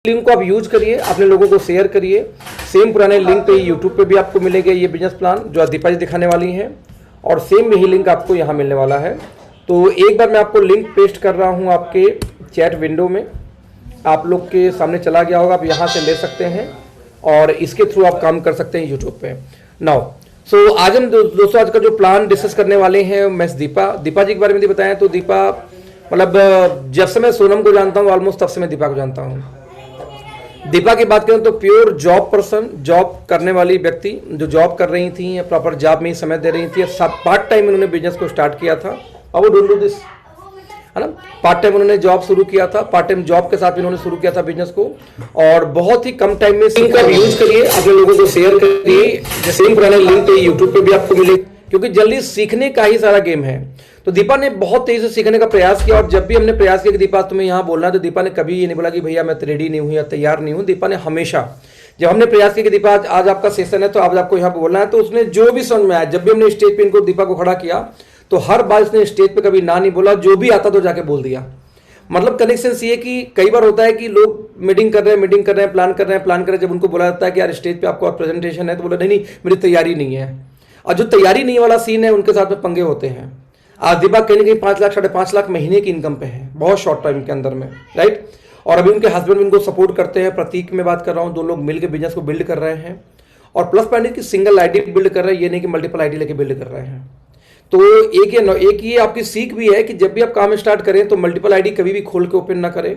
Link को आप use करिए, अपने लोगों को शेयर करिए। सेम पुराने लिंक पे यूट्यूब पे भी आपको मिलेगा ये बिजनेस प्लान जो दीपा जी दिखाने वाली हैं, और सेम यही लिंक आपको यहाँ मिलने वाला है। तो एक बार मैं आपको लिंक पेस्ट कर रहा हूँ आपके चैट विंडो में, आप लोग के सामने चला गया होगा, आप यहाँ से ले सकते हैं और इसके थ्रू आप काम कर सकते हैं यूट्यूब पे। नाउ आज हम दोस्तों आज का जो प्लान डिस्कस करने वाले हैं, मैं दीपा जी के बारे में बताएं तो दीपा मतलब जब से मैं सोनम को जानता हूँ ऑलमोस्ट तब से मैं दीपा को जानता हूँ। दीपा की बात करें तो प्योर जॉब पर्सन, जॉब करने वाली व्यक्ति जो जॉब कर रही थी, प्रॉपर जॉब में ही समय दे रही थी। सब पार्ट टाइम उन्होंने बिजनेस को स्टार्ट किया था। अब वो डोंट डू दिस, है ना, पार्ट टाइम उन्होंने जॉब शुरू किया था, पार्ट टाइम जॉब के साथ इन्होंने शुरू किया था बिजनेस को, और बहुत ही कम टाइम में लिंक का यूज करिए, अपने लोगों को शेयर करिए। जैसे पुराने लिंक पे यूट्यूब पे भी आपको मिले, क्योंकि जल्दी सीखने का ही सारा गेम है। तो दीपा ने बहुत तेजी से सीखने का प्रयास किया, और जब भी हमने प्रयास किया कि दीपा तुम्हें यहाँ बोलना है, तो दीपा ने कभी ये नहीं बोला कि भैया मैं रेडी नहीं हूँ या तैयार नहीं हूँ। दीपा ने हमेशा, जब हमने प्रयास किया कि दीपा आज आपका सेशन है तो आज आपको यहाँ बोलना है, तो उसने जो भी समझ में आया, जब भी हमने स्टेज पे इनको दीपा को खड़ा किया तो हर बार उसने स्टेज पे कभी ना नहीं बोला, जो भी आता तो जाके बोल दिया। मतलब कनेक्शन ये कि कई बार होता है कि लोग मीटिंग कर रहे हैं, प्लान कर रहे हैं, जब उनको बोला जाता है कि यार स्टेज पे आपको प्रेजेंटेशन है, तो बोला नहीं नहीं मेरी तैयारी नहीं है। और जो तैयारी नहीं वाला सीन है उनके साथ में पंगे होते हैं। आज दीपा कहीं ना कहीं 5 लाख 5.5 लाख महीने की इनकम पे है, बहुत शॉर्ट टाइम के अंदर में, राइट। और अभी उनके हस्बैंड भी उनको सपोर्ट करते हैं, प्रतीक में बात कर रहा हूँ, 2 लोग मिलकर बिजनेस को बिल्ड कर रहे हैं। और प्लस पॉइंट कि सिंगल आईडी बिल्ड कर रहे हैं, ये नहीं कि मल्टीपल आईडी लेके बिल्ड कर रहे हैं। तो एक ये आपकी सीख भी है कि जब भी आप काम स्टार्ट करें तो मल्टीपल आईडी कभी भी खोल के ओपन ना करें,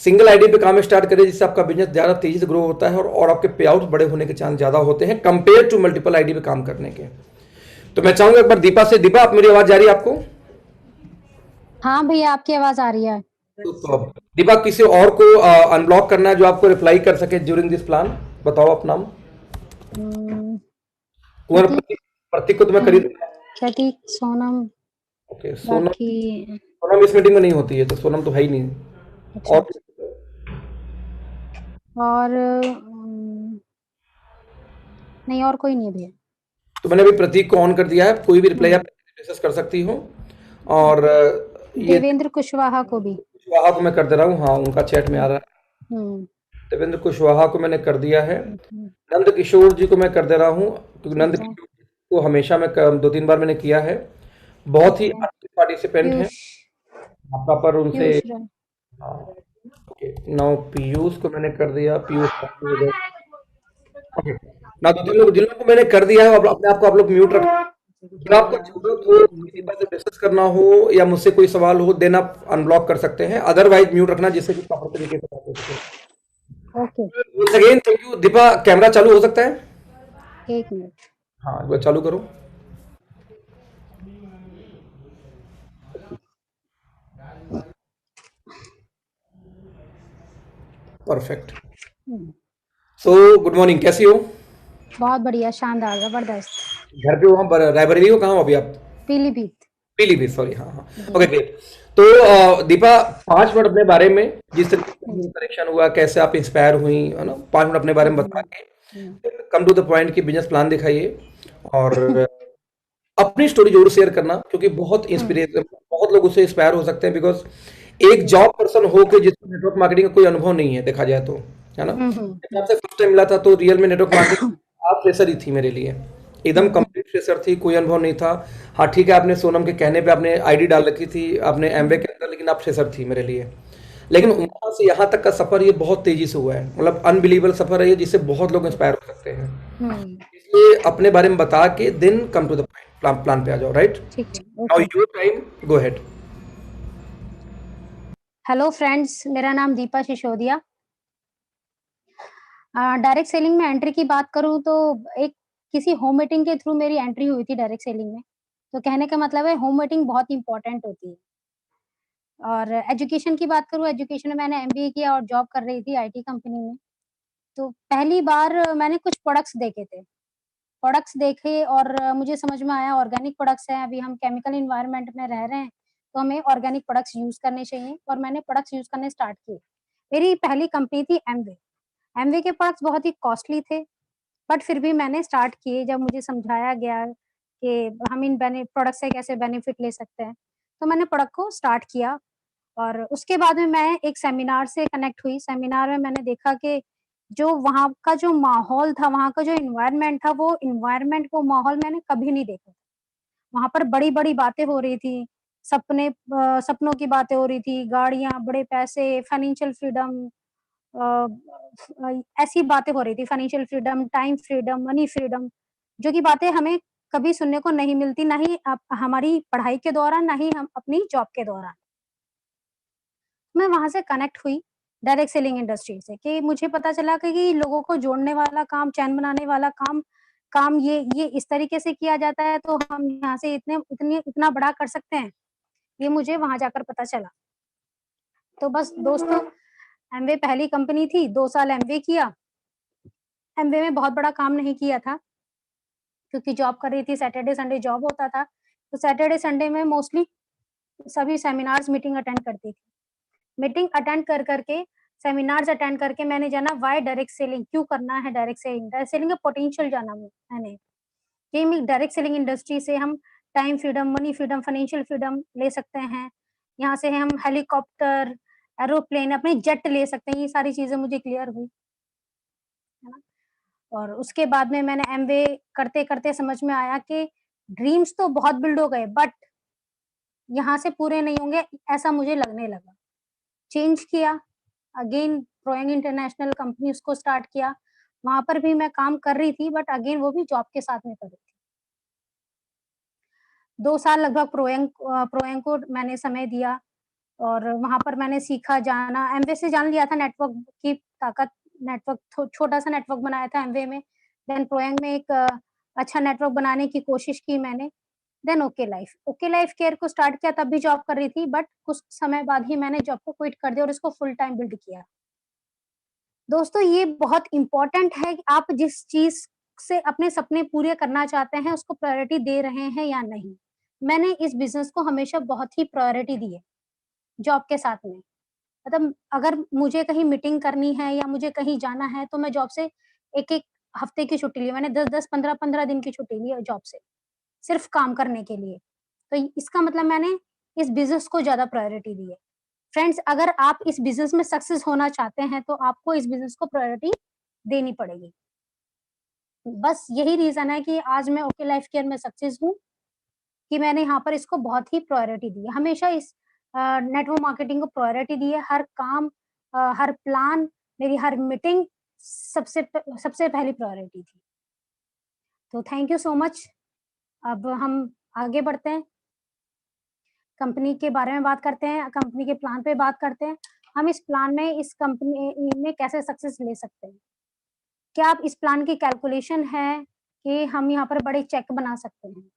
सिंगल आईडी पे काम स्टार्ट करें, जिससे आपका बिजनेस ज़्यादा तेजी से ग्रो होता है और आपके पे आउट बड़े होने के चांस ज़्यादा होते हैं कंपेयर टू मल्टीपल आईडी पे काम करने के। तो मैं चाहूंगा एक बार दीपा से, दीपा आप मेरी आवाज जा रही है आपको? हाँ भैया आपकी आवाज आ रही है। तो अब दीपा किसी और को अनब्लॉक करना है जो आपको रिप्लाई कर सके ड्यूरिंग दिस प्लान, बताओ अपना नाम। कुंवर प्रतीक। प्रतीक को तो मैं कर ही दूंगा। प्रतीक, सोनम। ओके सोनम, बाकी सोनम इस मीटिंग में नहीं होती है, तो सोनम तो है ही नहीं। अच्छा, और और नहीं और कोई नहीं है भैया। तो मैंने अभी प्रतीक को ऑन कर दिया है, कोई भी रिप्लाई आप डिस्कस कर सकती हो। और ये देवेंद्र कुशवाहा को भी। कुशवाहा को मैं कर दे रहा हूँ, हाँ उनका चैट में आ रहा है। हम्म देवेंद्र कुशवाहा को मैंने कर दिया है। हम्म, नंद किशोर जी को मैं कर दे रहा हूँ, क्योंकि नंद ठीक है। किशोर जी को हमेशा मैं 2-3 बार मैंने किया है, बहुत ही ठीक है। एक्टिव पार्टिसिपेंट हैं। पीयूष। प्रॉपर उनसे, पीयूष राय। हाँ ओके। नाउ पीयूष को मैंने कर दिया, पीयूष ओके। ना 2-3 लोग जिन लोगों को मैंने कर दिया है, अपने आप को आप लोग म्यूट रख। अगर आपको जरूरत हो किसी बात से डिस्कस करना हो या मुझसे कोई सवाल हो, देन आप अनब्लॉक कर सकते हैं, अदरवाइज म्यूट रखना, जिससे कि प्रॉपर तरीके से बात हो सके। Okay. Once again thank you. Deepa camera चालू हो सकता है? 1 मिनट। हाँ एक बार चालू करो। परफेक्ट। सो गुड मॉर्निंग, कैसी हो? बहुत बढ़िया, शानदार, जबरदस्त। घर पे हो? हम रायबरेली हो, कहाँ हो अभी आप? पीलीभीत। पीलीभीत, सॉरी, हाँ हाँ ओके ग्रेट। तो दीपा 5 मिनट अपने बारे में, जिस तरीके से कनेक्शन हुआ, कैसे आप इंस्पायर हुई, है ना, 5 मिनट अपने बारे में बता के कम टू द पॉइंट की बिजनेस प्लान दिखाइए, और अपनी स्टोरी जरूर शेयर करना, क्योंकि बहुत इंस्पिरेशन, बहुत लोग उससे इंस्पायर हो सकते हैं। बिकॉज एक जॉब पर्सन हो के जिसको नेटवर्क मार्केटिंग का कोई अनुभव नहीं है देखा जाए तो, है ना। जब आपसे फर्स्ट टाइम मिला था तो रियल में नेटवर्क मार्केटिंग आप फ्रेशर ही थी मेरे लिए, एकदम कंप्लीट फ्रेशर थी, कोई अनुभव नहीं था। हाँ ठीक है, आपने सोनम के कहने पे आपने आईडी डाल रखी थी आपने एमवे के अंदर, लेकिन आप फ्रेशर थी मेरे लिए। लेकिन वहां से यहाँ तक का सफर ये बहुत तेजी से हुआ है, मतलब अनबिलीवेबल सफर है ये, जिससे बहुत लोग इंस्पायर हो सकते हैं। इसलिए अपने बारे में बता के then come to the point, plan पे आ जाओ, राइट। ठीक है। Now your time, go ahead. Hello friends, मेरा नाम दीपा सिसोदिया। डायरेक्ट सेलिंग में एंट्री की बात करूं तो एक किसी होम मीटिंग के थ्रू मेरी एंट्री हुई थी डायरेक्ट सेलिंग में। तो कहने का मतलब है होम मीटिंग बहुत इंपॉर्टेंट होती है। और एजुकेशन की बात करूं, एजुकेशन में मैंने एमबीए किया और जॉब कर रही थी आईटी कंपनी में। तो पहली बार मैंने कुछ प्रोडक्ट्स देखे और मुझे समझ में आया ऑर्गेनिक प्रोडक्ट्स हैं। अभी हम केमिकल इन्वायरमेंट में रह रहे हैं तो हमें ऑर्गेनिक प्रोडक्ट्स यूज करने चाहिए, और मैंने प्रोडक्ट्स यूज करने स्टार्ट किए। मेरी पहली कंपनी थी एमवे। एमवे के प्रोडक्ट्स बहुत ही कॉस्टली थे, बट फिर भी मैंने स्टार्ट किए जब मुझे समझाया गया कि हम इन प्रोडक्ट से कैसे बेनिफिट ले सकते हैं। तो मैंने प्रोडक्ट को स्टार्ट किया और उसके बाद में मैं एक सेमिनार से कनेक्ट हुई। सेमिनार में मैंने देखा कि जो वहाँ का जो माहौल था, वहाँ का जो एनवायरनमेंट था, वो एनवायरनमेंट, वो माहौल मैंने कभी नहीं देखा। वहाँ पर बड़ी-बड़ी बातें हो रही थी, सपनों की बातें हो रही थी, गाड़ियाँ, बड़े पैसे, फाइनेंशियल फ्रीडम, ऐसी बातें हो रही थी, financial freedom, time freedom, money freedom, जो कि बातें हमें कभी सुनने को नहीं मिलती, ना ही हमारी पढ़ाई के दौरान, ना ही हम अपनी जॉब के दौरान। मैं वहाँ से कनेक्ट हुई डायरेक्ट सेलिंग इंडस्ट्री से, कि मुझे पता चला कि लोगों को जोड़ने वाला काम, चैन बनाने वाला काम काम ये इस तरीके से किया जाता है, तो हम यहाँ से इतना बड़ा कर सकते हैं। ये मुझे वहाँ जाकर पता चला। तो बस दोस्तों, एमवे पहली कंपनी थी, 2 साल एमवे किया। एमवे में बहुत बड़ा काम नहीं किया था, क्योंकि जॉब कर रही थी, सैटरडे संडे जॉब होता था। तो सैटरडे संडे में मोस्टली सभी सेमिनार्स, मीटिंग अटेंड करती थी। मीटिंग अटेंड कर के, सेमिनार्स अटेंड करके मैंने जाना व्हाई डायरेक्ट सेलिंग, क्यों करना है डायरेक्ट सेलिंग? डायरेक्ट सेलिंग का पोटेंशियल जाना मैंने, कि डायरेक्ट सेलिंग इंडस्ट्री से हम time freedom, money freedom, financial freedom ले सकते हैं। यहाँ से हम हेलीकॉप्टर, एरोप्लेन, अपने जेट ले सकते हैं। ये सारी चीज़ें मुझे क्लियर हुई, है ना? और उसके बाद में मैंने एमबीए करते-करते समझ में आया कि ड्रीम्स तो बहुत बिल्ड हो गए, बट यहाँ से पूरे नहीं होंगे, ऐसा मुझे लगने लगा। चेंज किया, अगेन प्रोएंग इंटरनेशनल कंपनी उसको स्टार्ट किया। वहाँ पर भी मैं काम कर रही थी, बट अगेन वो भी जॉब के साथ में कर रही थी। 2 साल लगभग प्रोएंग को मैंने समय दिया, और वहाँ पर मैंने सीखा, जाना, एमवे से जान लिया था नेटवर्क की ताकत, नेटवर्क छोटा-सा नेटवर्क बनाया था एमवे में। देन प्रोएंग में एक अच्छा नेटवर्क बनाने की कोशिश की मैंने। देन ओके लाइफ केयर को स्टार्ट किया, तब भी जॉब कर रही थी, बट कुछ समय बाद ही मैंने जॉब को क्विट कर दिया और इसको फुल टाइम बिल्ड किया। दोस्तों, ये बहुत इम्पोर्टेंट है कि आप जिस चीज़ से अपने सपने पूरे करना चाहते हैं, उसको प्रायोरिटी दे रहे हैं या नहीं। मैंने इस बिज़नेस को हमेशा बहुत ही प्रायोरिटी दी है, जॉब के साथ में। मतलब अगर मुझे कहीं मीटिंग करनी है या मुझे कहीं जाना है, तो मैं जॉब से 1-1 हफ्ते की छुट्टी ली। मैंने 10-10, 15-15 दिन की छुट्टी ली है जॉब से, सिर्फ़ काम करने के लिए। तो इसका मतलब मैंने इस बिज़नेस को ज़्यादा प्रायोरिटी दी है। फ्रेंड्स, अगर आप इस बिज़नेस में सक्सेस होना चाहते हैं, तो आपको इस बिज़नेस को प्रायोरिटी देनी पड़ेगी। बस यही रीज़न है कि आज मैं ओके लाइफ केयर में सक्सेस हूँ, कि मैंने यहाँ पर इसको बहुत ही प्रायोरिटी दी है। हमेशा इस नेटवर्क मार्केटिंग को प्रायोरिटी दी है। हर काम, हर प्लान, मेरी हर मीटिंग सबसे पहली प्रायोरिटी थी। तो थैंक यू सो मच। अब हम आगे बढ़ते हैं, कंपनी के बारे में बात करते हैं, कंपनी के प्लान पे बात करते हैं। हम इस प्लान में, इस कंपनी में कैसे सक्सेस ले सकते हैं? क्या आप इस प्लान की कैलकुलेशन है कि हम यहाँ पर बड़े चेक बना सकते हैं?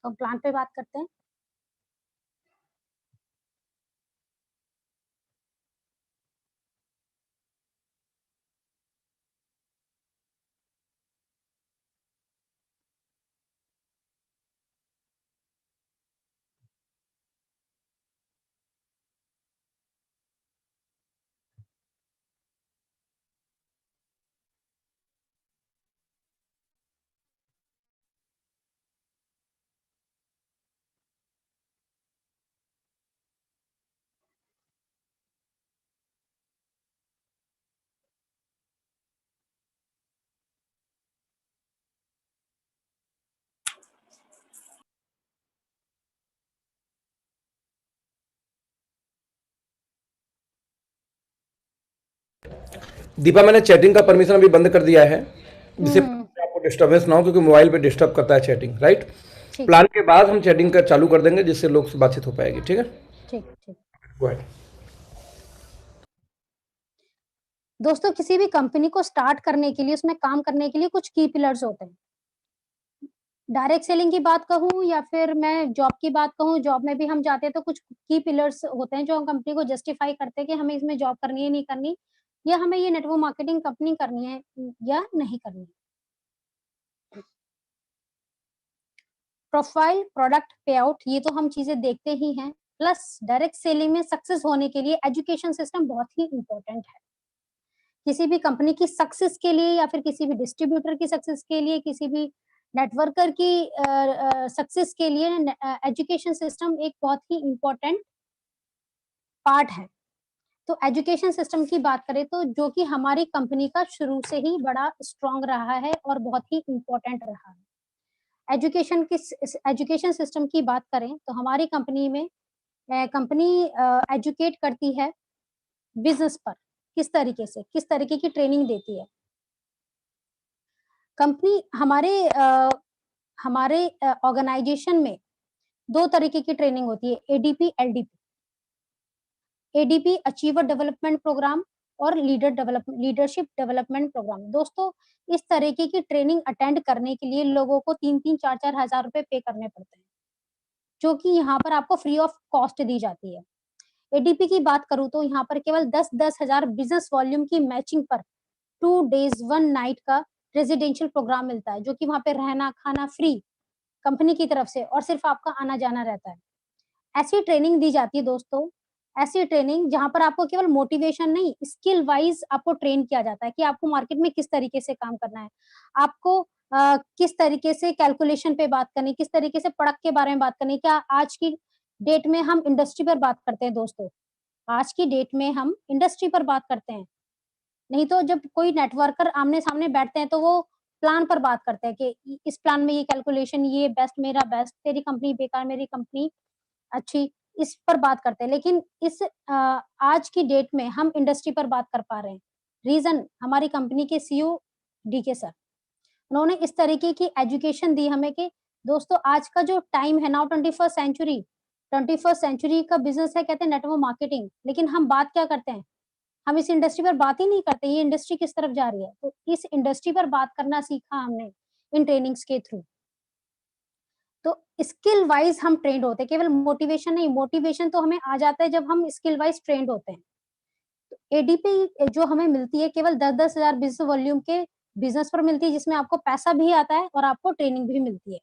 तो प्लान पे बात करते हैं। दीपा, मैंने चैटिंग का परमिशन अभी बंद कर दिया है, जिससे हुँ, आपको डिस्टर्बेंस ना हो, क्योंकि मोबाइल पे डिस्टर्ब करता है चैटिंग, राइट? ठीक, प्लान के बाद हम चैटिंग का चालू कर देंगे, जिससे लोग से बातचीत हो पाएगी, ठीक है? ठीक। Go ahead. दोस्तों, किसी भी कंपनी को स्टार्ट करने के लिए, उसमें काम करने के लिए कुछ की पिलर्स होते हैं। डायरेक्ट सेलिंग की बात कहूँ या फिर मैं जॉब की बात कहूँ, जॉब में भी हम जाते हैं तो कुछ की पिलर्स होते हैं जो हम कंपनी को जस्टिफाई करते हैं कि हमें इसमें जॉब करनी है, नहीं करनी, या हमें ये नेटवर्क मार्केटिंग कंपनी करनी है या नहीं करनी। प्रोफाइल, प्रोडक्ट, पेआउट, ये तो हम चीज़ें देखते ही हैं। प्लस डायरेक्ट सेलिंग में सक्सेस होने के लिए एजुकेशन सिस्टम बहुत ही इम्पोर्टेंट है। किसी भी कंपनी की सक्सेस के लिए या फिर किसी भी डिस्ट्रीब्यूटर की सक्सेस के लिए, किसी भी नेटवर्कर की सक्सेस के लिए एजुकेशन सिस्टम एक बहुत ही इम्पोर्टेंट पार्ट है। तो एजुकेशन सिस्टम की बात करें तो जो कि हमारी कंपनी का शुरू से ही बड़ा स्ट्रांग रहा है और बहुत ही इम्पोर्टेंट रहा है। एजुकेशन सिस्टम की बात करें तो हमारी कंपनी में कंपनी एजुकेट करती है बिजनेस पर, किस तरीके से, किस तरीके की ट्रेनिंग देती है। कंपनी हमारे ऑर्गेनाइजेशन में 2 तरीके की ट्रेनिंग होती है, ADP, LDP. ADP achiever development programme और लीडरशिप डेवलपमेंट प्रोग्राम। दोस्तों, इस तरीके की ट्रेनिंग अटेंड करने के लिए लोगों को 3-3 4-4 हज़ार रुपए पे करने पड़ते हैं, जो कि यहाँ पर आपको फ्री ऑफ कॉस्ट दी जाती है। एडीपी की बात करूँ तो यहाँ पर केवल 10-10 हज़ार बिज़नेस वॉल्यूम की मैचिंग पर 2 डेज़ 1 नाइट का रेज़िडेंशियल प्रोग्राम मिलता है, जो कि वहाँ पे रहना, खाना फ्री कंपनी की तरफ से और सिर्फ आपका आना-जाना रहता है। ऐसी ट्रेनिंग दी जाती है दोस्तों, ऐसी ट्रेनिंग जहाँ पर आपको केवल मोटिवेशन नहीं, स्किल वाइज़ आपको ट्रेन किया जाता है कि आपको मार्केट में किस तरीके से काम करना है। आपको किस तरीके से कैलकुलेशन पे बात करनी है, किस तरीके से प्रोडक्ट के बारे में बात करनी है। क्या आज की डेट में हम इंडस्ट्री पर बात करते हैं दोस्तों, आज की डेट में हम इंडस्ट्री पर बात करते हैं। नहीं तो जब कोई नेटवर्कर आमने-सामने बैठते हैं तो वो प्लान पर बात करते हैं कि इस प्लान में ये कैलकुलेशन, ये बेस्ट, मेरा बेस्ट, तेरी कंपनी बेकार, मेरी कंपनी अच्छी, इस पर बात करते हैं। लेकिन आज की डेट में हम इंडस्ट्री पर बात कर पा रहे हैं। रीज़न हमारी कंपनी के सीईओ डीके सर, उन्होंने इस तरीके की एजुकेशन दी हमें कि दोस्तों आज का जो टाइम है नाउ 21st सेंचुरी का बिज़नेस है, कहते हैं नेटवर्क मार्केटिंग, लेकिन हम बात क्या करते हैं? हम इस इंडस्ट्री पर बात ही नहीं करते, ये इंडस्ट्री किस तरफ जा रही है। तो इस इंडस्ट्री पर बात करना सीखा हमने इन ट्रेनिंग्स के थ्रू। तो स्किल वाइज़ हम ट्रेन्ड होते हैं, केवल मोटिवेशन नहीं, मोटिवेशन तो हमें आ जाता है जब हम स्किल वाइज़ ट्रेन्ड होते हैं। तो एडीपी जो हमें मिलती है केवल 10-10 हज़ार बिज़नेस वॉल्यूम के बिज़नेस पर मिलती है, जिसमें आपको पैसा भी आता है और आपको ट्रेनिंग भी मिलती है।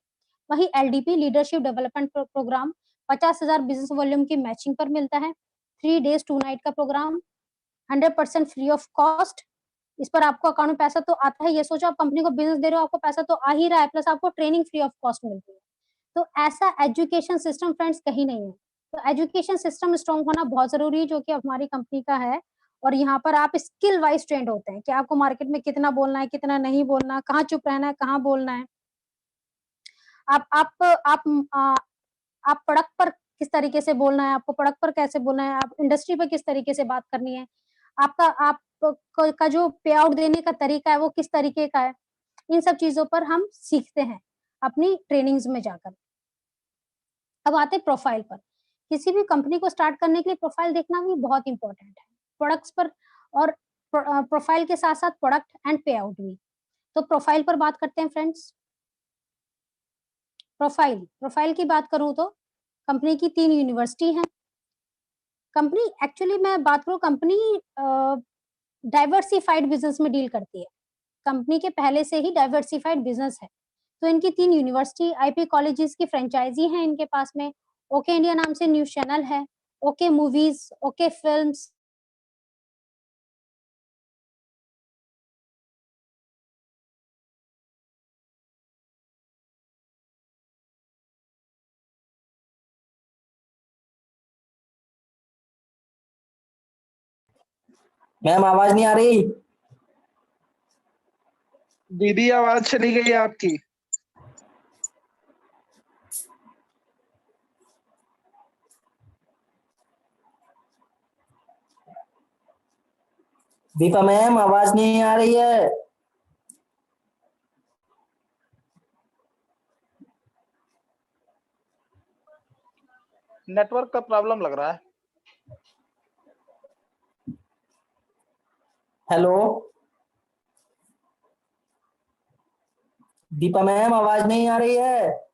वहीं LDP leadership development programme 50,000 business volume की मैचिंग पर मिलता है। 3 डेज़ 2 नाइट का प्रोग्राम 100% फ्री ऑफ कॉस्ट। इस पर आपको अकाउंट में पैसा तो आता है, ये सोचो आप कंपनी को बिज़नेस दे रहे हो, आपको पैसा तो आ ही रहा है, प्लस आपको ट्रेनिंग फ्री ऑफ कॉस्ट मिलती है। तो ऐसा एजुकेशन सिस्टम फ्रेंड्स कहीं नहीं है। तो एजुकेशन सिस्टम स्ट्रॉन्ग होना बहुत ज़रूरी है, जो कि हमारी कंपनी का है। और यहाँ पर आप स्किल वाइज़ ट्रेंड होते हैं कि आपको मार्केट में कितना बोलना है, कितना नहीं बोलना, कहाँ चुप रहना है, कहाँ बोलना है। आप आप आप आप प्रोडक्ट पर किस तरीके से बोलना है, आपको प्रोडक्ट पर कैसे बोलना है, आप इंडस्ट्री पे किस तरीके से बात करनी है। आप का जो पे आउट देने का तरीका है, वो किस तरीके का है। इन सब चीज़ों पर हम सीखते हैं, अपनी ट्रेनिंग्स में जाकर। अब आते हैं प्रोफाइल पर। किसी भी कंपनी को स्टार्ट करने के लिए प्रोफाइल देखना भी बहुत इम्पोर्टेंट है। प्रोडक्ट्स पर और प्रोफाइल के साथ-साथ प्रोडक्ट एंड पे आउट भी। तो प्रोफाइल पर बात करते हैं फ्रेंड्स। प्रोफाइल की बात करूँ तो कंपनी की 3 यूनिवर्सिटी हैं। कंपनी एक्चुअली मैं बात करूँ, कंपनी डाइवर्सिफाइड बिज़नेस में डील करती है। कंपनी के पहले से ही डाइवर्सिफाइड बिज़नेस है। तो इनकी 3 यूनिवर्सिटी, आईपी कॉलेजेस की फ्रैंचाइज़ी है इनके पास में। ओके इंडिया नाम से न्यूज़ चैनल है, okay movies, okay films. Ma'am आवाज नहीं आ रही। दीदी आवाज चली गई है आपकी। दीपा मैम आवाज नहीं आ रही है। नेटवर्क का प्रॉब्लम लग रहा है। हेलो दीपा मैम आवाज नहीं आ रही है।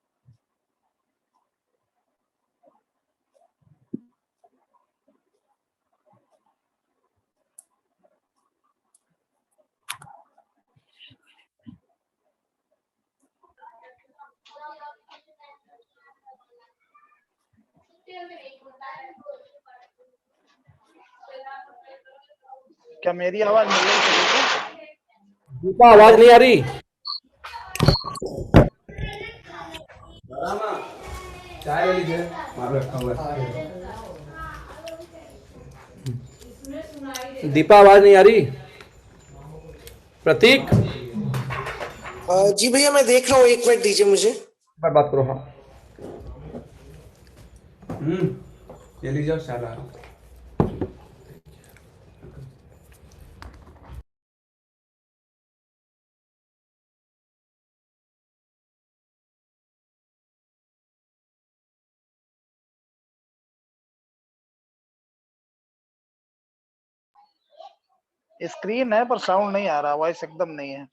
क्या मेरी आवाज मिल रही है? दीपा आवाज नहीं आ रही। चाय वाली दे, मारो रखा हुआ है। दीपा आवाज नहीं आ रही? प्रतीक, जी भैया मैं देख रहा हूँ, एक मिनट दीजिए मुझे। एक बार बात करो। हाँ, ये लीजिए साला। स्क्रीन है पर साउंड नहीं आ रहा, वॉइस एकदम नहीं है।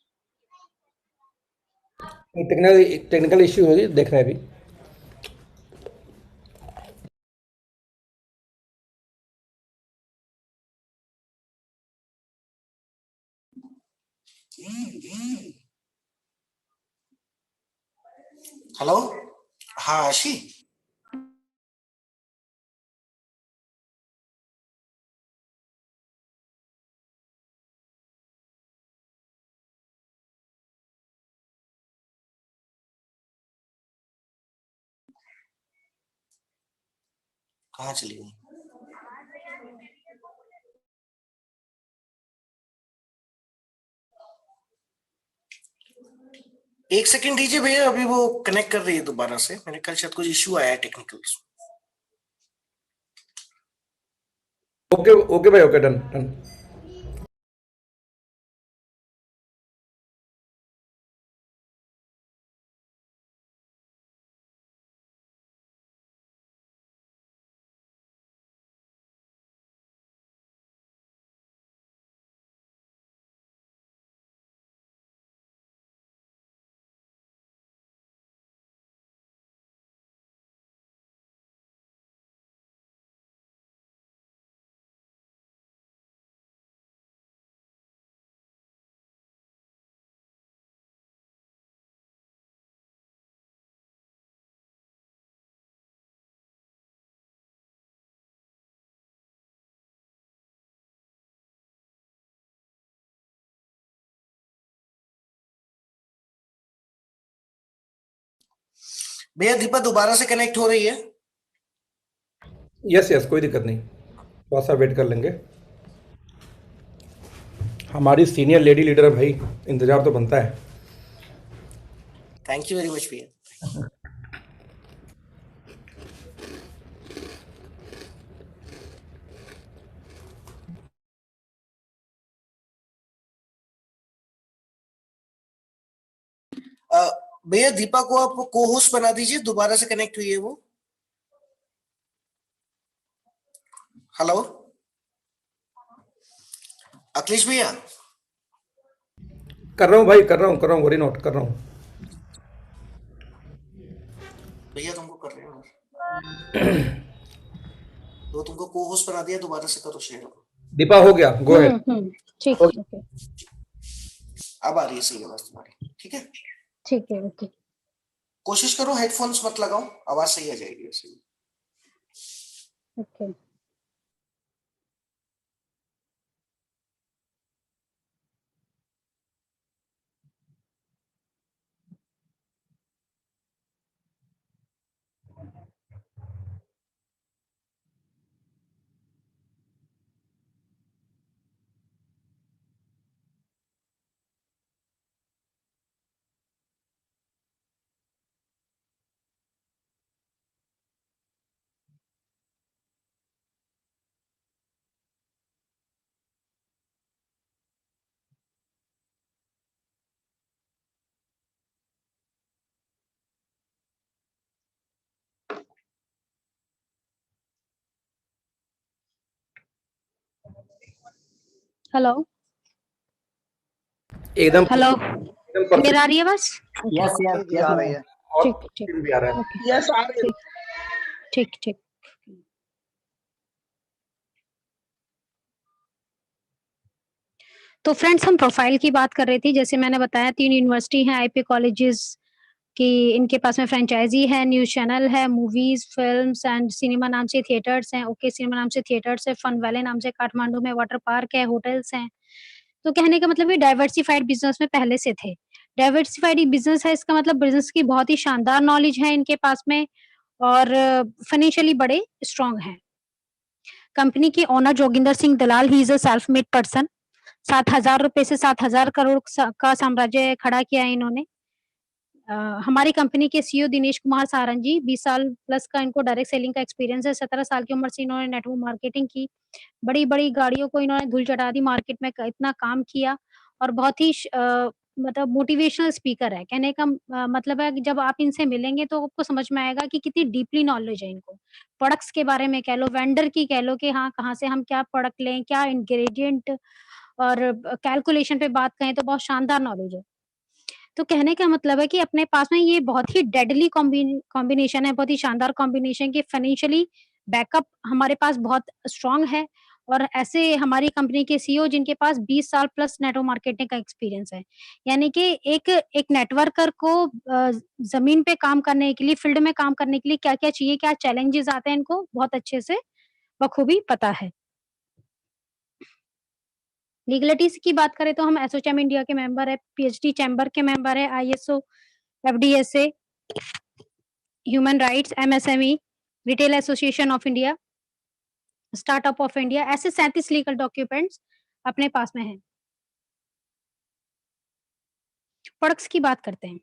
टेक्निकल इश्यू हो रही है, देख रहे हैं अभी। हेलो, हाँ आशी। कहाँ चली गई? एक सेकंड दीजिए भैया, अभी वो कनेक्ट कर रही है दोबारा से। मेरे ख्याल शायद कुछ इश्यू आया है टेक्निकल। ओके ओके भाई, ओके, डन डन। भैया दीपा दोबारा से कनेक्ट हो रही है? यस यस, कोई दिक्कत नहीं, थोड़ा सा वेट कर लेंगे। हमारी सीनियर लेडी लीडर है भाई, इंतजार तो बनता है। थैंक यू वेरी मच भैया। भैया दीपा को आप को होस्ट बना दीजिए, दोबारा से कनेक्ट हुई है वो। हेलो अखिलेश भैया। कर रहा हूँ भाई, कर रहा हूँ, वरी नोट कर रहा हूँ। भैया तुमको कर रहे हो तो तुमको को होस्ट बना दिया, दोबारा से करो शेयर। दीपा हो गया, गो अहेड। ठीक ओके, अब आ रही है सही आवाज तुम्हारी, ठीक है? ठीक है, ओके कोशिश करो हेडफोन्स मत लगाओ, आवाज सही आ जाएगी वैसे। ओके। हेलो एकदम हेलो, एकदम क्लियर परफेक्ट। आ रही है बस? यस यस जी आ रही है। और ठीक ठीक भी आ रहा है। ओके, यस आ रही है। ठीक ठीक। तो फ्रेंड्स, हम प्रोफाइल की बात कर रही थी। जैसे मैंने बताया 3 यूनिवर्सिटी हैं, आईपी कॉलेजेस की इनके पास में फ्रेंचाइजी है, न्यूज़ चैनल है, मूवीज़, फ़िल्म्स एंड सिनेमा नाम से थिएटर्स हैं, ओके सिनेमा नाम से थिएटर्स है, फन वैली नाम से काठमांडू में वाटर पार्क है, होटल्स हैं। तो कहने का मतलब ये डाइवर्सिफाइड बिज़नेस में पहले से थे। डाइवर्सिफाइड बिज़नेस है, इसका मतलब बिज़नेस की बहुत ही शानदार नॉलेज है इनके पास में और फाइनेंशियली बड़े स्ट्रॉन्ग हैं। कंपनी के owner Joginder Singh Dalal, he is a self made person. 7,000 रुपए से 7,000 करोड़ का साम्राज्य खड़ा किया है इन्होंने। हमारी कंपनी के सीईओ दिनेश कुमार सारंग जी, 20 साल प्लस का इनको डायरेक्ट सेलिंग का एक्सपीरियंस है। 17 साल की उम्र से इन्होंने नेटवर्क मार्केटिंग की। बड़ी-बड़ी गाड़ियों को इन्होंने धूल चटा दी, मार्केट में इतना काम किया और बहुत ही मतलब मोटिवेशनल स्पीकर है। कहने का मतलब है कि जब आप इनसे मिलेंगे तो आपको समझ में आएगा कि कितनी डीपली नॉलेज है इनको। प्रोडक्ट्स के बारे में कह लो, वेंडर की कह लो कि हाँ, कहाँ से हम क्या प्रोडक्ट लें, क्या इंग्रेडिएंट और कैलकुलेशन पे बात करें तो बहुत शानदार नॉलेज है। तो कहने का मतलब है कि अपने पास में ये बहुत ही डेडली कॉम्बिनेशन है, बहुत ही शानदार कॉम्बिनेशन कि फाइनेंशियली बैकअप हमारे पास बहुत स्ट्रॉन्ग है और ऐसे हमारी कंपनी के सीईओ जिनके पास 20 साल प्लस नेटवर्क मार्केटिंग का एक्सपीरियंस है। यानी कि एक नेटवर्कर को ज़मीन पे काम करने के लिए, फील्ड में काम करने के लिए क्या-क्या चाहिए, क्या चैलेंजेस आते हैं, इनको बहुत अच्छे से बखूबी पता है। लीगलिटीज़ की बात करें तो हम एसोचैम इंडिया के मेंबर है, पीएचडी चैम्बर के मेंबर है, ISO, FDSA, human rights, MSME, retail association of India, startup of India, ऐसे 37 लीगल डॉक्यूमेंट्स अपने पास में हैं। प्रोडक्ट्स की बात करते हैं।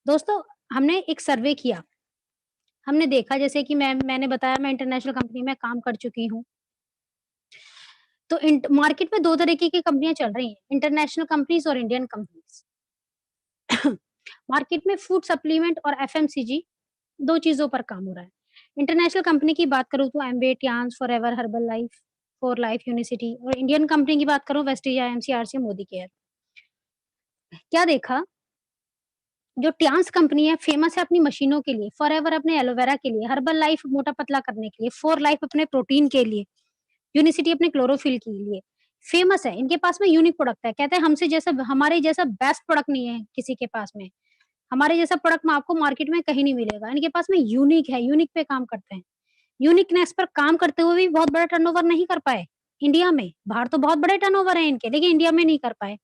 दोस्तों, हमने एक सर्वे किया। हमने देखा जैसे कि मैंने बताया मैं इंटरनेशनल कंपनी में काम कर चुकी हूँ। तो मार्केट में 2 तरीके की कंपनियाँ चल रही हैं, इंटरनेशनल कंपनीज़ और इंडियन कंपनीज़। मार्केट में फूड सप्लीमेंट और एफएमसीजी 2 चीज़ों पर काम हो रहा है। इंटरनेशनल कंपनी की बात करूँ तो Amway, Tiens, Forever, Herbalife, for life, Unicity और इंडियन कंपनी की बात करूँ Vestige, IMC, RCM, Modicare. क्या देखा, जो टियान्स कंपनी है फेमस है अपनी मशीनों के लिए, फॉरएवर अपने एलोवेरा के लिए, हर्बल लाइफ मोटा-पतला करने के लिए, फॉर लाइफ अपने प्रोटीन के लिए, यूनिसिटी अपने क्लोरोफिल के लिए। फेमस है, इनके पास में यूनिक प्रोडक्ट है। कहते हैं हमसे जैसा हमारे जैसा बेस्ट प्रोडक्ट नहीं है किसी के पास में। हमारे जैसा प्रोडक्ट में आपको मार्केट में कहीं नहीं मिलेगा। इनके पास में यूनिक है, यूनिक पे काम करते हैं। यूनिकनेस पर काम करते हुए भी बहुत बड़ा टर्नओवर नहीं कर पाए इंडिया में। बाहर तो बहुत बड़े टर्नओवर है इनके, लेकिन इंडिया में नहीं कर पाए।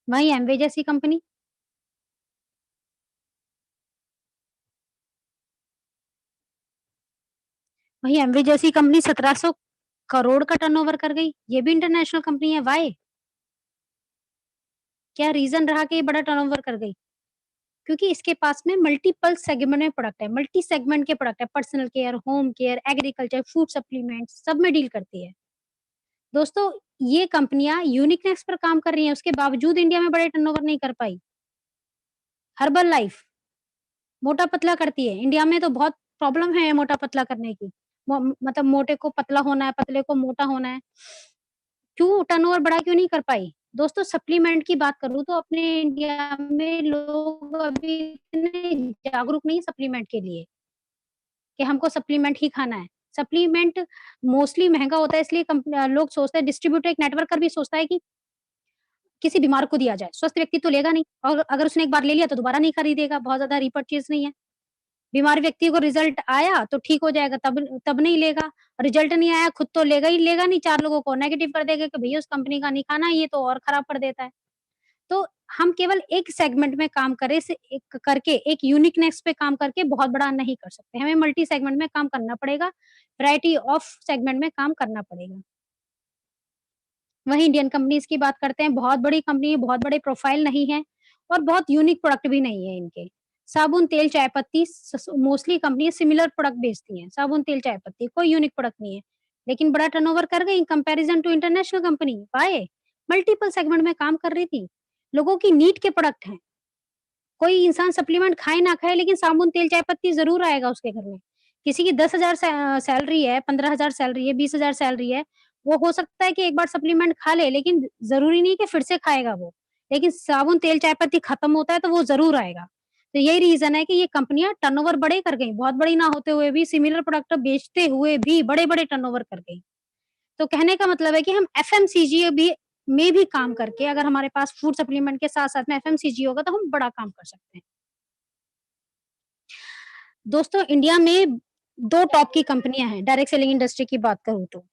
वहीं एमवे जैसी कंपनी वहीं एमवे जैसी कंपनी 1700 करोड़ का टर्नओवर कर गई। ये भी इंटरनेशनल कंपनी है। व्हाई? क्या रीज़न रहा कि ये बड़ा टर्नओवर कर गई? क्योंकि इसके पास में मल्टीपल सेगमेंट में प्रोडक्ट है, मल्टी सेगमेंट के प्रोडक्ट है, personal care, home care, agriculture, food supplements सब में डील करती है। दोस्तों, ये कंपनियाँ यूनिकनेस पर काम कर रही हैं, उसके बावजूद इंडिया में बड़े टर्नओवर नहीं कर पाई। हर्बल लाइफ मोटा-पतला करती है, इंडिया में तो बहुत प्रॉब्लम है मोटा-पतला करने की। मतलब मोटे को पतला होना है, पतले को मोटा होना है। क्यों टर्नओवर बड़ा क्यों नहीं कर पाई? दोस्तों, सप्लीमेंट की बात करूँ तो अपने इंडिया में लोग अभी इतने जागरूक नहीं है सप्लीमेंट के लिए, कि हमको सप्लीमेंट ही खाना है। सप्लीमेंट मोस्टली महँगा होता है, इसलिए लोग सोचते हैं, डिस्ट्रीब्यूटर एक नेटवर्कर भी सोचता है कि किसी बीमार को दिया जाए। स्वस्थ व्यक्ति तो लेगा नहीं और अगर उसने एक बार ले लिया तो दोबारा नहीं खरीदेगा, बहुत ज़्यादा रीपर्चेज़ नहीं है। बीमार व्यक्ति को रिज़ल्ट आया तो ठीक हो जाएगा, तब तब नहीं लेगा। रिज़ल्ट नहीं आया, खुद तो लेगा नहीं, 4 लोगों को नेगेटिव कर देगा कि भैया उस कंपनी का नहीं खाना, ये तो और खराब कर देता है। तो हम केवल एक सेगमेंट में काम करें से एक करके, एक यूनिकनेस पे काम करके बहुत बड़ा नहीं कर सकते। हमें मल्टी सेगमेंट में काम करना पड़ेगा, वैरायटी ऑफ सेगमेंट में काम करना पड़ेगा। वहीं इंडियन कंपनीज़ की बात करते हैं, बहुत बड़ी कंपनी है, बहुत बड़े प्रोफाइल नहीं है और बहुत यूनिक प्रोडक्ट भी नहीं है इनके। साबुन, तेल, चाय पत्ती मोस्टली कंपनी सिमिलर प्रोडक्ट बेचती हैं। साबुन, तेल, चाय पत्ती कोई यूनिक प्रोडक्ट नहीं है, लेकिन बड़ा टर्नओवर कर गई in comparison to international company. Why? Multiple segment में काम कर रही थी। लोगों की नीड के प्रोडक्ट हैं। कोई इंसान सप्लीमेंट खाए ना खाए लेकिन साबुन, तेल, चाय पत्ती ज़रूर आएगा उसके घर में। किसी की 10,000 सैलरी है, 15,000 सैलरी है, 20,000 सैलरी है, वो हो सकता है कि एक बार सप्लीमेंट खा ले, लेकिन ज़रूरी नहीं कि फिर से खाएगा वो। लेकिन साबुन, तेल, चाय पत्ती खत्म होता है तो वो ज़रूर आएगा। तो यही रीज़न है कि ये कंपनियाँ टर्नओवर बड़े कर गई, बहुत बड़ी ना होते हुए भी, सिमिलर प्रोडक्ट बेचते हुए भी बड़े-बड़े टर्नओवर कर गई। तो कहने का मतलब है कि हम एफएमसीजी भी में भी काम करके, अगर हमारे पास फूड सप्लीमेंट के साथ-साथ में एफएमसीजी होगा तो हम बड़ा काम कर सकते हैं। दोस्तों, इंडिया में 2 टॉप की कंपनियाँ हैं, डायरेक्ट सेलिंग इंडस्ट्री की बात करूँ तो।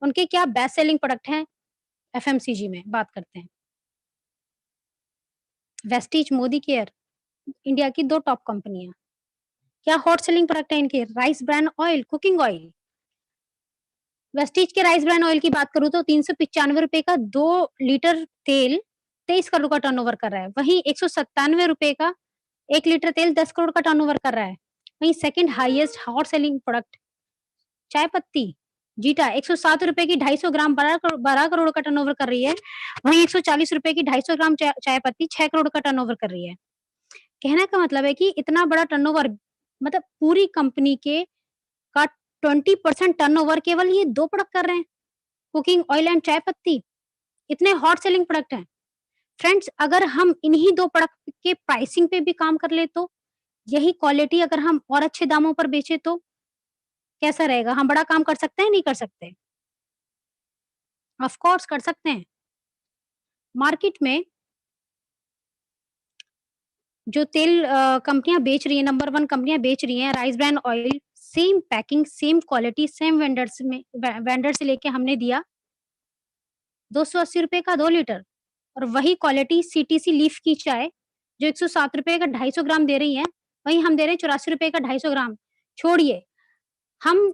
उनके क्या बेस्ट सेलिंग प्रोडक्ट हैं एफएमसीजी में बात करते हैं। वेस्टीज, मोदी केयर, इंडिया की 2 टॉप कंपनियाँ। क्या हॉट सेलिंग प्रोडक्ट है इनके? Rice bran oil, cooking oil. Vestige के राइस ब्रांड ऑयल की बात करूं तो 395 रुपए का 2 लीटर तेल 23 करोड़ का टर्नओवर कर रहा है। वहीं 197 रुपए का 1 लीटर तेल 10 करोड़ का टर्नओवर कर रहा है। वहीं second highest hot selling product चाय पत्ती जीटा 107 रुपए की 250 ग्राम 12 करोड़ का टर्नओवर कर रही है। वहीं 140 रुपए की 250 ग्राम चाय पत्ती 6 करोड़ का टर्नओवर कर रही है। कहने का मतलब है कि इतना बड़ा टर्नओवर, मतलब पूरी कंपनी के का 20% टर्नओवर केवल ये 2 प्रोडक्ट कर रहे हैं, कुकिंग ऑयल एंड चाय पत्ती। इतने हॉट सेलिंग प्रोडक्ट हैं। फ्रेंड्स, अगर हम इन्हीं 2 प्रोडक्ट के प्राइसिंग पे भी काम कर ले तो, यही क्वालिटी अगर हम और अच्छे दामों पर बेचे तो कैसा रहेगा? हम बड़ा काम कर सकते हैं, नहीं कर सकते? ऑफ कोर्स कर सकते हैं। मार्केट में जो तेल कंपनियां बेच रही हैं, नंबर 1 कंपनियां बेच रही हैं rice bran oil, same packing, same quality, same vendor से लेके हमने दिया 280 रुपए का 2 लीटर, और वही क्वालिटी सीटीसी लीफ की चाय जो 107 रुपए का 250 ग्राम दे रही है, वहीं हम दे रहे हैं 84 रुपए का 250 ग्राम। छोड़िए, हम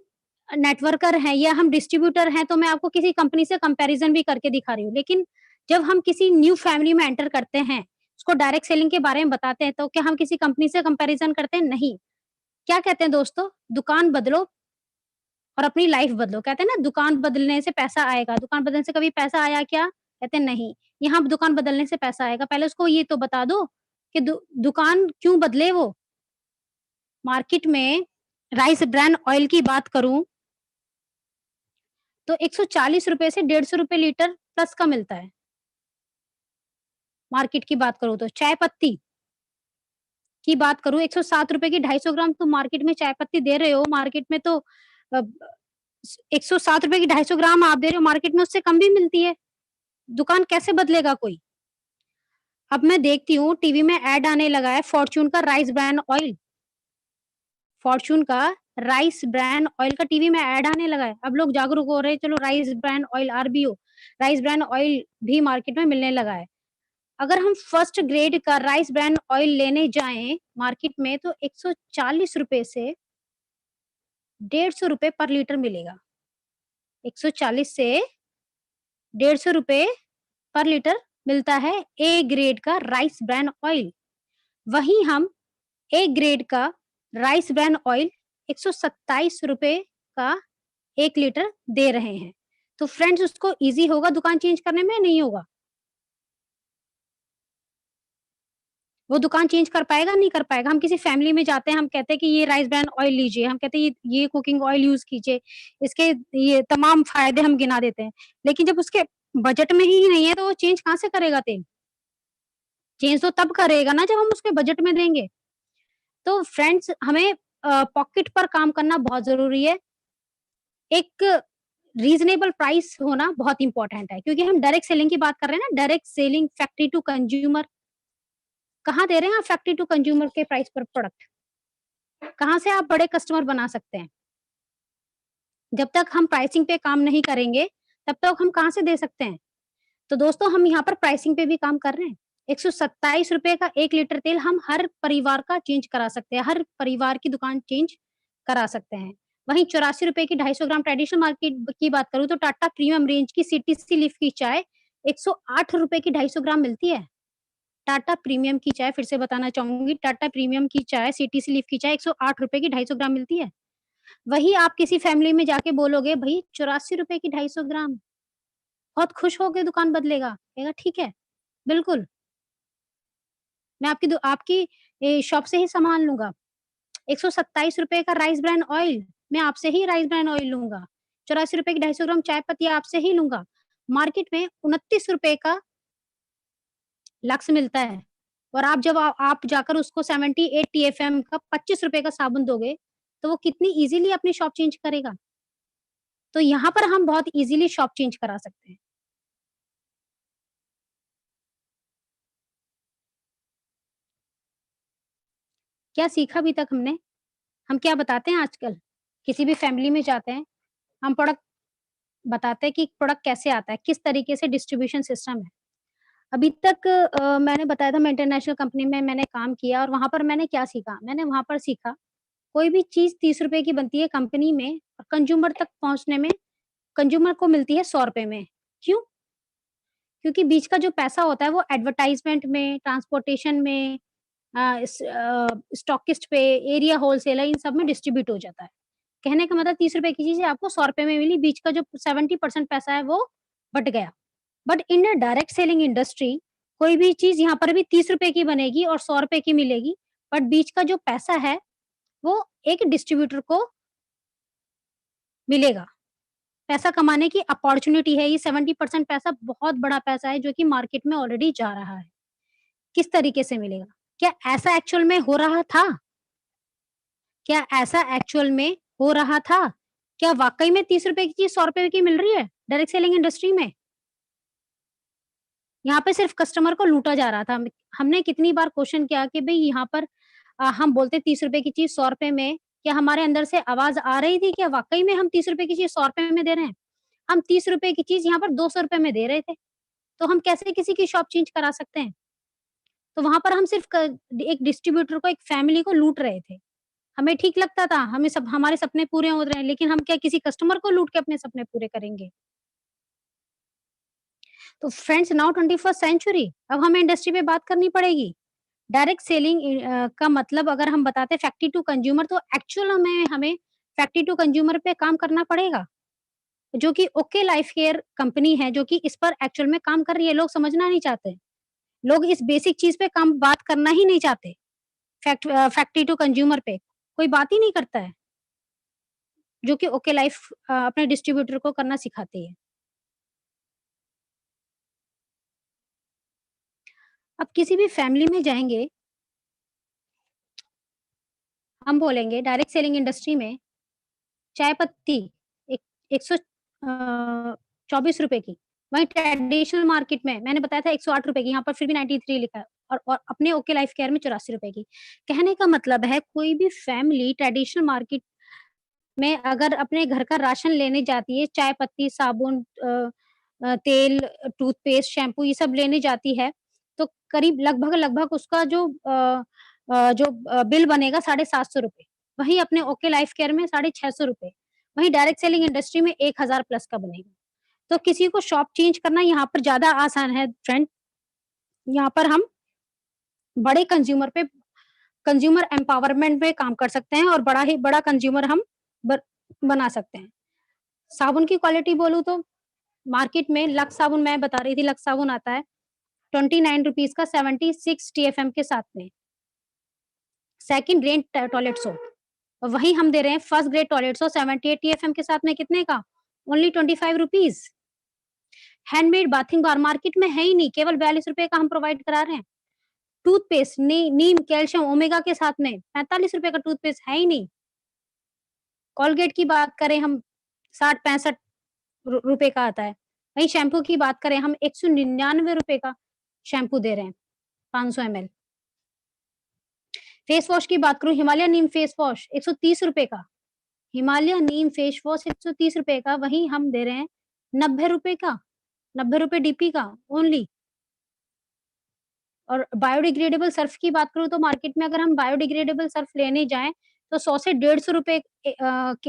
नेटवर्कर हैं या हम डिस्ट्रीब्यूटर हैं तो मैं आपको किसी कंपनी से कंपैरिजन भी करके दिखा रही हूँ, लेकिन जब हम किसी न्यू फैमिली में एंटर करते हैं, उसको डायरेक्ट सेलिंग के बारे में बताते हैं, तो क्या हम किसी कंपनी से कंपैरिजन करते हैं? नहीं। क्या कहते हैं दोस्तों? दुकान बदलो और अपनी लाइफ बदलो। कहते हैं ना, दुकान बदलने से पैसा आएगा। दुकान बदलने से कभी पैसा आया क्या? कहते हैं नहीं। यहाँ दुकान बदलने से पैसा आएगा। पहले उसको ये तो बता दो कि दुकान क्यों बदले वो। मार्केट में राइस ब्रांड ऑयल की बात करूं तो 140 रुपए से 150 रुपए लीटर प्लस का मिलता है। मार्केट की बात करूं तो चाय पत्ती की बात करूं 107 रुपए की 250 ग्राम तो मार्केट में चाय पत्ती दे रहे हो। मार्केट में तो 107 रुपए की 250 ग्राम आप दे रहे हो, मार्केट में उससे कम भी मिलती है। दुकान कैसे बदलेगा कोई? अब मैं देखती हूँ टीवी में ऐड आने लगा है फॉर्च्यून का राइस ब्रांड ऑयल। फॉर्च्यून का राइस ब्रांड ऑयल का टीवी में ऐड आने लगा है। अब लोग जागरूक हो रहे हैं, चलो rice bran oil RBO rice bran oil भी मार्केट में मिलने लगा है। अगर हम फर्स्ट ग्रेड का राइस ब्रांड ऑयल लेने जाएं मार्केट में तो 140 रुपए से 150 रुपए पर लीटर मिलेगा। 140 से 150 रुपए पर लीटर मिलता है ए ग्रेड का राइस ब्रांड ऑयल। वहीं हम ए ग्रेड का राइस ब्रांड ऑयल 127 रुपए का 1 लीटर दे रहे हैं। तो फ्रेंड्स, उसको इजी होगा दुकान चेंज करने में? नहीं होगा। वो दुकान चेंज कर पाएगा? नहीं कर पाएगा। हम किसी फैमिली में जाते हैं, हम कहते हैं कि ये राइस ब्रांड ऑयल लीजिए, हम कहते हैं ये कुकिंग ऑयल यूज कीजिए, इसके ये तमाम फायदे हम गिना देते हैं, लेकिन जब उसके बजट में ही नहीं है तो वो चेंज कहाँ से करेगा तेल? चेंज तो तब करेगा ना जब हम उसके बजट में देंगे। तो फ्रेंड्स, हमें पॉकेट पर काम करना बहुत जरूरी है। एक रीजनेबल प्राइस होना बहुत इंपॉर्टेंट है, क्योंकि हम डायरेक्ट सेलिंग की बात कर रहे हैं ना। Direct selling, factory to consumer, कहाँ दे रहे हैं आप फैक्ट्री टू कंज्यूमर के प्राइस पर प्रोडक्ट? कहाँ से आप बड़े कस्टमर बना सकते हैं? जब तक हम प्राइसिंग पे काम नहीं करेंगे तब तक हम कहाँ से दे सकते हैं? तो दोस्तों, हम यहाँ पर प्राइसिंग पे भी काम कर रहे हैं। 127 रुपए का 1 लीटर तेल हम हर परिवार का चेंज करा सकते हैं, हर परिवार की दुकान चेंज करा सकते हैं। वहीं 84 रुपए की 250 ग्राम ट्रेडिशनल मार्केट की बात करूँ तो टाटा प्रीमियम रेंज की सीटीसी लीफ की चाय 108 रुपए की 250 ग्राम मिलती है। टाटा प्रीमियम की चाय, फिर से बताना चाहूंगी, टाटा प्रीमियम की चाय सीटीसी लीफ की चाय 108 रुपए की 250 ग्राम मिलती है। वही आप किसी फैमिली में जाके बोलोगे भाई 84 रुपए की 250 ग्राम, बहुत खुश होके दुकान बदलेगा, कहेगा ठीक है, बिल्कुल मैं आपकी शॉप से ही सामान लूंगा। 127 रुपए का राइस ब्रांड ऑयल, मैं आपसे ही राइस ब्रांड ऑयल लूंगा। 84 रुपए की 250 ग्राम चाय पत्ती आपसे ही लूंगा। मार्केट में 29 रुपए का लक्स मिलता है, और आप जब आप जाकर उसको 78 TFM का 25 रुपए का साबुन दोगे तो वो कितनी इजीली अपनी शॉप चेंज करेगा। तो यहाँ पर हम बहुत इजीली शॉप चेंज करा सकते हैं। क्या सीखा अभी तक हमने? हम क्या बताते हैं आजकल? किसी भी फैमिली में जाते हैं, हम प्रोडक्ट बताते हैं कि प्रोडक्ट कैसे आता है, किस तरीके से डिस्ट्रीब्यूशन सिस्टम है। अभी तक मैंने बताया था मैं इंटरनेशनल कंपनी में मैंने काम किया, और वहाँ पर मैंने क्या सीखा? मैंने वहाँ पर सीखा कोई भी चीज़ 30 रुपए की बनती है कंपनी में, और कंज्यूमर तक पहुँचने में कंज्यूमर को मिलती है 100 रुपए में। क्यों? क्योंकि बीच का जो पैसा होता है वो एडवर्टाइजमेंट में, ट्रांसपोर्टेशन में, स्टॉकिस्ट पे, एरिया होलसेलर, इन सब में डिस्ट्रीब्यूट हो जाता है। कहने का मतलब 30 रुपए की चीज़ आपको 100 रुपए में मिली, बीच का जो 70% पैसा है वो बट गया। But in a direct selling industry कोई भी चीज़ यहाँ पर भी 30 रुपए की बनेगी और 100 रुपए की मिलेगी, बट बीच का जो पैसा है वो एक डिस्ट्रीब्यूटर को मिलेगा। पैसा कमाने की अपॉर्च्युनिटी है, ये 70% पैसा बहुत बड़ा पैसा है जो कि मार्केट में ऑलरेडी जा रहा है। किस तरीके से मिलेगा? क्या ऐसा एक्चुअल में हो रहा था? क्या ऐसा एक्चुअल में हो रहा था? क्या वाक़ई में 30 रुपए की चीज़ 100 रुपए की मिल रही है डायरेक्ट सेलिंग इंडस्ट्री में? यहाँ पे सिर्फ कस्टमर को लूटा जा रहा था। हमने कितनी बार क्वेश्चन किया कि भई यहाँ पर हम बोलते 30 रुपए की चीज़ 100 रुपए में, क्या हमारे अंदर से आवाज़ आ रही थी, क्या वाक़ई में हम 30 रुपए की चीज़ 100 रुपए में दे रहे हैं? हम 30 रुपए की चीज़ यहाँ पर 200 रुपए में दे रहे थे, तो हम कैसे किसी की शॉप चेंज करा सकते हैं? तो वहाँ पर हम सिर्फ एक डिस्ट्रीब्यूटर को, एक फैमिली को लूट रहे थे। हमें ठीक लगता था, हमें सब हमारे सपने पूरे हो रहे हैं, लेकिन हम क्या किसी कस्टमर को लूट के अपने सपने पूरे करेंगे? तो फ्रेंड्स, नाउ 21st सेंचुरी, अब हमें इंडस्ट्री पे बात करनी पड़ेगी। डायरेक्ट सेलिंग का मतलब अगर हम बताते हैं फैक्ट्री टू कंज्यूमर, तो एक्चुअल में हमें फैक्ट्री टू कंज्यूमर पे काम करना पड़ेगा, जो कि ओके लाइफ केयर कंपनी है, जो कि इस पर एक्चुअल में काम कर रही है। लोग समझना नहीं चाहते। लोग इस बेसिक चीज़ पे काम बात करना ही नहीं चाहते। फैक्ट्री टू कंज्यूमर पे कोई बात ही नहीं करता है, जो कि ओके लाइफ अपने डिस्ट्रीब्यूटर को करना सिखाती है। अब किसी भी फैमिली में जाएँगे, हम बोलेंगे डायरेक्ट सेलिंग इंडस्ट्री में चाय पत्ती एक 124 रुपए की, वहीं ट्रेडिशनल मार्केट में मैंने बताया था 108 रुपए की, यहाँ पर फिर भी 93 लिखा है, और अपने ओके लाइफ केयर में 84 रुपए की। कहने का मतलब है कोई भी फैमिली ट्रेडिशनल मार्केट में अगर अपने घर का राशन लेने जाती है, चाय पत्ती, साबुन, तेल, टूथपेस्ट, शैम्पू ये सब लेने जाती है, तो करीब लगभग उसका जो बिल बनेगा 750 रुपए। वहीं अपने ओके लाइफ केयर में 650 रुपए, वहीं डायरेक्ट सेलिंग इंडस्ट्री में 1000 प्लस का बनेगा। तो किसी को शॉप चेंज करना यहाँ पर ज़्यादा आसान है फ्रेंड। यहाँ पर हम बड़े कंज्यूमर एम्पावरमेंट पे काम कर सकते हैं और बड़ा कंज्यूमर हम ब बना सकते हैं। साबुन की क्वालिटी बोलूँ तो मार्केट में लक्स साबुन मैं बता रही थी, लक्स साबुन आता है 29 रुपीज़ का 76 टीएफएम के साथ में। सेकंड ग्रेड टॉयलेट सोप, और वहीं हम दे रहे हैं first grade toilet soap 78 TFM के साथ में कितने का? Only 25 rupees. Handmade bathing bar market में है ही नहीं, केवल 42 रुपए का हम प्रोवाइड करा रहे हैं। टूथपेस्ट नीम, कैल्शियम, ओमेगा के साथ में 45 रुपए का टूथपेस्ट है ही नहीं। कोलगेट की बात करें हम 60-65 रुपए का आता है। वहीं शैम्पू की बात करें हम 199 रुपए का शैम्पू दे रहे हैं 500 एमएल। फेस वॉश की बात करूँ, हिमालय नीम फेस वॉश 130 रुपए का, हिमालय नीम फेस वॉश 130 रुपए का, वहीं हम दे रहे हैं 90 रुपए का, 90 रुपए डीपी का ओनली। और बायोडिग्रेडेबल सर्फ की बात करूँ तो मार्केट में अगर हम बायोडिग्रेडेबल सर्फ लेने जाएँ तो 100 से 150 रुपए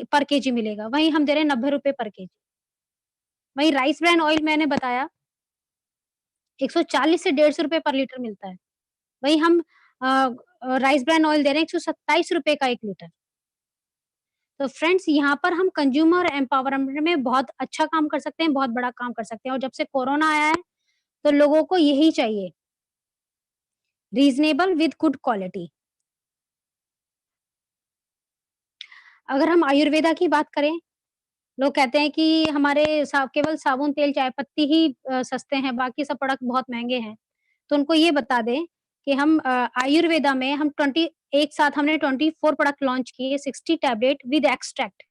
पर केजी मिलेगा, वहीं हम दे रहे हैं 90 रुपए पर केजी। वहीं राइस ब्रान ऑयल मैंने बताया 140 से 150 रुपए पर लीटर मिलता है, वहीं हम राइस ब्रान ऑयल दे रहे हैं 127 रुपए का 1 लीटर। तो फ्रेंड्स, यहाँ पर हम कंज्यूमर एम्पावरमेंट में बहुत अच्छा काम कर सकते हैं, बहुत बड़ा काम कर सकते हैं, और जब से कोरोना आया है तो लोगों को यही चाहिए, रीजनेबल विद गुड क्वालिटी। अगर हम आयुर्वेदा की बात करें, लोग कहते हैं कि हमारे केवल साबुन, तेल, चाय पत्ती ही सस्ते हैं, बाकी सब प्रोडक्ट बहुत महँगे हैं। तो उनको ये बता दें कि हम आयुर्वेदा में हम 20 एक साथ हमने 24 प्रोडक्ट लॉन्च किए, 60 टैबलेट विद एक्सट्रैक्ट।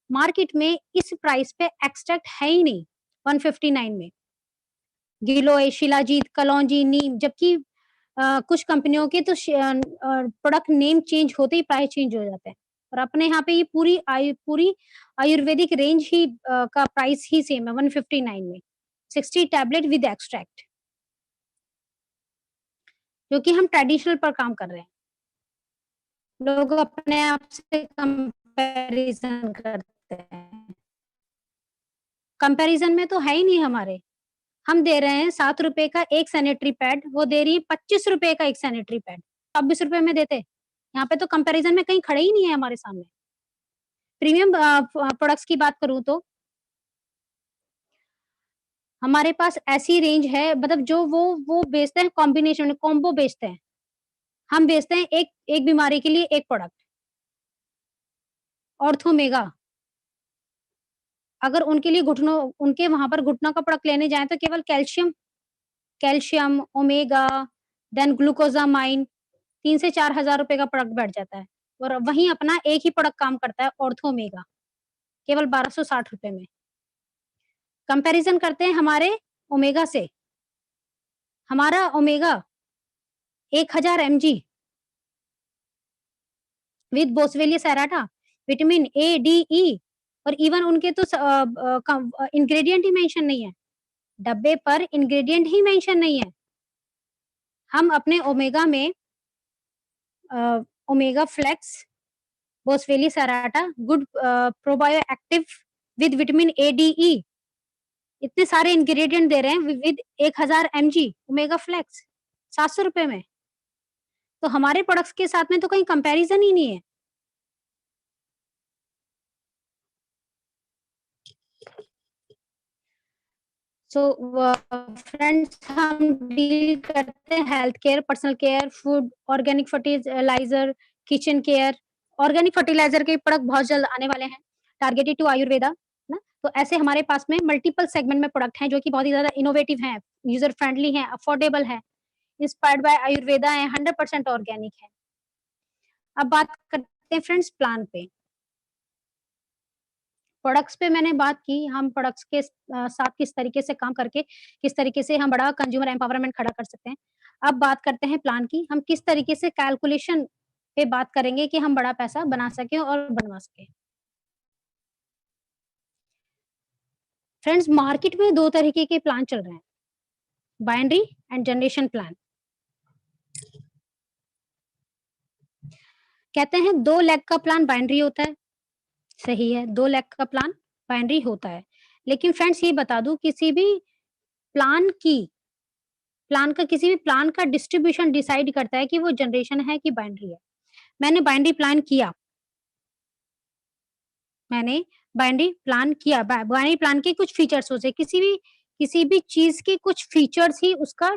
मार्केट में इस प्राइस पे एक्सट्रैक्ट है ही नहीं 159 में। गिलोय, शिलाजीत, कलौंजी, नीम, जबकि कुछ कंपनियों के तो प्रोडक्ट नेम चेंज होते ही प्राइस चेंज हो जाते हैं। और अपने यहाँ पे ये पूरी आयुर्वेदिक रेंज ही का प्राइस ही सेम है 159 में, 60 टैबलेट विद एक्सट्रैक्ट, जो कि हम ट्रेडिशनल पर काम कर रहे हैं। लोग अपने आप से कंपैरिजन करते हैं। कंपैरिजन में तो है ही नहीं हमारे। हम दे रहे हैं 7 रुपए का एक सैनिटरी पैड, वो दे रही है 25 रुपए का एक सैनिटरी पैड, 24 रुपए में देते। यहाँ पे तो कंपैरिजन में कहीं खड़े ही नहीं है हमारे सामने। प्रीमियम प्रोडक्ट्स की बात करूँ तो हमारे पास ऐसी रेंज है, मतलब जो वो बेचते हैं कॉम्बिनेशन में, कॉम्बो बेचते हैं। हम बेचते हैं एक बीमारी के लिए एक प्रोडक्ट। ऑर्थोमेगा, अगर उनके लिए उनके वहां पर घुटनों का प्रोडक्ट लेने जाएं तो केवल कैल्शियम, ओमेगा, देन ग्लूकोजामाइन 3 से 4 हजार रुपए का प्रोडक्ट बैठ जाता है, और वहीं अपना एक ही प्रोडक्ट काम करता है ऑर्थोमेगा, केवल 1260 रुपए में। कंपैरिजन करते हैं हमारे ओमेगा से। हमारा omega 1000 mg with boswellia serrata, vitamin A, D, E, और इवन उनके तो इंग्रेडिएंट ही मेंशन नहीं है, डब्बे पर इंग्रेडिएंट ही मेंशन नहीं है। हम अपने ओमेगा में omega flex, boswellia serrata, good probio active with vitamin A, D, E, इतने सारे इंग्रेडिएंट दे रहे हैं विद 1000 mg ओमेगा फ्लेक्स 700 रुपए में। तो हमारे प्रोडक्ट्स के साथ में तो कहीं कंपैरिजन ही नहीं है। सो फ्रेंड्स, हम डील करते हैं health care, personal care, food, organic fertiliser, kitchen care. Organic fertiliser के प्रोडक्ट बहुत जल्द आने वाले हैं, टारगेटेड टू आयुर्वेदा ना। तो ऐसे हमारे पास में मल्टीपल सेगमेंट में प्रोडक्ट हैं जो कि बहुत ही ज्यादा इनोवेटिव हैं, यूजर फ्रेंडली हैं, अफोर्डेबल हैं, इंस्पायर्ड बाय आयुर्वेदा है, 100% ऑर्गेनिक है। अब बात करते हैं फ्रेंड्स प्लान पे। प्रोडक्ट्स पे मैंने बात की, हम प्रोडक्ट्स के साथ किस तरीके से काम करके किस तरीके से हम बड़ा कंज्यूमर एम्पावरमेंट खड़ा कर सकते हैं। अब बात करते हैं प्लान की, हम किस तरीके से कैलकुलेशन पे बात करेंगे कि हम बड़ा पैसा बना सके और बनवा सके। फ्रेंड्स, मार्केट में 2 तरीके के प्लान चल रहे हैं, बाइनरी एंड जनरेशन प्लान। कहते हैं 2 लेग का प्लान बाइनरी होता है, सही है, 2 लेग का प्लान बाइनरी होता है। लेकिन फ्रेंड्स ये बता दूं, किसी भी प्लान का डिस्ट्रीब्यूशन डिसाइड करता है कि वो जनरेशन है कि बाइनरी है। मैंने बाइनरी प्लान किया, बाइनरी प्लान के कुछ फीचर्स होते हैं, किसी भी चीज के कुछ फीचर्स ही उसका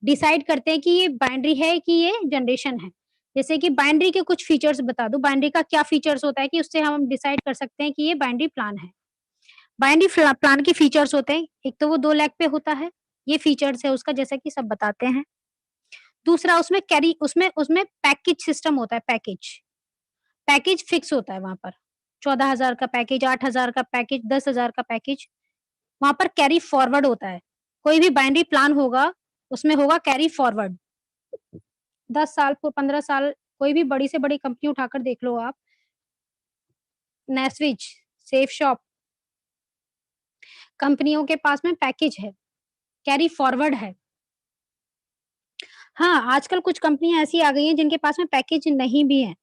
डिसाइड करते हैं कि ये बाइनरी है कि ये जनरेशन है। जैसे कि बाइनरी के कुछ फीचर्स बता दूं, बाइनरी का क्या फीचर्स होता है कि उससे हम डिसाइड कर सकते हैं कि ये बाइनरी प्लान है। बाइनरी प्लान के फीचर्स होते हैं, एक तो वो 2 लेग पे होता है, ये फीचर्स है उसका, जैसा कि सब बताते हैं। दूसरा, उसमें पैकेज सिस्टम होता है, पैकेज फिक्स होता है वहां पर, 14,000 का पैकेज, 8,000 का पैकेज, 10,000 का पैकेज। वहां पर कैरी फॉरवर्ड होता है, कोई भी बाइनरी प्लान होगा उसमें होगा कैरी फॉरवर्ड। 10 साल 15 साल, कोई भी बड़ी से बड़ी कंपनी उठाकर देख लो आप, नेस्विच, सेफ शॉप, कंपनियों के पास में पैकेज है, कैरी फॉरवर्ड है। हाँ, आजकल कुछ कंपनियां ऐसी आ गई हैं जिनके पास में पैकेज नहीं भी है,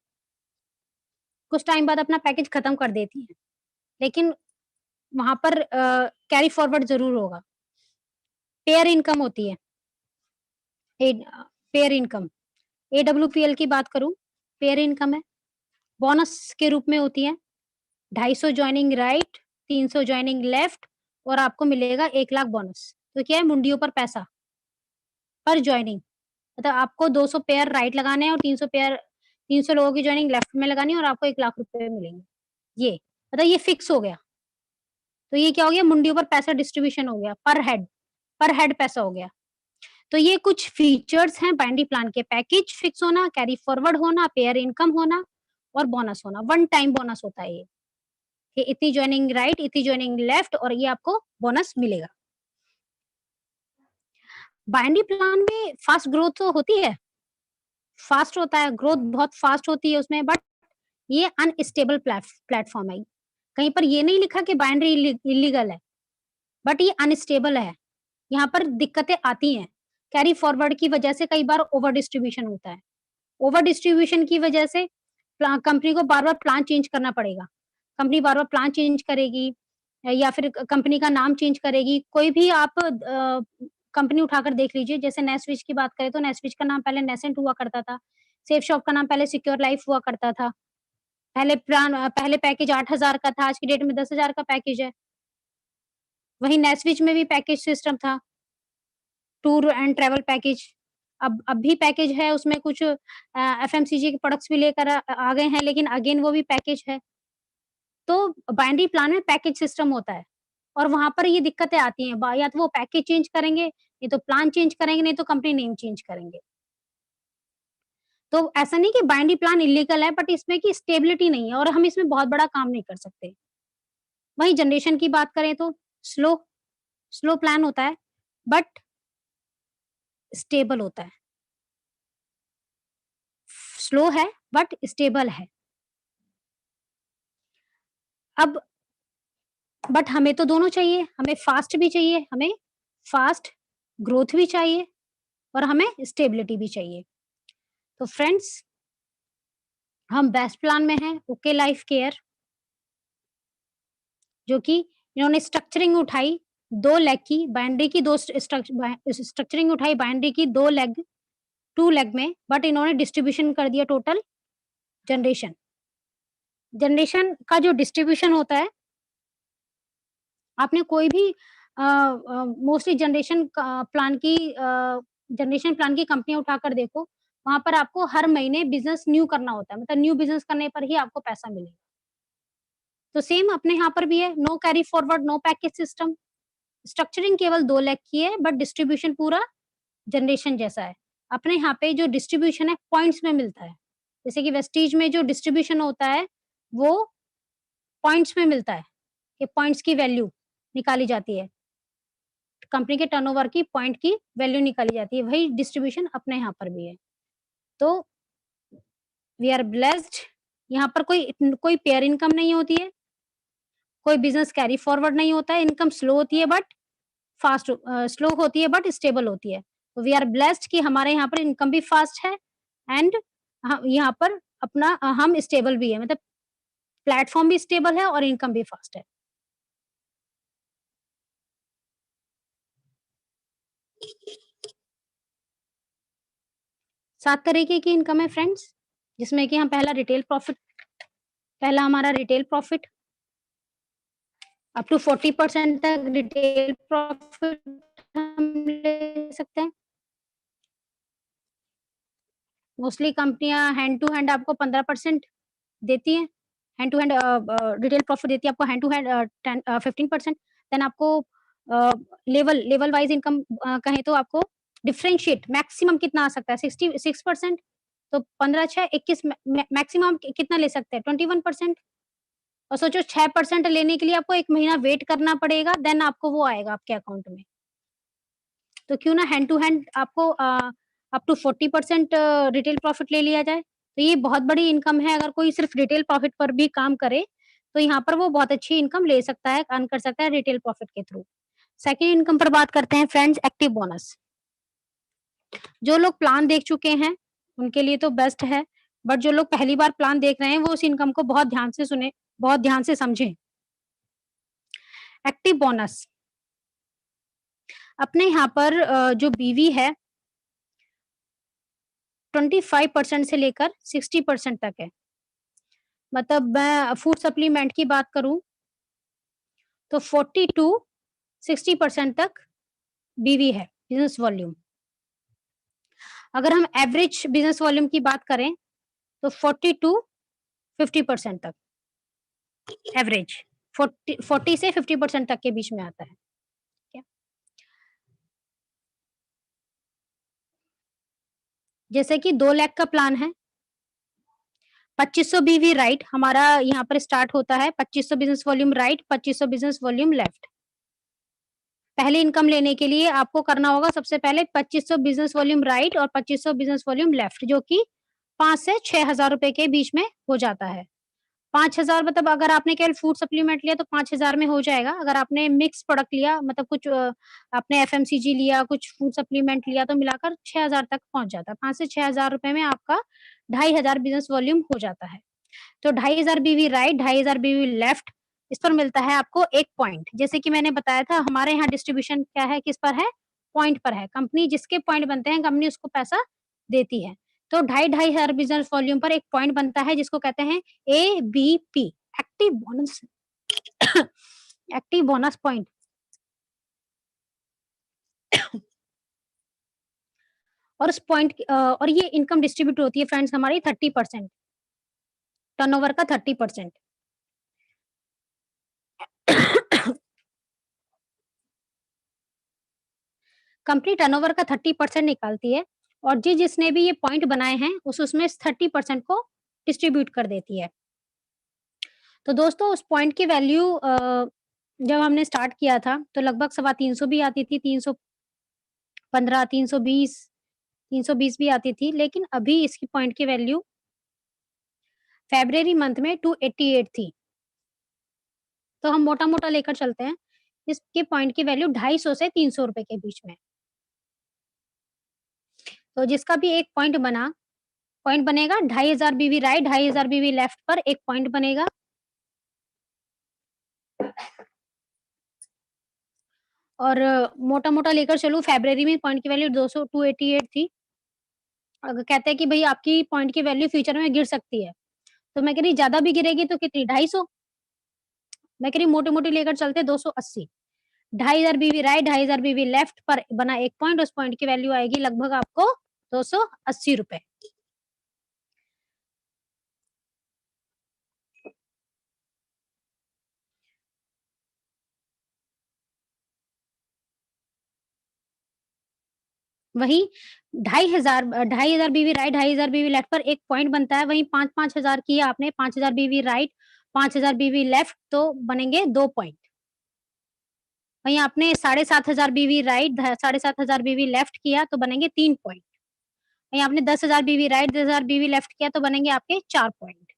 कुछ टाइम बाद अपना पैकेज खत्म कर देती है, लेकिन वहां पर कैरी फॉरवर्ड जरूर होगा। पेयर इनकम होती है, पेयर इनकम, AWPL की बात करूं, पेयर इनकम है, बोनस के रूप में होती है, 250 ज्वाइनिंग राइट, 300 ज्वाइनिंग लेफ्ट, और आपको मिलेगा 1 लाख बोनस। तो क्या है, मुंडियों पर पैसा पर ज्वाइनिंग, मतलब आपको 200 पेयर राइट लगाने हैं और 300 लोगों की ज्वाइनिंग लेफ्ट में लगानी है और आपको 1 लाख रुपए मिलेंगे। ये मतलब ये फिक्स हो गया। तो ये क्या हो गया, मुंडियों पर पैसा डिस्ट्रीब्यूशन हो गया, पर हेड पैसा हो गया। तो ये कुछ फीचर्स हैं बाइनरी प्लान के, पैकेज फिक्स होना, कैरी फॉरवर्ड होना, पेयर इनकम होना और बोनस होना। 1 टाइम बोनस होता है ये, कि इतनी ज्वाइनिंग राइट, इतनी ज्वाइनिंग लेफ्ट, और ये आपको बोनस मिलेगा। बाइनरी प्लान में फास्ट ग्रोथ तो होती है, फास्ट होता है, ग्रोथ बहुत फास्ट होती है उसमें, बट ये अनस्टेबल प्लेटफॉर्म है। कहीं पर ये नहीं लिखा कि बाइनरी इलीगल है, बट ये अनस्टेबल है, यहाँ पर दिक्कतें आती हैं। कैरी फॉरवर्ड की वजह से कई बार ओवर डिस्ट्रीब्यूशन होता है, ओवर डिस्ट्रीब्यूशन की वजह से कंपनी को बार बार प्लान चेंज करना पड़ेगा, कंपनी बार बार प्लान चेंज करेगी, या फिर कंपनी का नाम चेंज करेगी। कोई भी आप कंपनी उठाकर देख लीजिए, जैसे नेस्विच की बात करें तो नेस्विच का नाम पहले नेसेंट हुआ करता था। सेफ शॉप का नाम पहले सिक्योर लाइफ हुआ करता था। पहले पैकेज 8,000 का था, आज की डेट में 10,000 का पैकेज है। वहीं नेस्विच में भी पैकेज सिस्टम था, टूर एंड ट्रैवल पैकेज। अब भी पैकेज है, उसमें कुछ एफएमसीजी के प्रोडक्ट्स भी लेकर आ गए हैं, लेकिन अगेन वो भी पैकेज है। तो बाइनरी प्लान में पैकेज सिस्टम होता है और वहाँ पर ये दिक्कतें आती हैं, या तो वो पैकेज चेंज करेंगे, नहीं तो प्लान चेंज करेंगे, नहीं तो कंपनी नेम चेंज करेंगे। तो ऐसा नहीं कि बाइनरी प्लान इल्लीगल है, बट इसमें की स्टेबिलिटी नहीं है और हम इसमें बहुत बड़ा काम नहीं कर सकते। वहीं जनरेशन की बात करें तो स्लो प्लान होता है, बट स्टेबल होता है। स्लो है बट स्टेबल है। अब बट हमें तो दोनों चाहिए, हमें फास्ट भी चाहिए, हमें फास्ट ग्रोथ भी चाहिए और हमें स्टेबिलिटी भी चाहिए। तो फ्रेंड्स, हम बेस्ट प्लान में हैं, ओके लाइफ केयर, जो कि इन्होंने स्ट्रक्चरिंग उठाई 2 लेग की, बाइनरी की 2 स्ट्रक्चरिंग उठाई बाइनरी की 2 लेग 2 लेग में, बट इन्होंने डिस्ट्रीब्यूशन कर दिया टोटल जनरेशन। जनरेशन का जो डिस्ट्रीब्यूशन होता है, आपने कोई भी मोस्टली जनरेशन प्लान की कंपनियां उठाकर देखो, वहां पर आपको हर महीने बिजनेस न्यू करना होता है, मतलब न्यू बिजनेस करने पर ही आपको पैसा मिलेगा। तो सेम अपने यहाँ पर भी है, no carry forward, no package system. Structuring केवल 2 लाख की है, बट डिस्ट्रीब्यूशन पूरा जनरेशन जैसा है। अपने यहाँ पे जो डिस्ट्रीब्यूशन है पॉइंट्स में मिलता है, जैसे कि वेस्टीज में जो डिस्ट्रीब्यूशन होता है वो पॉइंट्स में मिलता है, कि पॉइंट्स की वैल्यू निकाली जाती है, कंपनी के टर्नओवर की पॉइंट की वैल्यू निकाली जाती है। वही डिस्ट्रीब्यूशन अपने यहाँ पर भी है। तो वी आर ब्लेस्ड, यहाँ पर कोई पेयर इनकम नहीं होती है, कोई बिजनेस कैरी फॉरवर्ड नहीं होता है, इनकम स्लो होती है बट स्लो होती है बट स्टेबल होती है। तो वी आर ब्लेस्ड कि हमारे यहाँ पर इनकम भी फास्ट है एंड यहाँ पर अपना हम स्टेबल भी है, मतलब प्लेटफॉर्म भी स्टेबल है और इनकम भी फास्ट है। सात तरीके की इनकम है फ्रेंड्स, जिसमें कि हम पहला हमारा रिटेल प्रॉफिट, अप टू 40% तक रिटेल प्रॉफिट हम ले सकते हैं। मोस्टली कंपनियां हैंड टू हैंड आपको 15% देती हैं, hand to hand retail profit देती है आपको हैंड टू हैंड 15%। देन आपको लेवल वाइज इनकम कहें तो आपको डिफरेंशिएट मैक्सिमम कितना आ सकता है, 66%, तो 15 6 21 मैक्सिमम कितना ले सकते हैं, 21%। और सोचो 6% लेने के लिए आपको 1 महीना वेट करना पड़ेगा, देन आपको वो आएगा आपके अकाउंट में। तो क्यों ना हैंड टू हैंड आपको अप टू 40% रिटेल प्रॉफिट ले लिया जाए। तो ये बहुत बड़ी इनकम है, अगर कोई सिर्फ रिटेल प्रॉफिट पर भी काम करे तो यहाँ पर वो बहुत अच्छी इनकम ले सकता है, अर्न कर सकता है रिटेल प्रॉफिट के थ्रू। सेकंड इनकम पर बात करते हैं फ्रेंड्स, एक्टिव बोनस। जो लोग प्लान देख चुके हैं उनके लिए तो बेस्ट है, बट जो लोग पहली बार प्लान देख रहे हैं वो उस इनकम को बहुत ध्यान से सुने, बहुत ध्यान से समझें। एक्टिव बोनस अपने यहाँ पर जो बीवी है 25% से लेकर 60% तक है। मतलब मैं फूड सप्लीमेंट की बात करूं तो 40 टू 60% तक बीवी है बिजनेस वॉल्यूम। अगर हम एवरेज बिजनेस वॉल्यूम की बात करें तो 40 टू 50% तक एवरेज, 40 से 50% तक के बीच में आता है। जैसे कि 2 लाख का प्लान है, 2500 बीवी राइट हमारा यहाँ पर स्टार्ट होता है, 2500 business volume right, 2500 business volume left. पहले इनकम लेने के लिए आपको करना होगा सबसे पहले 2500 बिजनेस वॉल्यूम राइट और 2500 बिजनेस वॉल्यूम लेफ्ट, जो कि 5 से 6,000 रुपए के बीच में हो जाता है। 5,000 मतलब अगर आपने केवल फूड सप्लीमेंट लिया तो 5,000 में हो जाएगा। अगर आपने मिक्स प्रोडक्ट लिया, मतलब कुछ आपने एफएमसीजी लिया, कुछ फूड सप्लीमेंट लिया, तो मिलाकर 6,000 तक पहुंच जाता है। 5 से 6,000 रुपए में आपका 2,500 बिजनेस वॉल्यूम हो जाता है। तो 2,500 बीवी राइट, 2,500 बीवी लेफ्ट, इस पर मिलता है आपको 1 पॉइंट। जैसे कि मैंने बताया था हमारे यहाँ डिस्ट्रीब्यूशन क्या है, किस पर है, पॉइंट पर है। कंपनी जिसके पॉइंट बनते हैं कंपनी उसको पैसा देती है। तो 2.5 हज़ार बिजनेस वॉल्यूम पर 1 पॉइंट बनता है जिसको कहते हैं ABP, active bonus active bonus point. और उस पॉइंट और ये इनकम डिस्ट्रीब्यूट होती है फ्रेंड्स हमारी 30%, टर्नओवर का 30%। कंपनी टर्नओवर का 30% निकालती है और जिसने भी ये पॉइंट बनाए हैं उसमें 30% को डिस्ट्रीब्यूट कर देती है। तो दोस्तों उस पॉइंट की वैल्यू जब हमने स्टार्ट किया था तो लगभग 350 भी आती थी, 315, 320 भी आती थी, लेकिन अभी इसकी पॉइंट की वैल्यू फरवरी मंथ में 288 थी। तो हम मोटा-मोटा लेकर चलते हैं, इसके पॉइंट की वैल्यू 250 से 300 रुपए के बीच में। तो जिसका भी एक पॉइंट बनेगा 2,500 बीवी राइट, 2,500 बीवी लेफ्ट पर एक पॉइंट बनेगा। और मोटा-मोटा लेकर चलूँ फरवरी में पॉइंट की वैल्यू 288 थी। अगर कहते हैं कि भई आपकी पॉइंट की वैल्यू फ्यूचर में गिर सकती है, तो मैं कह रही ज़्यादा भी गिरेगी तो कितनी 250। मैं कह रही मोटी-मोटी लेकर चलते 280। 2,500 बीवी राइट, 2,500 बीवी लेफ्ट पर बना एक पॉइंट, उस पॉइंट की वैल्यू आएगी लगभग आपको 280 रुपए। वहीं 2,500 बीवी राइट, 2,500 बीवी लेफ्ट पर एक पॉइंट बनता है। वहीं 5-5 हज़ार किया आपने, 5,000 बीवी राइट, 5,000 बीवी लेफ्ट तो बनेंगे 2 पॉइंट। वहीं आपने 7,500 बीवी राइट, 7,500 बीवी लेफ्ट किया तो बनेंगे 3 पॉइंट। वहीं आपने 10,000 बीवी राइट, 10,000 बीवी लेफ्ट किया तो बनेंगे आपके 4 पॉइंट।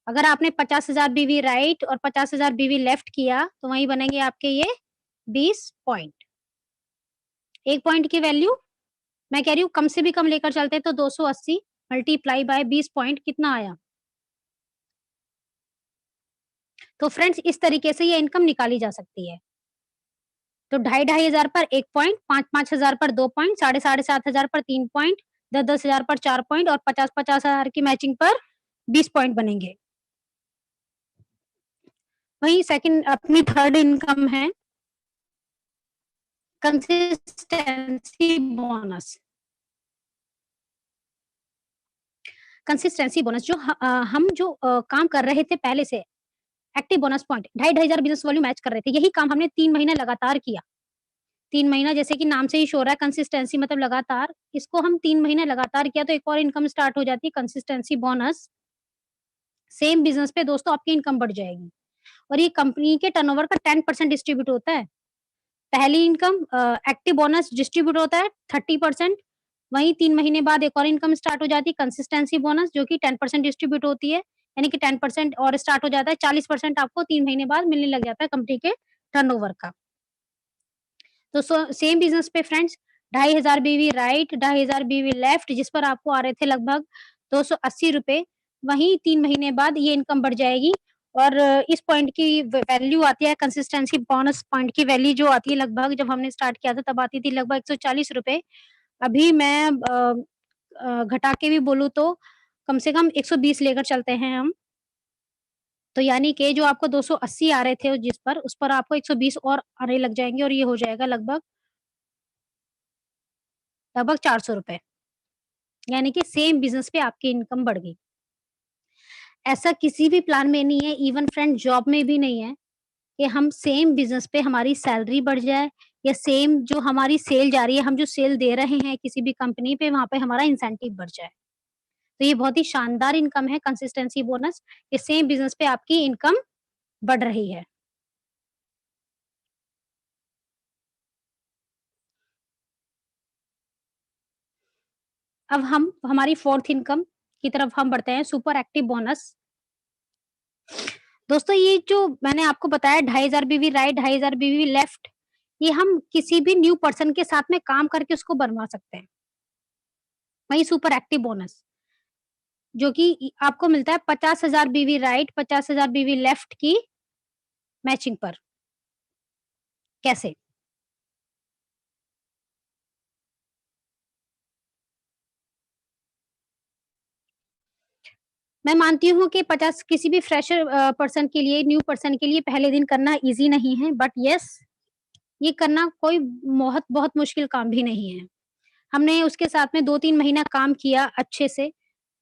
अगर आपने 50,000 बीवी राइट और 50,000 बीवी लेफ्ट किया तो वहीं बनेंगे आपके ये 20 पॉइंट। 1 पॉइंट की वैल्यू मैं कह रही हूँ कम से भी कम लेकर चलते हैं तो 280 मल्टीप्लाई बाय 20 पॉइंट कितना आया? तो फ्रेंड्स इस तरीके से ये इनकम निकाली जा सकती है। तो 2,500 हज़ार पर 1 पॉइंट, 5-5 हज़ार पर 2 पॉइंट, 7,500 हज़ार पर 3 पॉइंट, 10-10 हज़ार पर 4 पॉइंट और 50-50 हज़ार की मैचिंग पर 20 पॉइंट बनेंगे। वहीं सेकंड अपनी थर्ड इनकम है कंसिस्टेंसी बोनस। कंसिस्टेंसी बोनस जो हम जो काम कर रहे थे पहले से, एक्टिव बोनस पॉइंट 2,500 हज़ार बिजनेस वॉल्यूम मैच कर रहे थे। यही काम हमने 3 महीने लगातार किया। 3 महीना जैसे कि नाम से ही शो हो रहा है कंसिस्टेंसी मतलब लगातार, इसको हम 3 महीने लगातार किया तो एक और इनकम स्टार्ट हो जाती है कंसिस्टेंसी बोनस। सेम बिज़नेस पे दोस्तों आपकी इनकम बढ़ जाएगी और ये कंपनी के टर्नओवर का 10% डिस्ट्रीब्यूट होता है। पहली इनकम एक्टिव बोनस डिस्ट्रीब्यूट होता है 30%, वहीं 3 महीने बाद एक और इनकम स्टार्ट हो जाती है कंसिस्टेंसी बोनस जो कि 10% डिस्ट्रीब्यूट होती है, यानी कि 10% और स्टार्ट हो जाता है, 40% आपको 3 महीने बाद मिलने लग जाता है कंपनी के टर्नओवर का। तो सेम बिज़नेस पे फ्रेंड्स 2,500 बीवी राइट, 2,500 बीवी लेफ्ट जिस पर आपको आ रहे थे लगभग 280 रुपए, वहीं 3 महीने बाद ये इनकम बढ़ जाएगी और इस पॉइंट की वैल्यू आती है कंसिस्टेंसी बोनस पॉइंट की वैल्यू जो आती है लगभग जब हमने स्टार्ट किया था तब आती थी लगभग 140 रुपए। अभी मैं घटा के भी बोलूँ तो कम से कम 120 लेकर चलते हैं हम। तो यानी कि जो आपको 280 आ रहे थे जिस पर, उस पर आपको 120 और आने लग जाएँगे और ये हो जाएगा लगभग 400 रुपए। यानी कि सेम बिज़नेस पे आपकी इनकम बढ़ गई। ऐसा किसी भी प्लान में नहीं है, इवन फ्रेंड जॉब में भी नहीं है कि हम सेम बिज़नेस पे हमारी सैलरी बढ़ जाए या सेम जो हमारी सेल जा रही है, हम जो सेल दे रहे हैं किसी भी कंपनी पे, वहाँ पे हमारा इंसेंटिव बढ़ जाए। तो ये बहुत ही शानदार इनकम है कंसिस्टेंसी बोनस, ये सेम बिज़नेस पे आपकी इनकम बढ़ रही है। अब हम हमारी फोर्थ इनकम की तरफ हम बढ़ते हैं, सुपर एक्टिव बोनस। दोस्तों ये जो मैंने आपको बताया 2,500 बीवी राइट, 2,500 बीवी लेफ्ट, ये हम किसी भी न्यू पर्सन के साथ में काम करके उसको बनवा सकते हैं। वही सुपर एक्टिव बोनस जो कि आपको मिलता है 50,000 बीवी राइट, 50,000 बीवी लेफ्ट की मैचिंग पर। कैसे? मैं मानती हूँ कि 50 किसी भी फ्रेशर पर्सन के लिए, न्यू पर्सन के लिए पहले दिन करना ईज़ी नहीं है, बट येस, ये करना कोई बहुत मुश्किल काम भी नहीं है। हमने उसके साथ में 2-3 महीना काम किया अच्छे से,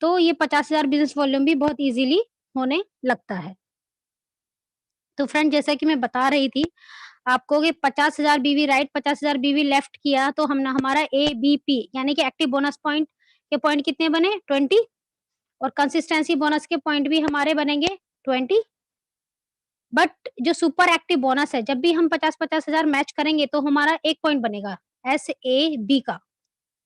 तो ये 50,000 बिज़नेस वॉल्यूम भी बहुत ईज़िली होने लगता है। तो फ्रेंड, जैसा कि मैं बता रही थी आपको कि 50,000 बीवी राइट, 50,000 बीवी लेफ्ट किया तो हमने हमारा एबीपी यानी कि एक्टिव बोनस पॉइंट के पॉइंट कितने बने? 20 और कंसिस्टेंसी बोनस के पॉइंट भी हमारे बनेंगे 20। बट जो सुपर एक्टिव बोनस है, जब भी हम 50-50 हज़ार मैच करेंगे तो हमारा 1 पॉइंट बनेगा एसएबी का।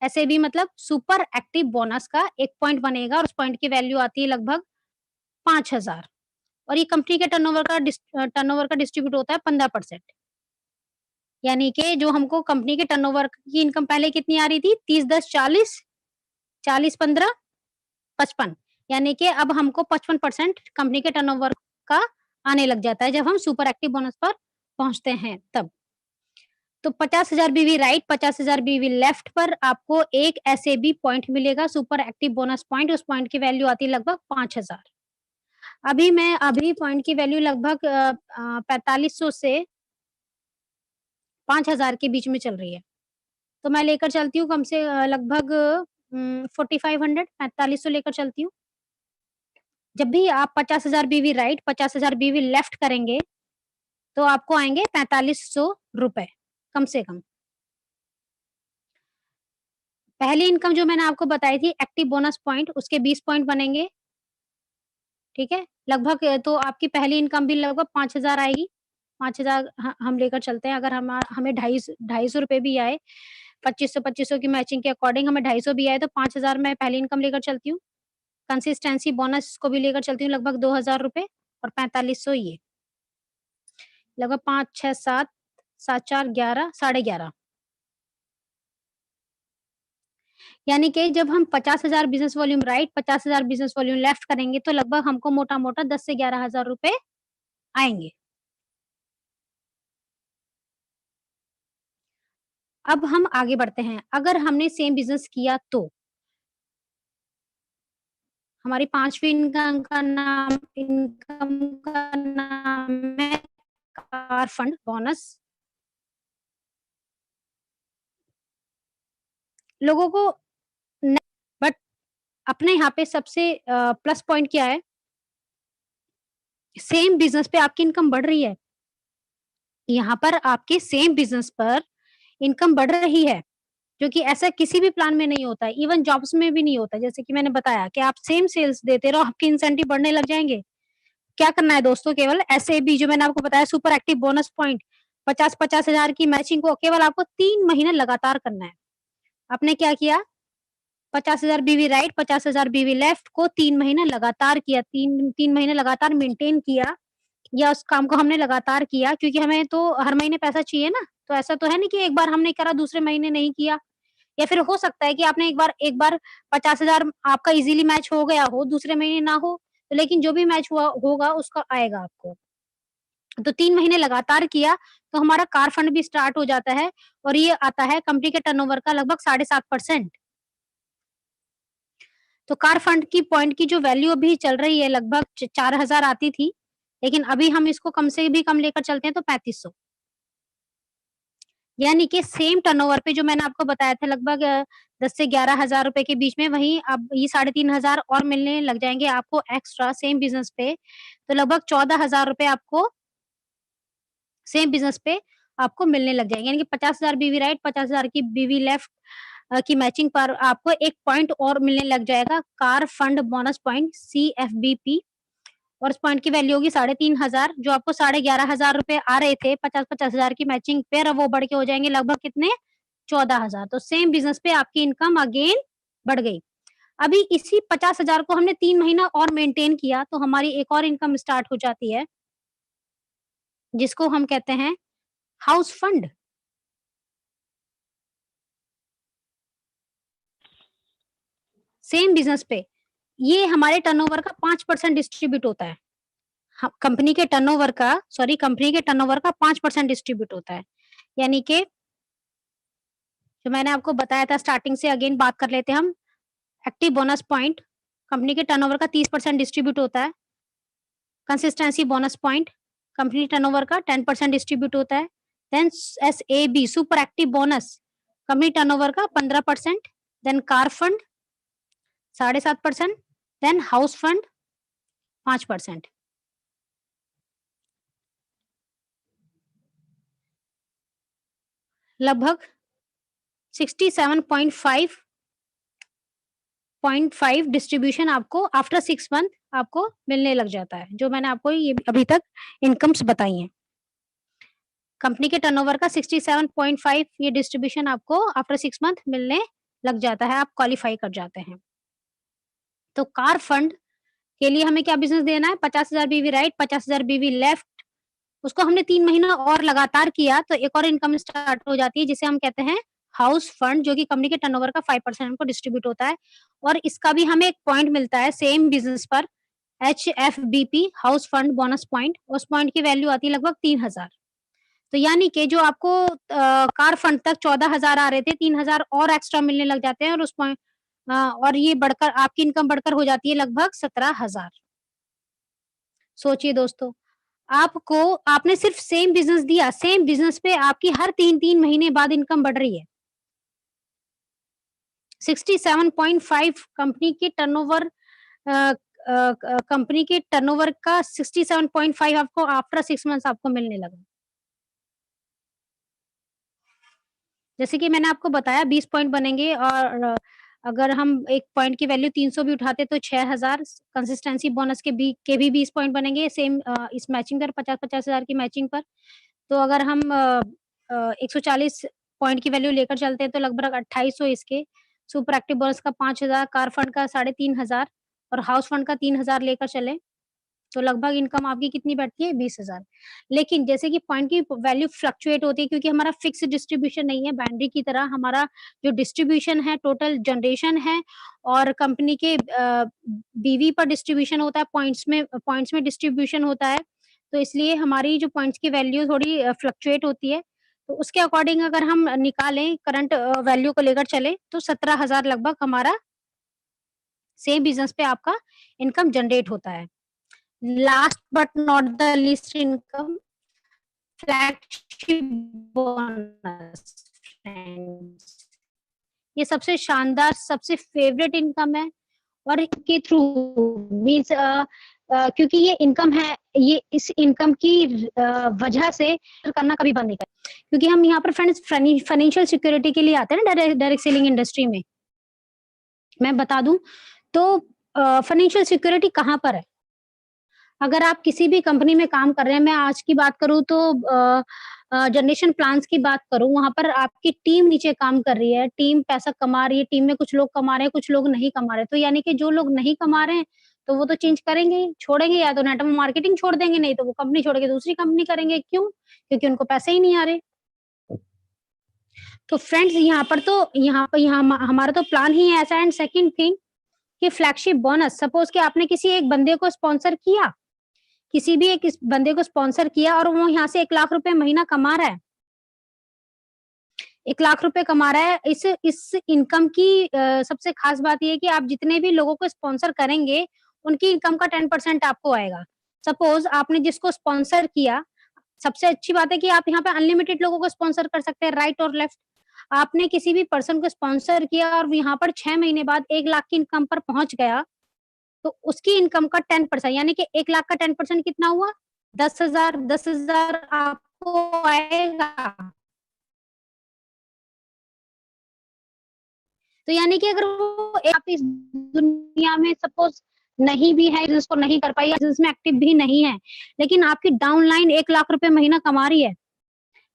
एसएबी मतलब सुपर एक्टिव बोनस का 1 पॉइंट बनेगा और उस पॉइंट की वैल्यू आती है लगभग 5,000 और ये कंपनी के टर्नओवर का डिस्ट्रीब्यूट होता है 15%। यानी कि जो हमको कंपनी के टर्नओवर की इनकम पहले कितनी आ रही थी? 30-10-40, 40-15, 55, यानी कि अब हमको 55% कंपनी के टर्नओवर का आने लग जाता है जब हम सुपर एक्टिव बोनस पर पहुंचते हैं तब। तो 50,000 बीवी राइट, 50,000 बीवी लेफ्ट पर आपको एक एसएबी पॉइंट मिलेगा, सुपर एक्टिव बोनस पॉइंट। उस पॉइंट की वैल्यू आती है लगभग 5,000। अभी पॉइंट की वैल्यू लगभग 4500 से 5,000 के बीच में चल रही है। तो मैं लेकर चलती हूँ कम से लगभग 4500, 4500 लेकर चलती हूँ। जब भी आप 50,000 बीवी राइट, 50,000 बीवी लेफ्ट करेंगे, तो आपको आएँगे 4500 रुपए कम से कम। पहली इनकम जो मैंने आपको बताई थी एक्टिव बोनस पॉइंट, उसके 20 पॉइंट बनेंगे, ठीक है? लगभग तो आपकी पहली इनकम भी लगभग 5,000 आएगी। 5,000 हम लेकर चलते हैं, अगर हमें ₹250 भी आए, 2500 की मैचिंग के अकॉर्डिंग हमें 250 भी आए तो 5,000 मैं पहली इनकम लेकर चलती हूँ। कंसिस्टेंसी बोनस को भी लेकर चलती हूँ लगभग ₹2,000 और 4500 ये। लगभग 5, 6, 7, 7, 4, 11, साढ़े 11। यानी कि जब हम 50,000 business volume right, 50,000 business volume left करेंगे तो लगभग हमको मोटा-मोटा 10 से 11,000 रुपए आएँगे। अब हम आगे बढ़ते हैं। अगर हमने सेम बिज़नेस किया तो हमारी 5वीं इनकम का नाम है कार फंड बोनस। लोगों को न बट अपने यहाँ पे सबसे प्लस पॉइंट क्या है? सेम बिज़नेस पे आपकी इनकम बढ़ रही है। यहाँ पर आपके सेम बिज़नेस पर इनकम बढ़ रही है, जो कि ऐसा किसी भी प्लान में नहीं होता है, इवन जॉब्स में भी नहीं होता है। जैसे कि मैंने बताया कि आप सेम सेल्स देते रहो, आपके इंसेंटिव बढ़ने लग जाएँगे। क्या करना है दोस्तों? केवल एसएबी जो मैंने आपको बताया सुपर एक्टिव बोनस पॉइंट 50-50 हज़ार की मैचिंग को केवल आपको 3 महीने लगातार करना है। आपने क्या किया? 50,000 बीवी राइट, 50,000 बीवी लेफ्ट को 3 महीने लगातार किया, 3 महीने लगातार मेंटेन किया या उस काम को हमने लगातार किया क्योंकि हमें तो हर महीने पैसा चाहिए ना। तो ऐसा तो है नहीं कि एक बार हमने करा दूसरे महीने नहीं किया या फिर हो सकता है कि आपने एक बार 50,000 आपका इज़िली मैच हो गया हो, दूसरे महीने ना हो, तो लेकिन जो भी मैच हुआ होगा उसका आएगा आपको। तो 3 महीने लगातार किया, तो हमारा कार फंड भी स्टार्ट हो जाता है और ये आता है कंपनी के टर्नओवर का लगभग 7.5%। तो कार फंड की पॉइंट की जो वैल्यू अभी चल रही है लगभग 4,000 आती थी, लेकिन अभी हम इसको कम से भी कम लेकर चलते हैं तो 3,500। यानी कि सेम टर्नओवर पे जो मैंने आपको बताया था लगभग 10 से 11,000 रुपए के बीच में, वहीं अब ये 3,500 और मिलने लग जाएँगे आपको एक्स्ट्रा सेम बिज़नेस पे, तो लगभग 14,000 रुपए आपको सेम बिज़नेस पे आपको मिलने लग जाएँगे। यानी कि 50,000 बीवी राइट, 50,000 की बीवी लेफ्ट की मैचिंग पर आपको 1 पॉइंट और मिलने लग जाएगा कार फंड बोनस पॉइंट सीएफबीपी और उस पॉइंट की वैल्यू होगी 3,500 जो आपको 11,500 रुपए आ रहे थे 50-50 हज़ार की मैचिंग पे, अब वो बढ़ के हो जाएँगे लगभग कितने? 14,000। तो सेम बिज़नेस पे आपकी इनकम अगेन बढ़ गई। अभी इसी 50,000 को हमने 3 महीना और मेंटेन किया तो हमारी एक और इनकम स्टार्ट हो जाती है, जिसको हम कहते हैं हाउस फंड। सेम बिज़नेस पे ये हमारे टर्नओवर का 5% डिस्ट्रीब्यूट होता है। कंपनी के टर्नओवर का 5% डिस्ट्रीब्यूट होता है। यानी कि जो मैंने आपको बताया था स्टार्टिंग से, अगेन बात कर लेते हैं हम। एक्टिव बोनस पॉइंट कंपनी के टर्नओवर का 30% डिस्ट्रीब्यूट होता है। Consistency bonus point company turnover का 10% डिस्ट्रीब्यूट होता है। Then SAB super active bonus company turnover का 15%। Then car fund 7.5%। Then house fund 5%। लगभग 67.5 डिस्ट्रीब्यूशन आपको आफ्टर 6 मंथ आपको मिलने लग जाता है, जो मैंने आपको ये अभी तक इनकम्स बताई हैं। कंपनी के टर्नओवर का 67.5 ये डिस्ट्रीब्यूशन आपको आफ्टर 6 मंथ मिलने लग जाता है, आप क्वालिफाई कर जाते हैं। तो कार फंड के लिए हमें क्या बिजनेस देना है? 50,000 BV राइट, 50,000 BV लेफ्ट। उसको हमने 3 महीना और लगातार किया तो एक और इनकम स्टार्ट हो जाती है, जिसे हम कहते हैं हाउस फंड, जो कि कंपनी के टर्नओवर का 5% हमको डिस्ट्रीब्यूट होता है। और इसका भी हमें एक पॉइंट मिलता है सेम बिजनेस पर, HFBP house fund bonus point. उस पॉइंट की वैल्यू आती है लगभग 3,000। तो यानी कि जो आपको कार फंड तक 14,000 आ रहे थे, 3,000 और एक्स्ट्रा मिलने लग जाते हैं, और उस पॉइंट और ये बढ़कर आपकी इनकम बढ़कर हो जाती है लगभग 17,000। सोचिए दोस्तों, आपने सिर्फ सेम बिजनेस दिया, सेम बिजनेस पे आपकी हर 3 महीने बाद इनकम बढ़ रही है। 67.5 कंपनी के टर्नओवर का 67.5 आपको आफ्टर 6 मंथ्स आपको मिलने लगा। जैसे कि मैंने आपको बताया 20 पॉइंट बनेंगे, और अगर हम एक पॉइंट की वैल्यू 300 भी उठाते तो 6,000। कंसिस्टेंसी बोनस के भी 20 पॉइंट बनेंगे सेम इस मैचिंग पर, 50,000 की मैचिंग पर। तो अगर हम 140 पॉइंट की वैल्यू लेकर चलते हैं तो लगभग 2,800 इसके। सुपर एक्टिव बोनस का 5,000, कार फंड का 3,500 और हाउस फंड का 3,000 लेकर चले तो लगभग इनकम आपकी कितनी बैठती है? 20,000। लेकिन जैसे कि पॉइंट की वैल्यू फ्लक्चुएट होती है, क्योंकि हमारा फिक्स डिस्ट्रीब्यूशन नहीं है, बाइनरी की तरह हमारा जो डिस्ट्रीब्यूशन है टोटल जनरेशन है, और कंपनी के BV पर डिस्ट्रीब्यूशन होता है, पॉइंट्स में डिस्ट्रीब्यूशन होता है। तो इसलिए हमारी जो पॉइंट्स की वैल्यू थोड़ी फ्लक्चुएट होती है। तो उसके अकॉर्डिंग अगर हम निकालें, करंट वैल्यू को लेकर चले, तो 17,000 लगभग हमारा सेम बिजनेस पे आपका इनकम जनरेट होता है। Last but not the least income, flagship bonus. ये सबसे शानदार, सबसे फेवरेट इनकम है, और इनके थ्रू मींस क्योंकि ये इनकम है, ये इस इनकम की वजह से करना कभी बंद नहीं कर, क्योंकि हम यहाँ पर फ्रेंड्स फाइनेंशियल सिक्योरिटी के लिए आते हैं ना डायरेक्ट सेलिंग इंडस्ट्री में। मैं बता दूं तो फाइनेंशियल सिक्योरिटी कहाँ पर है? अगर आप किसी भी कंपनी में काम कर रहे हैं, मैं आज की बात करूं तो जनरेशन प्लान्स की बात करूं, वहां पर आपकी टीम नीचे काम कर रही है, टीम पैसा कमा रही है, टीम में कुछ लोग कमा रहे हैं, कुछ लोग नहीं कमा रहे। तो यानी कि जो लोग नहीं कमा रहे हैं तो वो तो चेंज करेंगे ही, छोड़ेंगे, या तो नेटवर्क मार्केटिंग छोड़ देंगे, नहीं तो वो कंपनी छोड़ के दूसरी कंपनी करेंगे। क्यों? क्योंकि उनको पैसे ही नहीं आ रहे। तो फ्रेंड्स यहाँ हमारा तो प्लान ही ऐसा है। एंड सेकंड थिंग कि फ्लैगशिप बोनस, सपोज कि आपने किसी एक बंदे को स्पॉन्सर किया, किसी भी एक बंदे को स्पॉन्सर किया, और वो यहाँ से 1 लाख रुपए महीना कमा रहा है, 1 लाख रुपए कमा रहा है। इस इनकम की सबसे खास बात ये है कि आप जितने भी लोगों को स्पॉन्सर करेंगे, उनकी इनकम का 10% आपको आएगा। सपोज आपने जिसको स्पॉन्सर किया, सबसे अच्छी बात है कि आप यहाँ पे अनलिमिटेड लोगों को स्पॉन्सर कर सकते हैं, राइट और लेफ्ट। आपने किसी भी पर्सन को स्पॉन्सर किया और यहाँ पर 6 महीने बाद 1 लाख की इनकम पर पहुंच गया, तो उसकी इनकम का 10%, यानी कि 1 लाख का 10% कितना हुआ? 10,000। 10,000 आपको आएगा। तो यानी कि अगर वो आप इस दुनिया में सपोज नहीं भी है, जिसको नहीं कर पाई, जिसमें एक्टिव भी नहीं है, लेकिन आपकी डाउनलाइन 1 लाख रुपए महीना कमा रही है,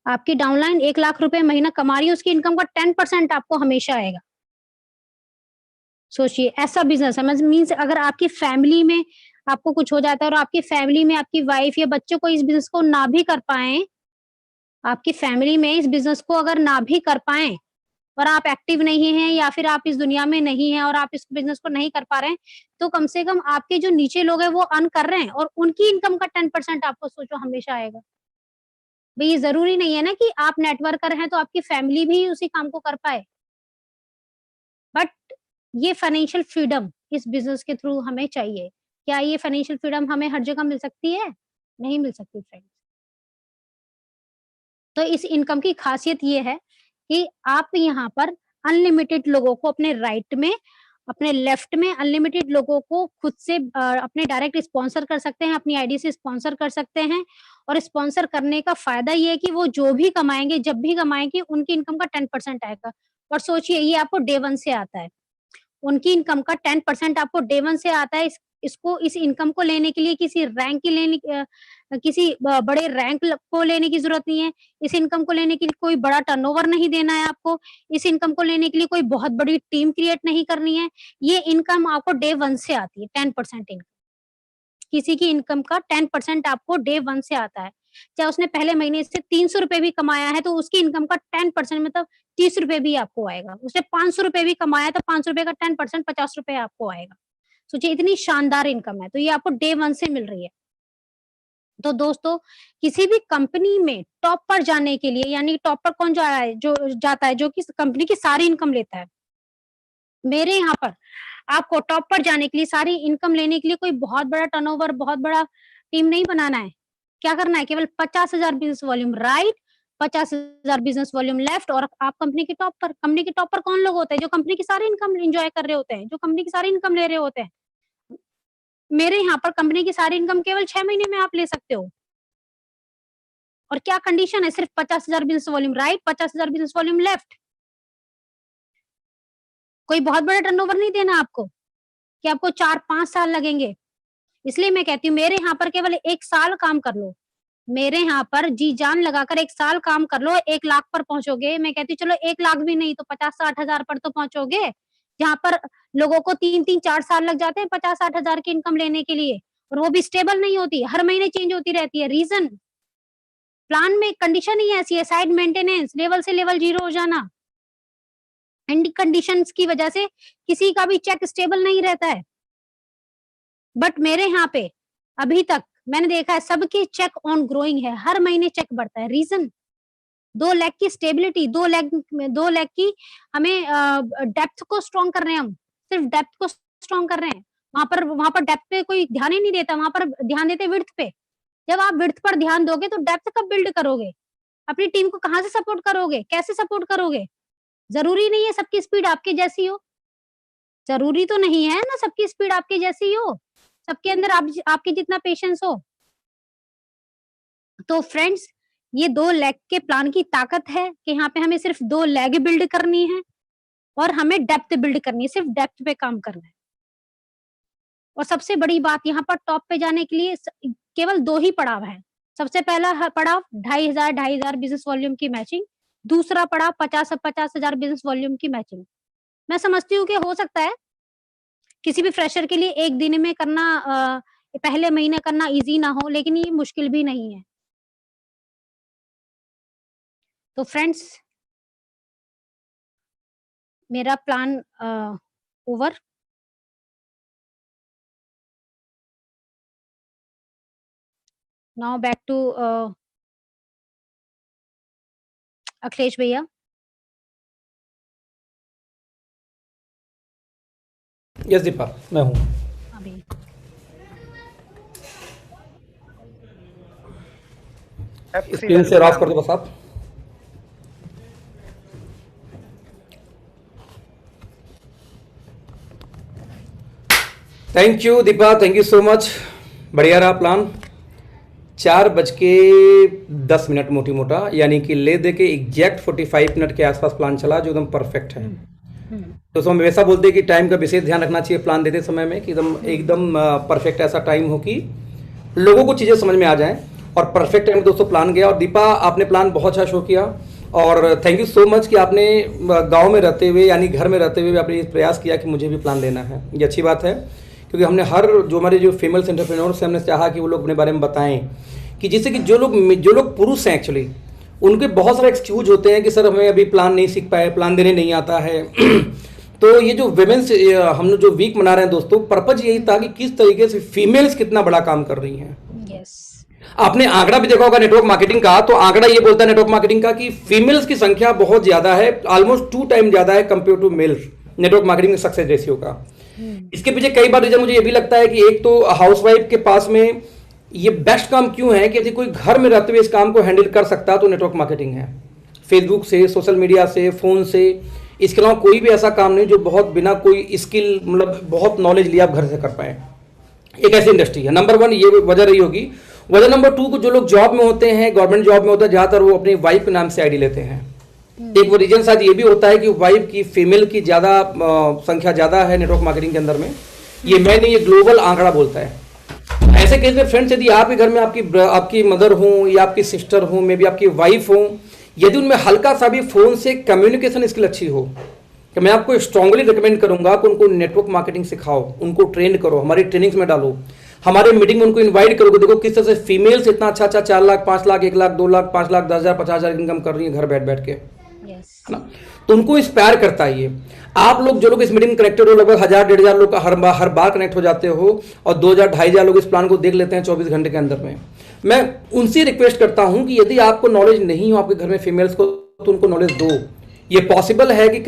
आपकी डाउनलाइन 1 लाख रुपए महीना कमा रही है, उसकी इनकम का 10% आपको हमेशा आएगा। सोचिए, ऐसा बिजनेस है। मीन्स अगर आपकी फैमिली में आपको कुछ हो जाता है, और आपकी फैमिली में आपकी वाइफ या बच्चों को इस बिजनेस को ना भी कर पाए, आपकी फैमिली में इस बिजनेस को अगर ना भी कर पाए, और आप एक्टिव नहीं हैं या फिर आप इस दुनिया में नहीं हैं और आप इस बिजनेस को नहीं कर पा रहे हैं, तो कम से कम आपके जो नीचे लोग हैं वो अर्न कर रहे हैं और उनकी इनकम का 10% आपको सोचो हमेशा आएगा। भाई ये जरूरी नहीं है ना कि आप नेटवर्कर हैं तो आपकी फैमिली भी उसी काम को कर पाए, बट ये फाइनेंशियल फ्रीडम इस बिजनेस के थ्रू हमें चाहिए। क्या ये फाइनेंशियल फ्रीडम हमें हर जगह मिल सकती है? नहीं मिल सकती फ्रेंड्स। तो इस इनकम की खासियत ये है कि आप यहाँ पर अनलिमिटेड लोगों को अपने राइट में, अपने लेफ्ट में अनलिमिटेड लोगों को खुद से अपने डायरेक्ट स्पॉन्सर कर सकते हैं, अपनी आईडी से स्पॉन्सर कर सकते हैं। और स्पॉन्सर करने का फायदा ये है कि वो जो भी कमाएंगे, जब भी कमाएंगे, उनकी इनकम का 10% आएगा। और सोचिए ये आपको डे 1 से आता है, उनकी इनकम का 10% आपको डे 1 से आता है। इस इनकम को लेने के लिए किसी रैंक की किसी बड़े रैंक को लेने की जरूरत नहीं है। इस इनकम को लेने के लिए कोई बड़ा टर्नओवर नहीं देना है आपको। इस इनकम को लेने के लिए कोई बहुत बड़ी टीम क्रिएट नहीं करनी है। ये इनकम आपको डे 1 से आती है, 10% इनकम। किसी की इनकम का 10% आपको डे 1 से आता है। चाहे उसने पहले महीने से 300 रुपए भी कमाया है तो उसकी इनकम का 10% मतलब 30 रुपए भी आपको आएगा। उसने 500 रुपए भी कमाया तो 500 रुपए का 10% 50 रुपए आपको आएगा। सोचिए इतनी शानदार इनकम है, तो ये आपको डे 1 से मिल रही है। तो दोस्तों किसी भी कंपनी में टॉप पर जाने के लिए, यानी टॉप पर कौन जो जाता है, जो कि कंपनी की सारी इनकम लेता है। मेरे यहाँ पर आपको टॉप पर जाने के लिए, सारी इनकम लेने के लिए कोई बहुत बड़ा टर्नओवर, बहुत बड़ा टीम नहीं बनाना है। क्या करना है? केवल 50,000 business volume right, 50,000 business volume left, और आप कंपनी के टॉप पर। कंपनी के टॉप पर कौन लोग होते हैं? जो कंपनी की सारी इनकम एंजॉय कर रहे होते हैं, जो कंपनी की सारी इनकम ले रहे होते हैं। मेरे यहाँ पर कंपनी की सारी इनकम केवल 6 महीने में आप ले सकते हो। और क्या कंडीशन है? सिर्फ 50,000 business volume right, 50,000 business volume left. कोई बहुत बड़ा टर्नओवर नहीं देना आपको कि आपको 4-5 साल लगेंगे। इसलिए मैं कहती हूँ मेरे यहाँ पर केवल 1 साल काम कर लो। मेरे यहाँ पर जी जान लगाकर 1 साल काम कर लो, 1 लाख पर पहुंचोगे। मैं कहती हूँ चलो 1 लाख भी नहीं तो 50-60 हजार पर तो पहुंचोगे। जहाँ पर लोगों को 3-3, 4 साल लग जाते हैं 50-60 हजार की इनकम लेने के लिए, और वो भी स्टेबल नहीं होती, हर महीने चेंज होती रहती है। रीजन, प्लान में कंडीशन ही ऐसी है, साइड मेंटेनेंस, लेवल से लेवल 0 हो जाना। एंड कंडीशंस की वजह से किसी का भी चेक स्टेबल नहीं रहता है। बट मेरे यहाँ पे अभी तक मैंने देखा है सबके चेक ऑन ग्रोइंग है, हर महीने चेक बढ़ता है। रीजन 2 लाख की स्टेबिलिटी, 2 लाख की हमें डेप्थ को स्ट्रॉन्ग कर रहे हैं। हम सिर्फ डेप्थ को स्ट्रॉन्ग कर रहे हैं। वहां पर डेप्थ पे कोई ध्यान ही नहीं देता, वहां पर ध्यान देते विड्थ पे। जब आप विड्थ पर ध्यान दोगे तो डेप्थ कब बिल्ड करोगे? अपनी टीम को कहां से सपोर्ट करोगे? कैसे सपोर्ट करोगे? जरूरी नहीं है सबकी स्पीड आपके जैसी हो, जरूरी तो नहीं है ना सबकी स्पीड आपके जैसी हो, सबके अंदर आपके जितना पेशेंस हो। तो फ्रेंड्स ये 2 लेग के प्लान की ताकत है कि यहाँ पे हमें सिर्फ 2 लेग बिल्ड करनी है और हमें डेप्थ बिल्ड करनी है, सिर्फ डेप्थ पे काम करना है। और सबसे बड़ी बात यहाँ पर टॉप पे जाने के लिए केवल 2 ही पड़ाव है। सबसे पहला पड़ाव 2,500 बिजनेस वॉल्यूम की मैचिंग, दूसरा पड़ाव 50,000 बिजनेस वॉल्यूम की मैचिंग। मैं समझती हूँ कि हो सकता है किसी भी फ्रेशर के लिए 1 दिन में करना, पहले महीने करना इजी ना हो, लेकिन ये मुश्किल भी नहीं है। तो फ्रेंड्स मेरा plan over. Now back to Akhilesh भैया। यस दीपा, मैं हूँ अभी स्क्रीन से रॉस कर दो बस आप। Thank you Deepa, thank you so much. बढ़िया रहा प्लान। 4:10 मोटी मोटा, यानी कि ले दे के एग्जैक्ट 45 मिनट के आसपास प्लान चला, जो एकदम परफेक्ट है। तो हम वैसा बोलते हैं कि टाइम का विशेष ध्यान रखना चाहिए प्लान देते समय में, कि एकदम परफेक्ट ऐसा टाइम हो कि लोगों को चीज़ें समझ में आ जाएं। और परफेक्ट टाइम दोस्तों प्लान गया। और दीपा आपने प्लान बहुत अच्छा शो किया, और थैंक यू सो मच कि आपने गांव में रहते हुए, यानी घर में रहते हुए भी आपने प्रयास किया कि मुझे भी प्लान लेना है। ये अच्छी बात है, क्योंकि हमने जो हमारे जो फीमेल्स एंटरप्रेन्योर से हमने चाहा कि वो लोग अपने बारे में बताएं, कि जिससे कि जो लोग पुरुष हैं एक्चुअली उनके बहुत सारे एक्सक्यूज होते हैं कि सर हमें अभी प्लान नहीं सीख पाए, प्लान देने नहीं आता है। तो ये जो विमेंस हम लोग जो वीक मना रहे हैं दोस्तों, पर्पज यही था कि किस तरीके से फीमेल्स कितना बड़ा काम कर रही हैं। यस, आपने आंकड़ा भी देखा होगा नेटवर्क मार्केटिंग का, तो आंकड़ा ये बोलता है नेटवर्क मार्केटिंग का कि फीमेल्स की संख्या बहुत ज्यादा है, ऑलमोस्ट 2 टाइम ज्यादा है compare to males network marketing में सक्सेस रेशियो का। इसके पीछे कई बार रीजन मुझे ये भी लगता है कि एक तो हाउसवाइफ के पास में ये बेस्ट काम क्यों है कि यदि कोई घर में रहते हुए इस काम को हैंडल कर सकता है तो नेटवर्क मार्केटिंग है। फेसबुक से, सोशल मीडिया से, फोन से, इसके अलावा कोई भी ऐसा काम नहीं जो बहुत बिना कोई स्किल मतलब बहुत नॉलेज लिया आप घर से कर पाए। एक ऐसी इंडस्ट्री है। नंबर 1 ये वजह रही होगी। वजह नंबर 2 को जो लोग जॉब में होते हैं, गवर्नमेंट जॉब में होते हैं, ज्यादातर वो अपनी वाइफ के नाम से आईडी लेते हैं। एक वो रीजन शायद ये भी होता है कि वाइफ की, फीमेल की ज्यादा संख्या ज्यादा है नेटवर्क मार्केटिंग के अंदर में। ये मैं नहीं, ये ग्लोबल आंकड़ा बोलता है। ऐसे केस में फ्रेंड्स, यदि आपके घर में आपकी मदर हो या आपकी सिस्टर हो, मे बी आपकी वाइफ हो, यदि उनमें हल्का सा भी फोन से कम्युनिकेशन स्किल अच्छी हो, तो मैं आपको स्ट्रांगली रिकमेंड करूंगा कि उनको नेटवर्क मार्केटिंग सिखाओ, उनको ट्रेन करो, हमारी ट्रेनिंग्स में डालो, हमारे मीटिंग में उनको इनवाइट करो। देखो किस तरह से फीमेल्स इतना अच्छा 4 लाख, 5 लाख, 1 लाख, 2 लाख, 5 लाख, 10,000, 50,000 इनकम कर रही है घर बैठ बैठ के, है ना। तो उनको इंस्पायर करता है ये। आप लोग जो लोग इस मीटिंग में कनेक्टेड हो, लगभग 1,000-1,500 लोग का हर बार कनेक्ट हो जाते हो और 2,000-2,500 लोग इस प्लान को देख लेते हैं 24 घंटे के अंदर में। मैं उनसे रिक्वेस्ट करता हूं कि यदि आपको नॉलेज नहीं हो आपके घर में फीमेल्स को, तो उनको नॉलेज दो। ये पॉसिबल है कि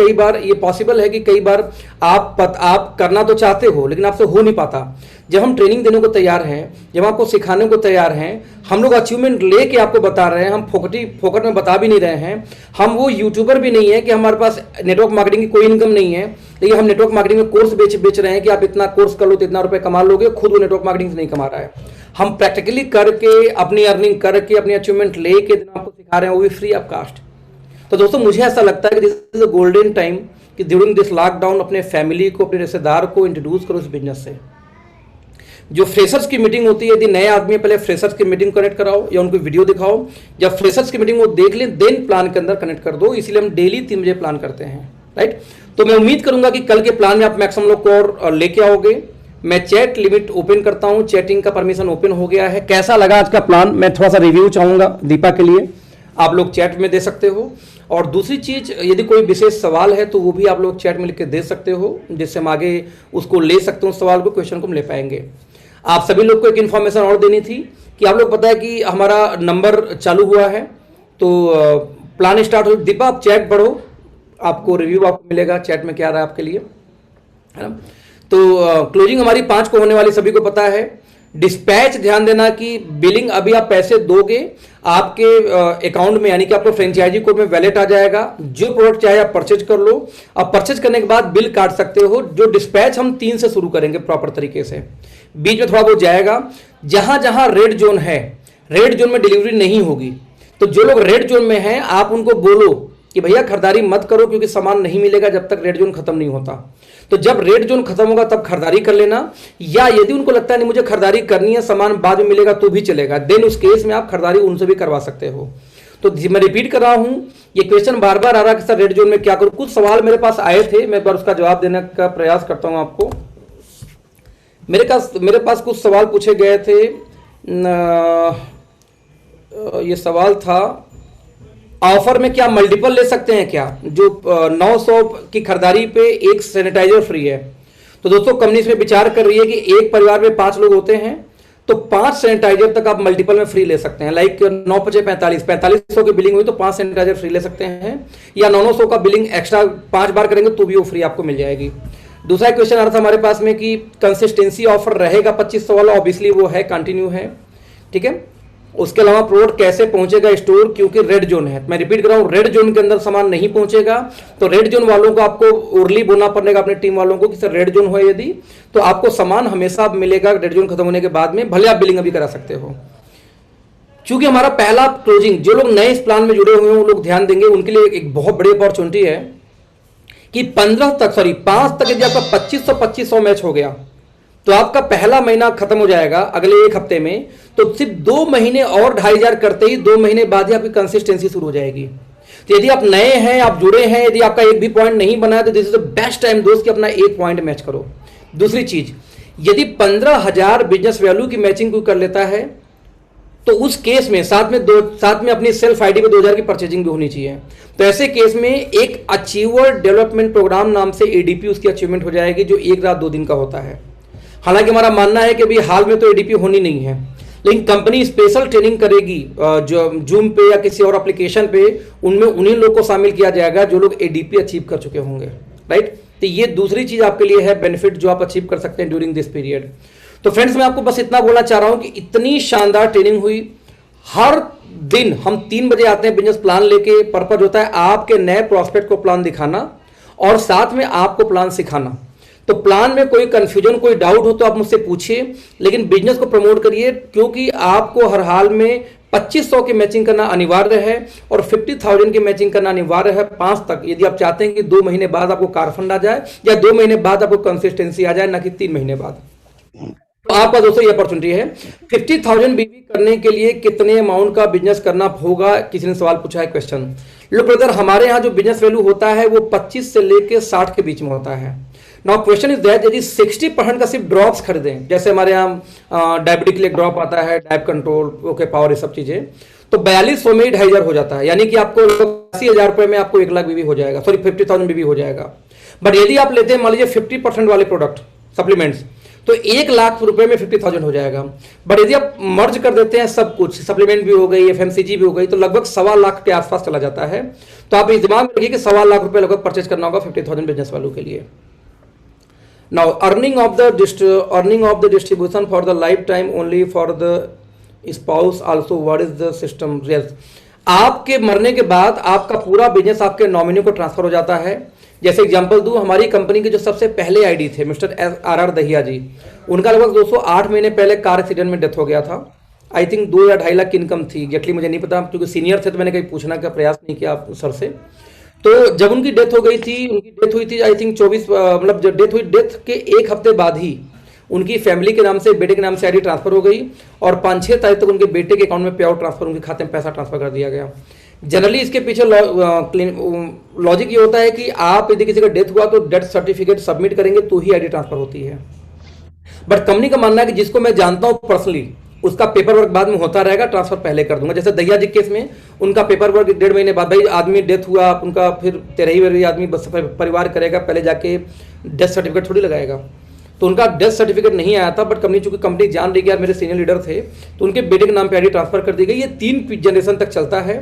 कई बार आप करना तो चाहते हो लेकिन आपसे हो नहीं पाता। जब हम ट्रेनिंग देने को तैयार हैं, जब आपको सिखाने को तैयार हैं, हम लोग अचीवमेंट लेके आपको बता रहे हैं, हम फोकट में बता भी नहीं रहे हैं। हम वो यूट्यूबर भी नहीं है कि हमारे पास नेटवर्क मार्केटिंग की कोई इनकम नहीं है, लेकिन हम नेटवर्क मार्केटिंग में कोर्स बेच रहे हैं कि आप इतना कोर्स कर लो तो इतना रुपए कमा लोगे। खुद वो नेटवर्क मार्केटिंग से नहीं कमा रहा है। हम प्रैक्टिकली करके, अपनी अर्निंग करके, अपनी अचीवमेंट लेके आपको सिखा रहे हैं, वो भी फ्री ऑफ कास्ट। तो दोस्तों मुझे ऐसा लगता है कि this is a golden time कि ड्यूरिंग दिस लॉकडाउन अपने फैमिली को, अपने रिश्तेदार को इंट्रोड्यूस करो इस बिजनेस से। जो फ्रेशर्स की मीटिंग होती है, यदि नए आदमी पहले फ्रेशर्स की मीटिंग कनेक्ट कराओ या उनको वीडियो दिखाओ, जब फ्रेशर्स की मीटिंग वो देख लें देन प्लान के अंदर कनेक्ट कर दो। इसीलिए हम डेली 3 बजे प्लान करते हैं, राइट। तो मैं उम्मीद करूंगा कि कल के प्लान में आप मैक्सिमम लोग को और लेके आओगे। मैं चैट लिमिट ओपन करता हूं, चैटिंग का परमिशन ओपन हो गया है। कैसा लगा आज का प्लान, मैं थोड़ा सा रिव्यू चाहूंगा दीपा के लिए, आप लोग चैट में दे सकते हो। और दूसरी चीज, यदि कोई विशेष सवाल है तो वो भी आप लोग चैट में लिख के दे सकते हो, जिससे हम आगे उसको ले सकते हो, सवाल को, क्वेश्चन को हम ले पाएंगे। आप सभी लोग को एक इन्फॉर्मेशन और देनी थी कि आप लोग पता है कि हमारा नंबर चालू हुआ है, तो प्लान स्टार्ट हो। दीपा आप चैट पढ़ो, आपको रिव्यू आपको मिलेगा चैट में क्या रहा है आपके लिए, है ना। तो क्लोजिंग हमारी 5 को होने वाली, सभी को पता है। डिस्पैच ध्यान देना कि बिलिंग अभी आप पैसे दोगे आपके अकाउंट में, यानी कि आपको फ्रेंचाइजी कोड में वैलेट आ जाएगा। जो प्रोडक्ट चाहे आप परचेज कर लो, अब परचेज करने के बाद बिल काट सकते हो। जो डिस्पैच हम 3 से शुरू करेंगे प्रॉपर तरीके से, बीच में थोड़ा बहुत जाएगा। जहां जहां रेड जोन है, रेड जोन में डिलीवरी नहीं होगी, तो जो लोग रेड जोन में हैं आप उनको बोलो कि भैया खरीदारी मत करो क्योंकि सामान नहीं मिलेगा जब तक रेड जोन खत्म नहीं होता। तो जब रेड जोन खत्म होगा तब खरीदारी कर लेना, या यदि उनको लगता है नहीं मुझे खरीदारी करनी है, सामान बाद में मिलेगा तो भी चलेगा, देन उस केस में आप खरीदारी उनसे भी करवा सकते हो। तो मैं रिपीट कर रहा हूं, ये क्वेश्चन बार बार आ रहा है कि सर रेड जोन में क्या करूं। कुछ सवाल मेरे पास आए थे, मैं एक बार उसका जवाब देने का प्रयास करता हूं आपको। मेरे पास कुछ सवाल पूछे गए थे। ये सवाल था, ऑफर में क्या मल्टीपल ले सकते हैं क्या, जो 900 की खरीदारी पे एक सैनिटाइजर फ्री है। तो दोस्तों कंपनी इसमें विचार कर रही है कि एक परिवार में 5 लोग होते हैं तो 5 सैनिटाइजर तक आप मल्टीपल में फ्री ले सकते हैं। लाइक 9×5=45 की बिलिंग हुई तो 5 सैनिटाइजर फ्री ले सकते हैं, या 900 का बिलिंग एक्स्ट्रा 5 बार करेंगे तो भी वो फ्री आपको मिल जाएगी। दूसरा क्वेश्चन आ रहा था हमारे पास में कि कंसिस्टेंसी ऑफर रहेगा 2500 वाला, ऑब्वियसली वो है, कंटिन्यू है, ठीक है। उसके अलावा प्रोडक्ट कैसे पहुंचेगा स्टोर, क्योंकि रेड जोन है। मैं रिपीट कर रहा हूं, रेड जोन के अंदर सामान नहीं पहुंचेगा, तो रेड जोन वालों को आपको उर्ली बोलना पड़ेगा अपने टीम वालों को कि सर रेड जोन हो यदि, तो आपको सामान हमेशा मिलेगा रेड जोन खत्म होने के बाद में, भले आप बिलिंग अभी करा सकते हो। चूंकि हमारा पहला क्लोजिंग, जो लोग नए इस प्लान में जुड़े हुए हैं वो लोग ध्यान देंगे, उनके लिए एक बहुत बड़ी अपॉर्चुनिटी है कि 5 तक यदि आपका 2500 मैच हो गया तो आपका पहला महीना खत्म हो जाएगा अगले 1 हफ्ते में। तो सिर्फ 2 महीने और 2500 करते ही 2 महीने बाद ही आपकी कंसिस्टेंसी शुरू हो जाएगी। तो यदि आप नए हैं, आप जुड़े हैं, यदि आपका एक भी पॉइंट नहीं बना है तो this is the best time दोस्त कि अपना 1 पॉइंट मैच करो। दूसरी चीज, यदि 15,000 बिजनेस वैल्यू की मैचिंग कोई कर लेता है तो उस केस में साथ में अपनी सेल्फ आईडी पे 2000 की परचेजिंग भी होनी चाहिए। तो ऐसे केस में एक अचीवर डेवलपमेंट प्रोग्राम नाम से एडीपी उसकी अचीवमेंट हो जाएगी, जो 1 रात 2 दिन का होता है। हालांकि हमारा मानना है कि अभी हाल में तो एडीपी होनी नहीं है, लेकिन कंपनी स्पेशल ट्रेनिंग करेगी जो जूम पे या किसी और एप्लीकेशन पे, उनमें उन्हीं लोग को शामिल किया जाएगा जो लोग एडीपी अचीव कर चुके होंगे, राइट। तो ये दूसरी चीज आपके लिए है बेनिफिट जो आप अचीव कर सकते हैं ड्यूरिंग दिस पीरियड। तो फ्रेंड्स मैं आपको बस इतना बोलना चाह रहा हूं कि इतनी शानदार ट्रेनिंग हुई। हर दिन हम 3 बजे आते हैं बिजनेस प्लान लेके। पर्पज होता है आपके नए प्रॉस्पेक्ट को प्लान दिखाना और साथ में आपको प्लान सिखाना। तो प्लान में कोई कंफ्यूजन, कोई डाउट हो तो आप मुझसे पूछिए, लेकिन बिजनेस को प्रमोट करिए, क्योंकि आपको हर हाल में 2500 की मैचिंग करना अनिवार्य है और 50,000 की मैचिंग करना अनिवार्य है 5 तक, यदि आप चाहते हैं कि 2 महीने बाद आपको कार फंड आ जाए या 2 महीने बाद आपको कंसिस्टेंसी आ जाए, ना कि 3 महीने बाद। तो आपका दोस्तों ये अपॉर्चुनिटी है। 50,000 बीवी करने के लिए कितने अमाउंट का बिजनेस करना होगा, किसी ने सवाल पूछा है, क्वेश्चन। लो ब्रदर, हमारे यहाँ जो बिजनेस वैल्यू होता है वो 25 से लेके 60 के बीच में होता है। नाउ क्वेश्चन इज दैट यदि 60% का सिर्फ ड्रॉप्स खरीदें, जैसे हमारे यहाँ डायबिटिक के लिए ड्रॉप आता है, डायब कंट्रोल, ओके पावर, ये सब चीजें, तो 4200 में ही 2,500 हो जाता है, यानी कि आपको 80,000 रुपए में आपको 1 लाख बीवी हो जाएगा, सॉरी 50,000 बीवी हो जाएगा। बट यदि आप लेते हैं मान लीजिए 50% वाले प्रोडक्ट सप्लीमेंट्स, तो 1 लाख रुपए में 50,000 हो जाएगा। बट यदि आप मर्ज कर देते हैं सब कुछ, सप्लीमेंट भी हो गई, एफएमसीजी भी हो गई, तो लगभग 1.25 लाख के आसपास चला जाता है। तो आप इस दिमाग में रखिए कि 1.25 लाख रुपए लगभग परचेज करना होगा 50,000 बिजनेस वालों के लिए। Now earning of the distribution for the lifetime only for the spouse also, what is the system? Yes, आपके मरने के बाद आपका पूरा बिजनेस आपके नॉमिनी को ट्रांसफर हो जाता है। जैसे एग्जांपल दूं, हमारी कंपनी के जो सबसे पहले आईडी थे मिस्टर RR दहिया जी, उनका लगभग 208 महीने पहले कार एक्सीडेंट में डेथ हो गया था। आई थिंक 2 या 2.5 लाख की इनकम थी, एग्जैक्टली मुझे नहीं पता, क्योंकि सीनियर थे तो मैंने कहीं पूछने का प्रयास नहीं किया आप सर से। तो जब उनकी डेथ हो गई थी, उनकी डेथ हुई थी आई थिंक 24, मतलब जब डेथ हुई, डेथ के 1 हफ्ते बाद ही उनकी फैमिली के नाम से, बेटे के नाम से आईडी ट्रांसफर हो गई और 5-6 तारीख तक उनके बेटे के अकाउंट में पे आउट ट्रांसफर, उनके खाते में पैसा ट्रांसफर कर दिया गया। जनरली इसके पीछे लॉजिक ये होता है कि आप यदि किसी का डेथ हुआ तो डेथ सर्टिफिकेट सबमिट करेंगे तो ही आईडी ट्रांसफर होती है। बट कंपनी का मानना है कि जिसको मैं जानता हूं पर्सनली, उसका पेपर वर्क बाद में होता रहेगा, ट्रांसफर पहले कर दूंगा। जैसे दहिया जी केस में उनका पेपर वर्क 1.5 महीने बाद, भाई आदमी डेथ हुआ उनका, फिर 13वीं आदमी बस परिवार करेगा, पहले जाके डेथ सर्टिफिकेट थोड़ी लगाएगा। तो उनका डेथ सर्टिफिकेट नहीं आया था, बट कंपनी, चूंकि कंपनी जान रही कि यार मेरे सीनियर लीडर थे, तो उनके बेटे के नाम पे आईडी ट्रांसफर कर दी गई। ये 3 जनरेशन तक चलता है।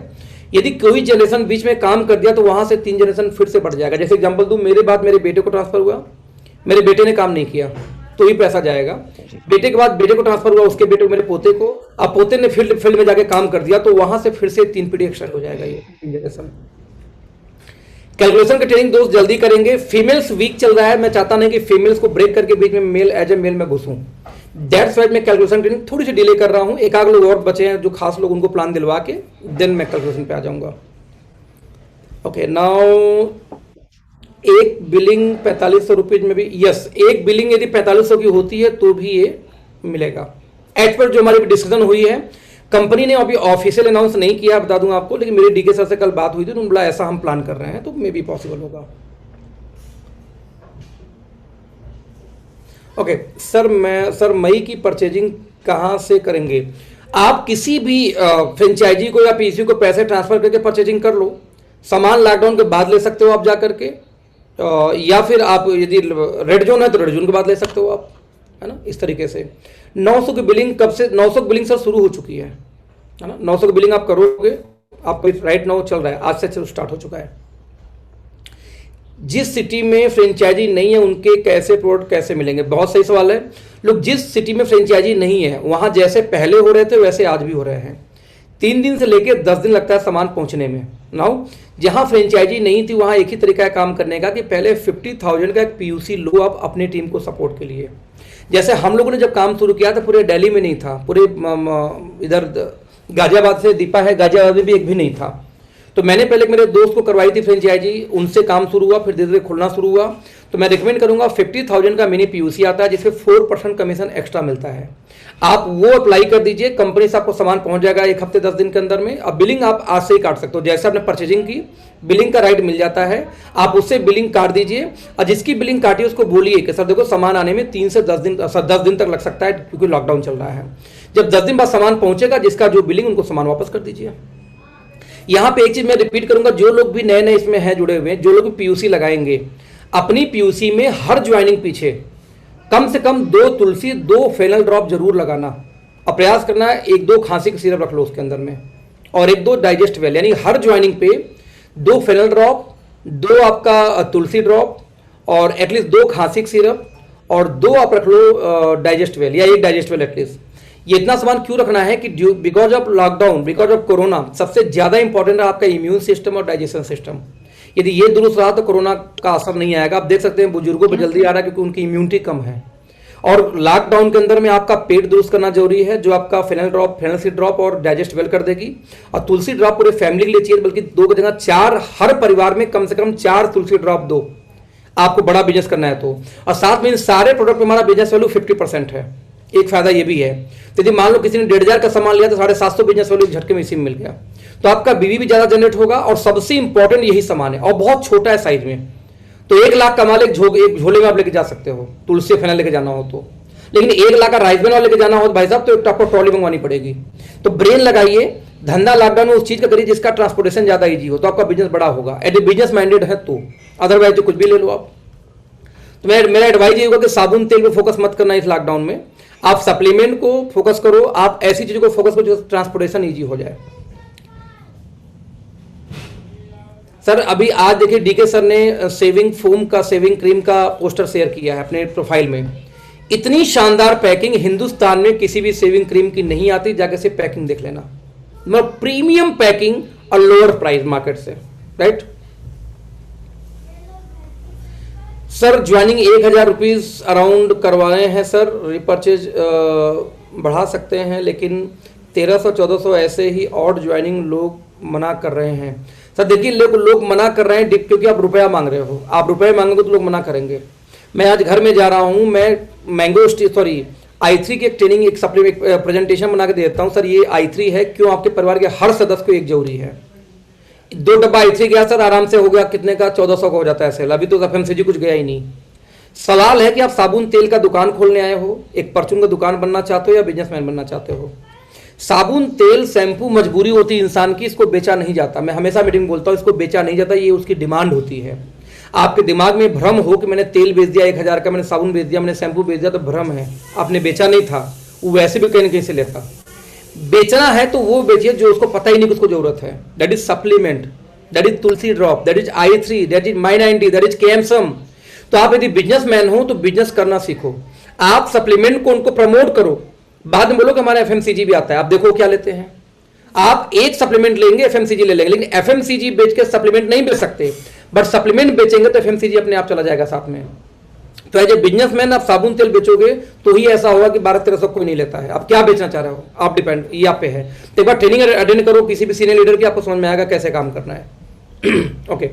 यदि कोई जनरेशन बीच में काम कर दिया तो वहां से 3 जनरेशन फिर से बढ़ जाएगा। जैसे एग्जाम्पल दूं, मेरे बाद मेरे बेटे को ट्रांसफर हुआ, मेरे बेटे ने काम नहीं किया तो ही पैसा जाएगा। बेटे के बाद बेटे को ट्रांसफर हुआ, उसके बेटे को, मेरे पोते को, अब पोते ने फील्ड में जाके काम कर दिया तो वहां से फिर से 3 पीढ़ी एक्सटेंड हो जाएगा। ये 3 जनरेशन। कैलकुलेशन की ट्रेनिंग दोस्त जल्दी करेंगे। फीमेल्स वीक चल रहा है, मैं चाहता नहीं कि फीमेल्स को ब्रेक करके बीच में मेल एज ए मेल में घुसूं। दैट्स वाइज मैं कैलकुलेशन ट्रेनिंग थोड़ी सी डिले कर रहा हूं। एक आध लोग और बचे हैं जो खास लोग, उनको प्लान दिलवा के देन मैं कैलकुलेशन पे आ जाऊंगा। ओके, नाउ एक बिलिंग 4500 रुपीज में भी, यस, एक बिलिंग यदि 4500 की होती है तो भी ये मिलेगा। एज पर जो हमारी डिस्कशन हुई है, कंपनी ने अभी ऑफिशियल अनाउंस नहीं किया, बता दूंगा आपको, लेकिन मेरी डीके सर से कल बात हुई थी, उन्होंने बोला ऐसा हम प्लान कर रहे हैं, तो मे भी पॉसिबल होगा। ओके सर मई की परचेजिंग कहां से करेंगे? आप किसी भी फ्रेंचाइजी को या पीसी को पैसे ट्रांसफर करके परचेजिंग कर लो। सामान लॉकडाउन के बाद ले सकते हो आप जा करके, या फिर आप यदि रेड जोन है तो रेड जोन के बाद ले सकते हो आप, है ना, इस तरीके से। 900 की बिलिंग कब से? 900 की बिलिंग सर शुरू हो चुकी है ना। 900 की बिलिंग आप करोगे, आपको राइट नाउ चल रहा है, आज से स्टार्ट हो चुका है। जिस सिटी में फ्रेंचाइजी नहीं है उनके कैसे प्रोडक्ट कैसे मिलेंगे? बहुत सही सवाल है। लोग, जिस सिटी में फ्रेंचाइजी नहीं है वहां जैसे पहले हो रहे थे वैसे आज भी हो रहे हैं। 3 दिन से लेकर 10 दिन लगता है सामान पहुंचने में। नाउ जहां फ्रेंचाइजी नहीं थी वहां एक ही तरीका है काम करने का कि पहले 50,000 का एक पीयूसी लो आप अपनी टीम को सपोर्ट के लिए। जैसे हम लोगों ने जब काम शुरू किया था पूरे दिल्ली में नहीं था, पूरे इधर गाजियाबाद से दीपा है, गाजियाबाद में भी एक भी नहीं था। तो मैंने पहले मेरे दोस्त को करवाई थी फ्रेंचाइजी, उनसे काम शुरू हुआ, फिर धीरे धीरे खुलना शुरू हुआ। तो मैं रिकमेंड करूंगा 50,000 का मिनी पीयूसी आता है जिसमें 4% कमीशन एक्स्ट्रा मिलता है। आप वो अप्लाई कर दीजिए, कंपनी से आपको सामान पहुंच जाएगा 1 हफ्ते 10 दिन के अंदर में। अब बिलिंग आप आज से ही काट सकते हो, जैसे आपने परचेजिंग की बिलिंग का राइट मिल जाता है, आप उससे बिलिंग काट दीजिए। और जिसकी बिलिंग काटी उसको बोलिए कि सर देखो सामान आने में 3 से 10 दिन तक लग सकता है क्योंकि लॉकडाउन चल रहा है। जब 10 दिन बाद सामान पहुंचेगा, जिसका जो बिलिंग, उनको सामान वापस कर दीजिए। यहाँ पे एक चीज मैं रिपीट करूंगा, जो लोग भी नए नए इसमें हैं जुड़े हुए, जो लोग भी पीयूसी लगाएंगे, अपनी पीयूसी में हर ज्वाइनिंग पीछे कम से कम 2 तुलसी, 2 फेनल ड्रॉप जरूर लगाना, और प्रयास करना है 1-2 खांसी का सिरप रख लो उसके अंदर में, और 1-2 डाइजेस्ट वेल, यानी हर ज्वाइनिंग पे 2 फेनल ड्रॉप, 2 आपका तुलसी ड्रॉप, और एटलीस्ट 2 खांसी का सिरप, और 2 आप रख लो डाइजेस्ट वेल, या 1 डाइजेस्ट वेल एटलीस्ट। ये इतना सामान क्यों रखना है कि because of lockdown, because of corona, सबसे ज्यादा इंपॉर्टेंट है आपका इम्यून सिस्टम और डाइजेशन सिस्टम। यदि ये दुरुस्त रहा तो कोरोना का असर नहीं आएगा। आप देख सकते हैं बुजुर्गों पर जल्दी आ रहा है क्योंकि उनकी इम्यूनिटी कम है। और लॉकडाउन के अंदर में आपका पेट दुरुस्त करना जरूरी है, जो आपका fennel drop, fennel seed drop और डाइजेस्ट वेल कर देगी। और तुलसी ड्रॉप पूरे फैमिली के लिए चाहिए, बल्कि 2 की जगह 4, हर परिवार में कम से कम 4 तुलसी ड्रॉप दो, आपको बड़ा बिजनेस करना है तो। और साथ में इन सारे प्रोडक्ट में हमारा बिजनेस वैल्यू 50% है। एक फायदा ये भी है, तो यदि मान लो किसी ने 1500 का सामान लिया तो 750 बिजनेस वैल्यू झटके में इसी में मिल गया, तो आपका बीवी भी ज्यादा जनरेट होगा। और सबसे इंपॉर्टेंट यही सामान है, और बहुत छोटा है साइज में, तो 1 लाख कमा ले एक झोले में आप लेके जा सकते हो, तुलसी फेनल लेके जाना हो तो। लेकिन 1 लाख का राइस ब्रान लेके जाना हो तो भाई साहब, तो आपको ट्रॉली मंगवानी पड़ेगी। तो ब्रेन लगाइए, धंधा लॉकडाउन में उस चीज का करिए जिसका ट्रांसपोर्टेशन ज्यादा इजी हो, तो आपका बिजनेस बड़ा होगा। यदि बिजनेस माइंडेड है तो, अदरवाइज तो कुछ भी ले लो आप। तो मेरा एडवाइज ये होगा कि साबुन तेल पे फोकस मत करना इस लॉकडाउन में, आप सप्लीमेंट को फोकस करो, आप ऐसी चीजों को फोकस करो जो ट्रांसपोर्टेशन इजी हो जाए। सर अभी आज देखिए डीके सर ने सेविंग फोम का, सेविंग क्रीम का पोस्टर शेयर किया है अपने प्रोफाइल में। इतनी शानदार पैकिंग हिंदुस्तान में किसी भी सेविंग क्रीम की नहीं आती, जाके से पैकिंग देख लेना, मतलब प्रीमियम पैकिंग और लोअर प्राइस मार्केट से, right. Sir joining 1000 rupees around करवाए हैं सर, रिपर्चेज बढ़ा सकते हैं, लेकिन 1300-1400 ऐसे ही और ज्वाइनिंग लोग मना कर रहे हैं। सर देखिए लोग मना कर रहे हैं क्योंकि आप रुपया मांग रहे हो, आप रुपये मांगोगे तो लोग मना करेंगे। मैं आज घर में जा रहा हूँ, मैं i3 की एक ट्रेनिंग, एक सप्लीमेंट, एक प्रेजेंटेशन बना के देता हूँ। सर ये i3 है, क्यों आपके परिवार के हर सदस्य को एक जरूरी है। 2 डब्बा i3 गया सर, आराम से हो गया, कितने का 1400 का हो जाता है सेल। अभी तो FMCG कुछ गया ही नहीं। सवाल है कि आप साबुन तेल का दुकान खोलने आए हो, एक परचून का दुकान बनना चाहते हो, या बिजनेसमैन बनना चाहते हो। साबुन तेल शैम्पू मजबूरी होती है इंसान की, इसको बेचा नहीं जाता। मैं हमेशा मीटिंग में बोलता हूँ, इसको बेचा नहीं जाता, ये उसकी डिमांड होती है। आपके दिमाग में भ्रम हो कि मैंने तेल बेच दिया 1000 का, मैंने साबुन बेच दिया, मैंने शैम्पू बेच दिया, तो भ्रम है, आपने बेचा नहीं था। वो वैसे भी कहीं ना कहीं से लेता। बेचना है तो वो बेचिए जो उसको पता ही नहीं कि उसको जरूरत है। That is supplement, that is Tulsi drop, that is i3, that is My90, that is KMSM। तो आप यदि बिजनेसमैन हो तो बिजनेस करना सीखो, आप सप्लीमेंट को उनको प्रमोट करो। बाद में बोलो कि हमारा FMCG भी आता है, आप देखो क्या लेते हैं। आप एक सप्लीमेंट लेंगे, FMCG ले लेंगे, लेकिन FMCG बेच के सप्लीमेंट नहीं बेच सकते, बट सप्लीमेंट बेचेंगे तो FMCG अपने आप चला जाएगा साथ में। तो एज ए बिजनेसमैन आप साबुन तेल बेचोगे तो ही ऐसा होगा कि 1200-1300 कोई नहीं लेता है। आप क्या बेचना चाह रहे हो, आप डिपेंड, ये आप पे है। तो एक बार ट्रेनिंग अटेंड करो किसी भी सीनियर लीडर की, आपको समझ में आएगा कैसे काम करना है। Okay,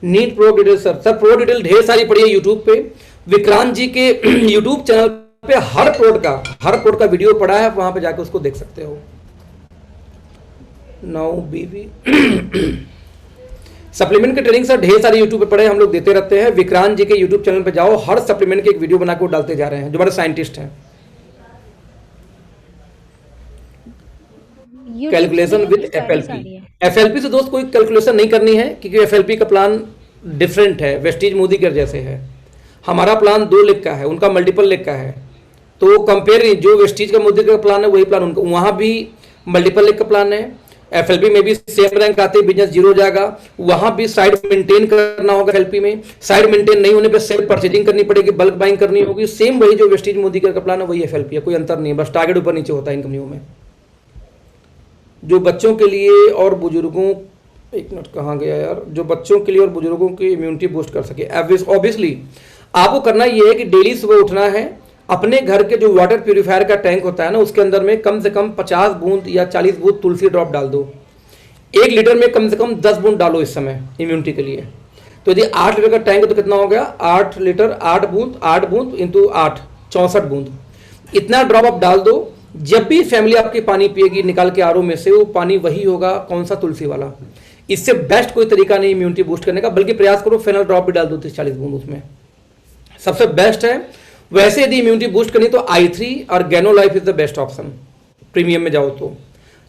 need pro detail sir pro detail ढेर सारी पड़ी है यूट्यूब पे। विक्रांत जी के यूट्यूब चैनल पे हर प्रोडक्ट का वीडियो पड़ा है, वहां पे जाके उसको देख सकते हो। नाउ बीवी सप्लीमेंट के ट्रेनिंग सर ढेर सारे यूट्यूब पे पड़े, हम लोग देते रहते हैं। विक्रांत जी के यूट्यूब चैनल पे जाओ, हर सप्लीमेंट के एक वीडियो बना के डालते जा रहे हैं, जो हमारे साइंटिस्ट हैं। कैलकुलेशन विद FLP से दोस्त कोई कैलकुलेशन नहीं करनी है, क्योंकि FLP का प्लान डिफरेंट है, वेस्टीज मोदी के जैसे है। हमारा प्लान 2 लेग का है, उनका मल्टीपल लेग का है। तो कंपेयर नहीं, जो वेस्टीज का मोदी का प्लान है वही प्लान उनका, वहां भी मल्टीपल लेग का प्लान है। FLP में भी सेम रैंक आते, बिजनेस 0 जाएगा, वहां भी साइड मेंटेन करना होगा। FLP में साइड मेंटेन नहीं होने पे सेल्फ परचेजिंग करनी पड़ेगी, बल्क बाइंग करनी होगी। सेम वही जो वेस्टीज मोदी का प्लान है वही FLP है, कोई अंतर नहीं है, बस टारगेट ऊपर नीचे होता है इन कंपनियों में। जो बच्चों के लिए और बुजुर्गों, एक मिनट कहाँ गया यार, जो बच्चों के लिए और बुजुर्गों की इम्यूनिटी बूस्ट कर सके, ऑब्वियसली आपको करना ये है कि डेली सुबह उठना है, अपने घर के जो वाटर प्यूरिफायर का टैंक होता है ना, उसके अंदर में कम से कम 50 बूंद या 40 बूंद तुलसी ड्रॉप डाल दो। 1 लीटर में कम से कम 10 बूंद डालो इस समय इम्यूनिटी के लिए। तो यदि 8 लीटर का टैंक है तो कितना हो गया, 8 लीटर 8 बूंद इंटू 8, 64 बूंद। इतना ड्रॉप आप डाल दो। जब भी फैमिली आपकी पानी पिएगी निकाल के आरओ में से, वो पानी वही होगा, कौन सा, तुलसी वाला। इससे बेस्ट कोई तरीका नहीं इम्यूनिटी बूस्ट करने का, बल्कि प्रयास करो फेनल ड्रॉप भी डाल दो 30-40 बूंद, उसमें सबसे बेस्ट है। वैसे यदि इम्यूनिटी बूस्ट करनी तो i3 और Gano life is the best option. Premium में जाओ तो।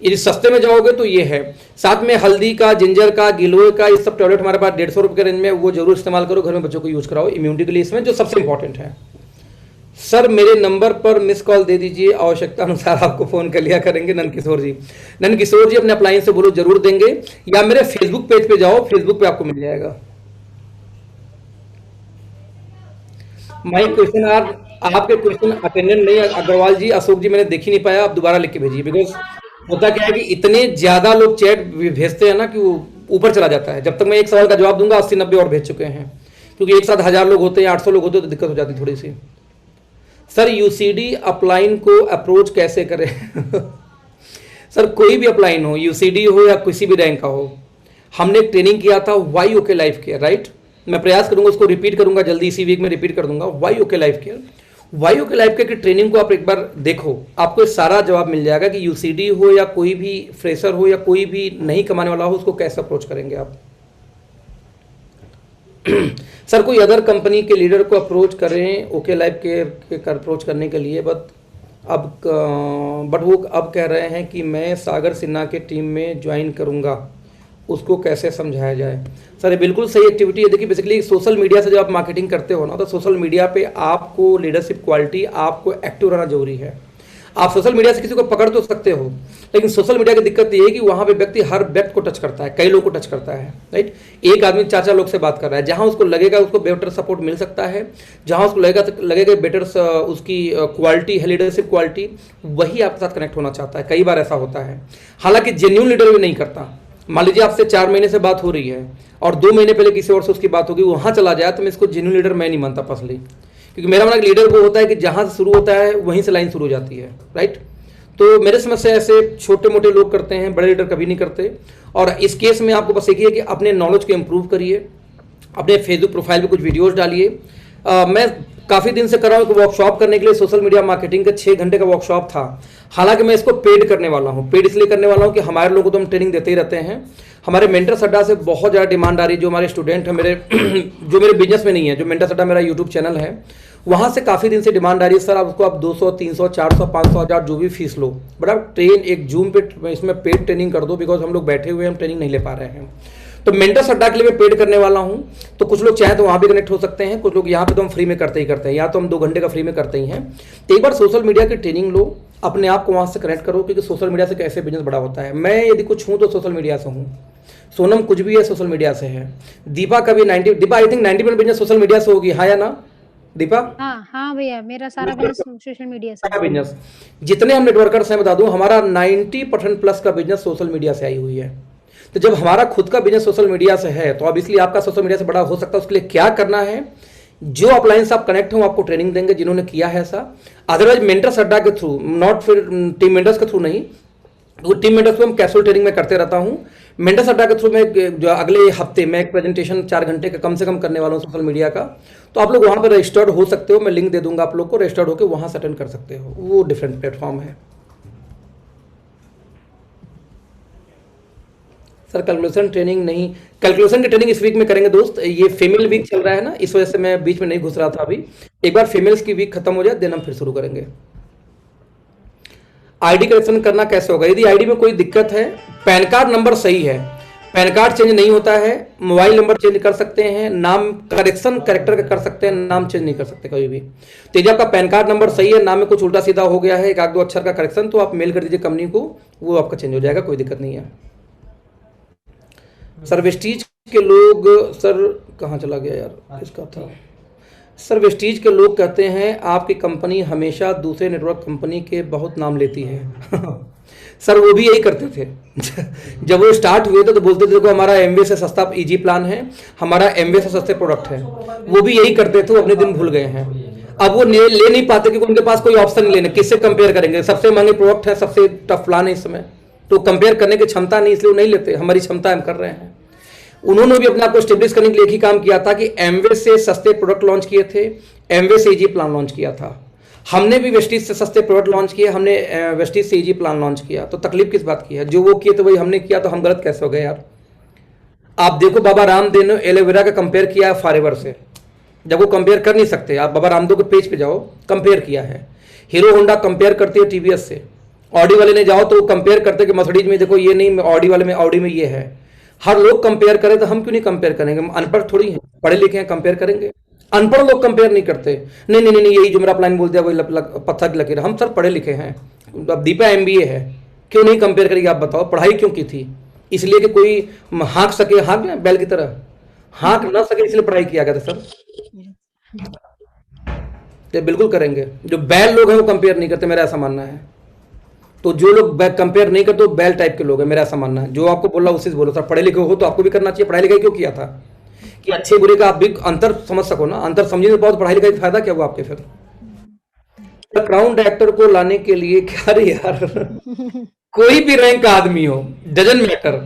यदि सस्ते में जाओगे तो ये है। साथ में हल्दी का, जिंजर का, गिलोय का, ये सब टैबलेट हमारे पास 150 रुपये के रेंज में, वो जरूर इस्तेमाल करो, घर में बच्चों को यूज कराओ इम्यूनिटी के लिए, इसमें जो सबसे इंपॉर्टेंट है। सर मेरे नंबर पर मिस कॉल दे दीजिए, आवश्यकता अनुसार आपको फ़ोन कर लिया करेंगे। नंदकिशोर जी, नंदकिशोर जी अपने अप्लायंस से बोलो जरूर देंगे, या मेरे फेसबुक पेज पे जाओ, फेसबुक पे आपको मिल जाएगा। माई क्वेश्चन आर, आपके क्वेश्चन अटेंडेंट नहीं अग्रवाल जी, अशोक जी मैंने देख ही नहीं पाया, आप दोबारा लिख के भेजिए। बिकॉज होता क्या है कि इतने ज़्यादा लोग चैट भेजते हैं ना कि वो ऊपर चला जाता है। जब तक मैं एक सवाल का जवाब दूंगा 80-90 और भेज चुके हैं, क्योंकि एक साथ 1000 लोग होते हैं, 800 लोग होते हैं, तो दिक्कत हो जाती थोड़ी सी। सर यूसीडी अपलाइन को अप्रोच कैसे करें? सर कोई भी अपलाइन हो, यूसीडी हो या किसी भी रैंक का हो, हमने एक ट्रेनिंग किया था Y OK life care, right? मैं प्रयास करूंगा उसको रिपीट करूंगा जल्दी, इसी वीक में रिपीट कर दूंगा। Y OK life care, Y OK life care की ट्रेनिंग को आप एक बार देखो, आपको सारा जवाब मिल जाएगा कि यूसीडी हो या कोई भी फ्रेशर हो या कोई भी नहीं कमाने वाला हो, उसको कैसे अप्रोच करेंगे आप। सर कोई अदर कंपनी के लीडर को अप्रोच करें ओके लाइफ केयर के अप्रोच करने के लिए, बट वो अब कह रहे हैं कि मैं सागर सिन्हा के टीम में ज्वाइन करूंगा, उसको कैसे समझाया जाए? सर ये बिल्कुल सही एक्टिविटी है। देखिए बेसिकली सोशल मीडिया से जब आप मार्केटिंग करते हो ना, तो सोशल मीडिया पे आपको लीडरशिप क्वालिटी, आपको एक्टिव रहना जरूरी है। आप सोशल मीडिया से किसी को पकड़ तो सकते हो, लेकिन सोशल मीडिया की दिक्कत ये है कि वहाँ पे व्यक्ति हर व्यक्ति को टच करता है, कई लोगों को टच करता है, राइट? एक आदमी 4-4 लोग से बात कर रहा है। जहाँ उसको लगेगा उसको बेटर सपोर्ट मिल सकता है, जहाँ उसको लगेगा बेटर उसकी क्वालिटी है, लीडरशिप क्वालिटी, वही आपके साथ कनेक्ट होना चाहता है। कई बार ऐसा होता है, हालांकि जेन्युइन लीडर भी नहीं करता। मान लीजिए आपसे 4 महीने से बात हो रही है और 2 महीने पहले किसी और से उसकी बात होगी, वहाँ चला जाए, तो मैं इसको जेन्युइन लीडर मैं नहीं मानता पर्सनली, क्योंकि मेरा मानना लीडर वो होता है कि जहाँ से शुरू होता है वहीं से लाइन शुरू हो जाती है, राइट? तो मेरे समझ से ऐसे छोटे मोटे लोग करते हैं, बड़े लीडर कभी नहीं करते। और इस केस में आपको बस एक ही है कि अपने नॉलेज को इम्प्रूव करिए, अपने फेसबुक प्रोफाइल पे कुछ वीडियोस डालिए। मैं काफ़ी दिन से कर रहा हूँ कि वर्कशॉप करने के लिए सोशल मीडिया मार्केटिंग का 6 घंटे का वर्कशॉप था। हालांकि मैं इसको पेड करने वाला हूँ। पेड इसलिए करने वाला हूँ कि हमारे लोगों को तो हम ट्रेनिंग देते ही रहते हैं। हमारे मेंटर्स अड्डा से बहुत ज़्यादा डिमांड आ रही है। जो हमारे स्टूडेंट हैं, मेरे जो मेरे बिजनेस में नहीं है, जो मेंटर्स अड्डा मेरा यूट्यूब चैनल है, वहाँ से काफ़ी दिन से डिमांड आ रही है, सर आप उसको आप 200, 300, 400, 500, 1000 जो भी फीस लो, बट आप एक जूम पे इसमें पेड ट्रेनिंग कर दो, बिकॉज हम लोग बैठे हुए हम ट्रेनिंग नहीं ले पा रहे हैं। तो मेंटर्स अड्डा के लिए मैं पेड करने वाला हूं। तो कुछ लोग चाहे तो वहां भी कनेक्ट हो सकते हैं, कुछ लोग यहाँ पे तो हम फ्री में करते ही करते हैं, या तो हम 2 घंटे का फ्री में करते ही हैं। तो एक बार सोशल मीडिया की ट्रेनिंग लो, अपने आप को वहां से कनेक्ट करो, क्योंकि सोशल मीडिया से कैसे बिजनेस बड़ा होता है। मैं यदि कुछ हूँ तो सोशल मीडिया से हूँ, सोनम कुछ भी है सोशल मीडिया से है, दीपा का भी 90, Deepa I think 90% business social media से होगी, हाँ या ना दीपा? हाँ भैया, मेरा सारा बिजनेस सोशल मीडिया से। बिजनेस जितने हम नेटवर्कर्स हैं बता दूं, हमारा 90% प्लस का बिजनेस सोशल मीडिया से आई हुई है। तो जब हमारा खुद का बिजनेस सोशल मीडिया से है, तो ऑब्वियसली आपका सोशल मीडिया से बड़ा हो सकता है। उसके लिए क्या करना है, जो अपलायंस आप कनेक्ट हो आपको ट्रेनिंग देंगे जिन्होंने किया है ऐसा। अदरवाइज मेंटर्स अड्डा के थ्रू, नॉट फिर टीम मेंटर्स के थ्रू नहीं, वो टीम मेंटर्स को हम कैजुअल ट्रेनिंग में करते रहता हूँ। मेंटर्स अड्डा के थ्रू में जो अगले हफ्ते में एक प्रेजेंटेशन 4 घंटे का कम से कम करने वाला हूँ सोशल मीडिया का। तो आप लोग वहाँ पर रजिस्टर्ड हो सकते हो, मैं लिंक दे दूंगा आप लोग को, रजिस्टर्ड होकर वहाँ से अटेंड कर सकते हो। वो डिफरेंट प्लेटफॉर्म है। सर कैलकुलेशन ट्रेनिंग नहीं, कैलकुलेशन की ट्रेनिंग इस वीक में करेंगे दोस्त। ये फीमेल वीक चल रहा है ना, इस वजह से मैं बीच में नहीं घुस रहा था अभी। एक बार फीमेल्स की वीक खत्म हो जाए देन हम फिर शुरू करेंगे। आईडी करेक्शन करना कैसे होगा? यदि आईडी में कोई दिक्कत है, पैन कार्ड नंबर सही है, पैन कार्ड चेंज नहीं होता है, मोबाइल नंबर चेंज कर सकते हैं, नाम करेक्शन कैरेक्टर का कर सकते हैं, नाम चेंज नहीं कर सकते कभी भी। तो यदि आपका पैन कार्ड नंबर सही है, नाम में कुछ उल्टा सीधा हो गया है, 1-2 अक्षर का करेक्शन, तो आप मेल कर दीजिए कंपनी को, वो आपका चेंज हो जाएगा, कोई दिक्कत नहीं है। सर वेस्टीज के लोग, सर कहाँ चला गया यार इसका था, सर वेस्टीज के लोग कहते हैं आपकी कंपनी हमेशा दूसरे नेटवर्क कंपनी के बहुत नाम लेती है। सर वो भी यही करते थे। जब वो स्टार्ट हुए थे तो बोलते थे देखो हमारा एमवे से सस्ता इजी प्लान है, हमारा एमवे से सस्ते प्रोडक्ट है। वो भी यही करते थे, अपने दिन भूल गए हैं। अब वो ले नहीं पाते क्योंकि उनके पास कोई ऑप्शन नहीं लेने, किससे कंपेयर करेंगे? सबसे महंगे प्रोडक्ट है, सबसे टफ प्लान है इस समय, तो कंपेयर करने की क्षमता नहीं, इसलिए वो नहीं लेते। हमारी क्षमता हम कर रहे हैं। उन्होंने भी अपने आप को स्टेब्लिश करने के लिए एक ही काम किया था कि एमवे से सस्ते प्रोडक्ट लॉन्च किए थे, एमवे से इजी प्लान लॉन्च किया था। हमने भी वेस्टीज से सस्ते प्रोडक्ट लॉन्च किए, हमने वेस्टीज से इजी प्लान लॉन्च किया। तो तकलीफ किस बात की है? जो वो किए तो वही हमने किया, तो हम गलत कैसे हो गए यार? आप देखो बाबा रामदेव ने एलोवेरा का कंपेयर किया है फॉरएवर से, जब वो कंपेयर कर नहीं सकते। आप बाबा रामदेव के पेज पे जाओ, कंपेयर किया है। हीरो होंडा कंपेयर करती है टीवीएस से, ऑडी वाले ने जाओ तो कंपेयर करते कि मर्सिडीज में देखो ये नहीं, ऑडी वाले में, ऑडी में ये है। हर लोग कंपेयर करें तो हम क्यों नहीं कंपेयर करेंगे? हम अनपढ़ थोड़ी हैं, पढ़े लिखे हैं, कंपेयर करेंगे। अनपढ़ लोग कंपेयर नहीं करते, नहीं नहीं नहीं, यही जो मेरा प्लान बोल दिया वही पत्थर की लकीर। हम सर पढ़े लिखे हैं, अब दीपा MBA है, क्यों नहीं कंपेयर करेगी? आप बताओ, पढ़ाई क्यों की थी? इसलिए कि कोई हाँक सके, हाँक ना बैल की तरह हाँक ना सके, इसलिए पढ़ाई किया गया था सर। ये बिल्कुल करेंगे। जो बैल लोग हैं वो कंपेयर नहीं करते, मेरा ऐसा मानना है। तो जो लोग कंपेयर नहीं करते वो बैल टाइप के लोग हैं, मेरा ऐसा मानना है। जो आपको बोला उसी से बोलो सर, पढ़े लिखे हो तो आपको भी करना चाहिए। पढ़ाई लिखाई क्यों किया था? कि अच्छे बुरे का आप भी अंतर समझ सको ना। अंतर समझने के बाद पढ़ाई लिखाई का फायदा क्या हुआ आपके? फिर क्राउन डायरेक्टर को लाने के लिए क्या रे यार कोई भी रैंक का आदमी हो, doesn't matter.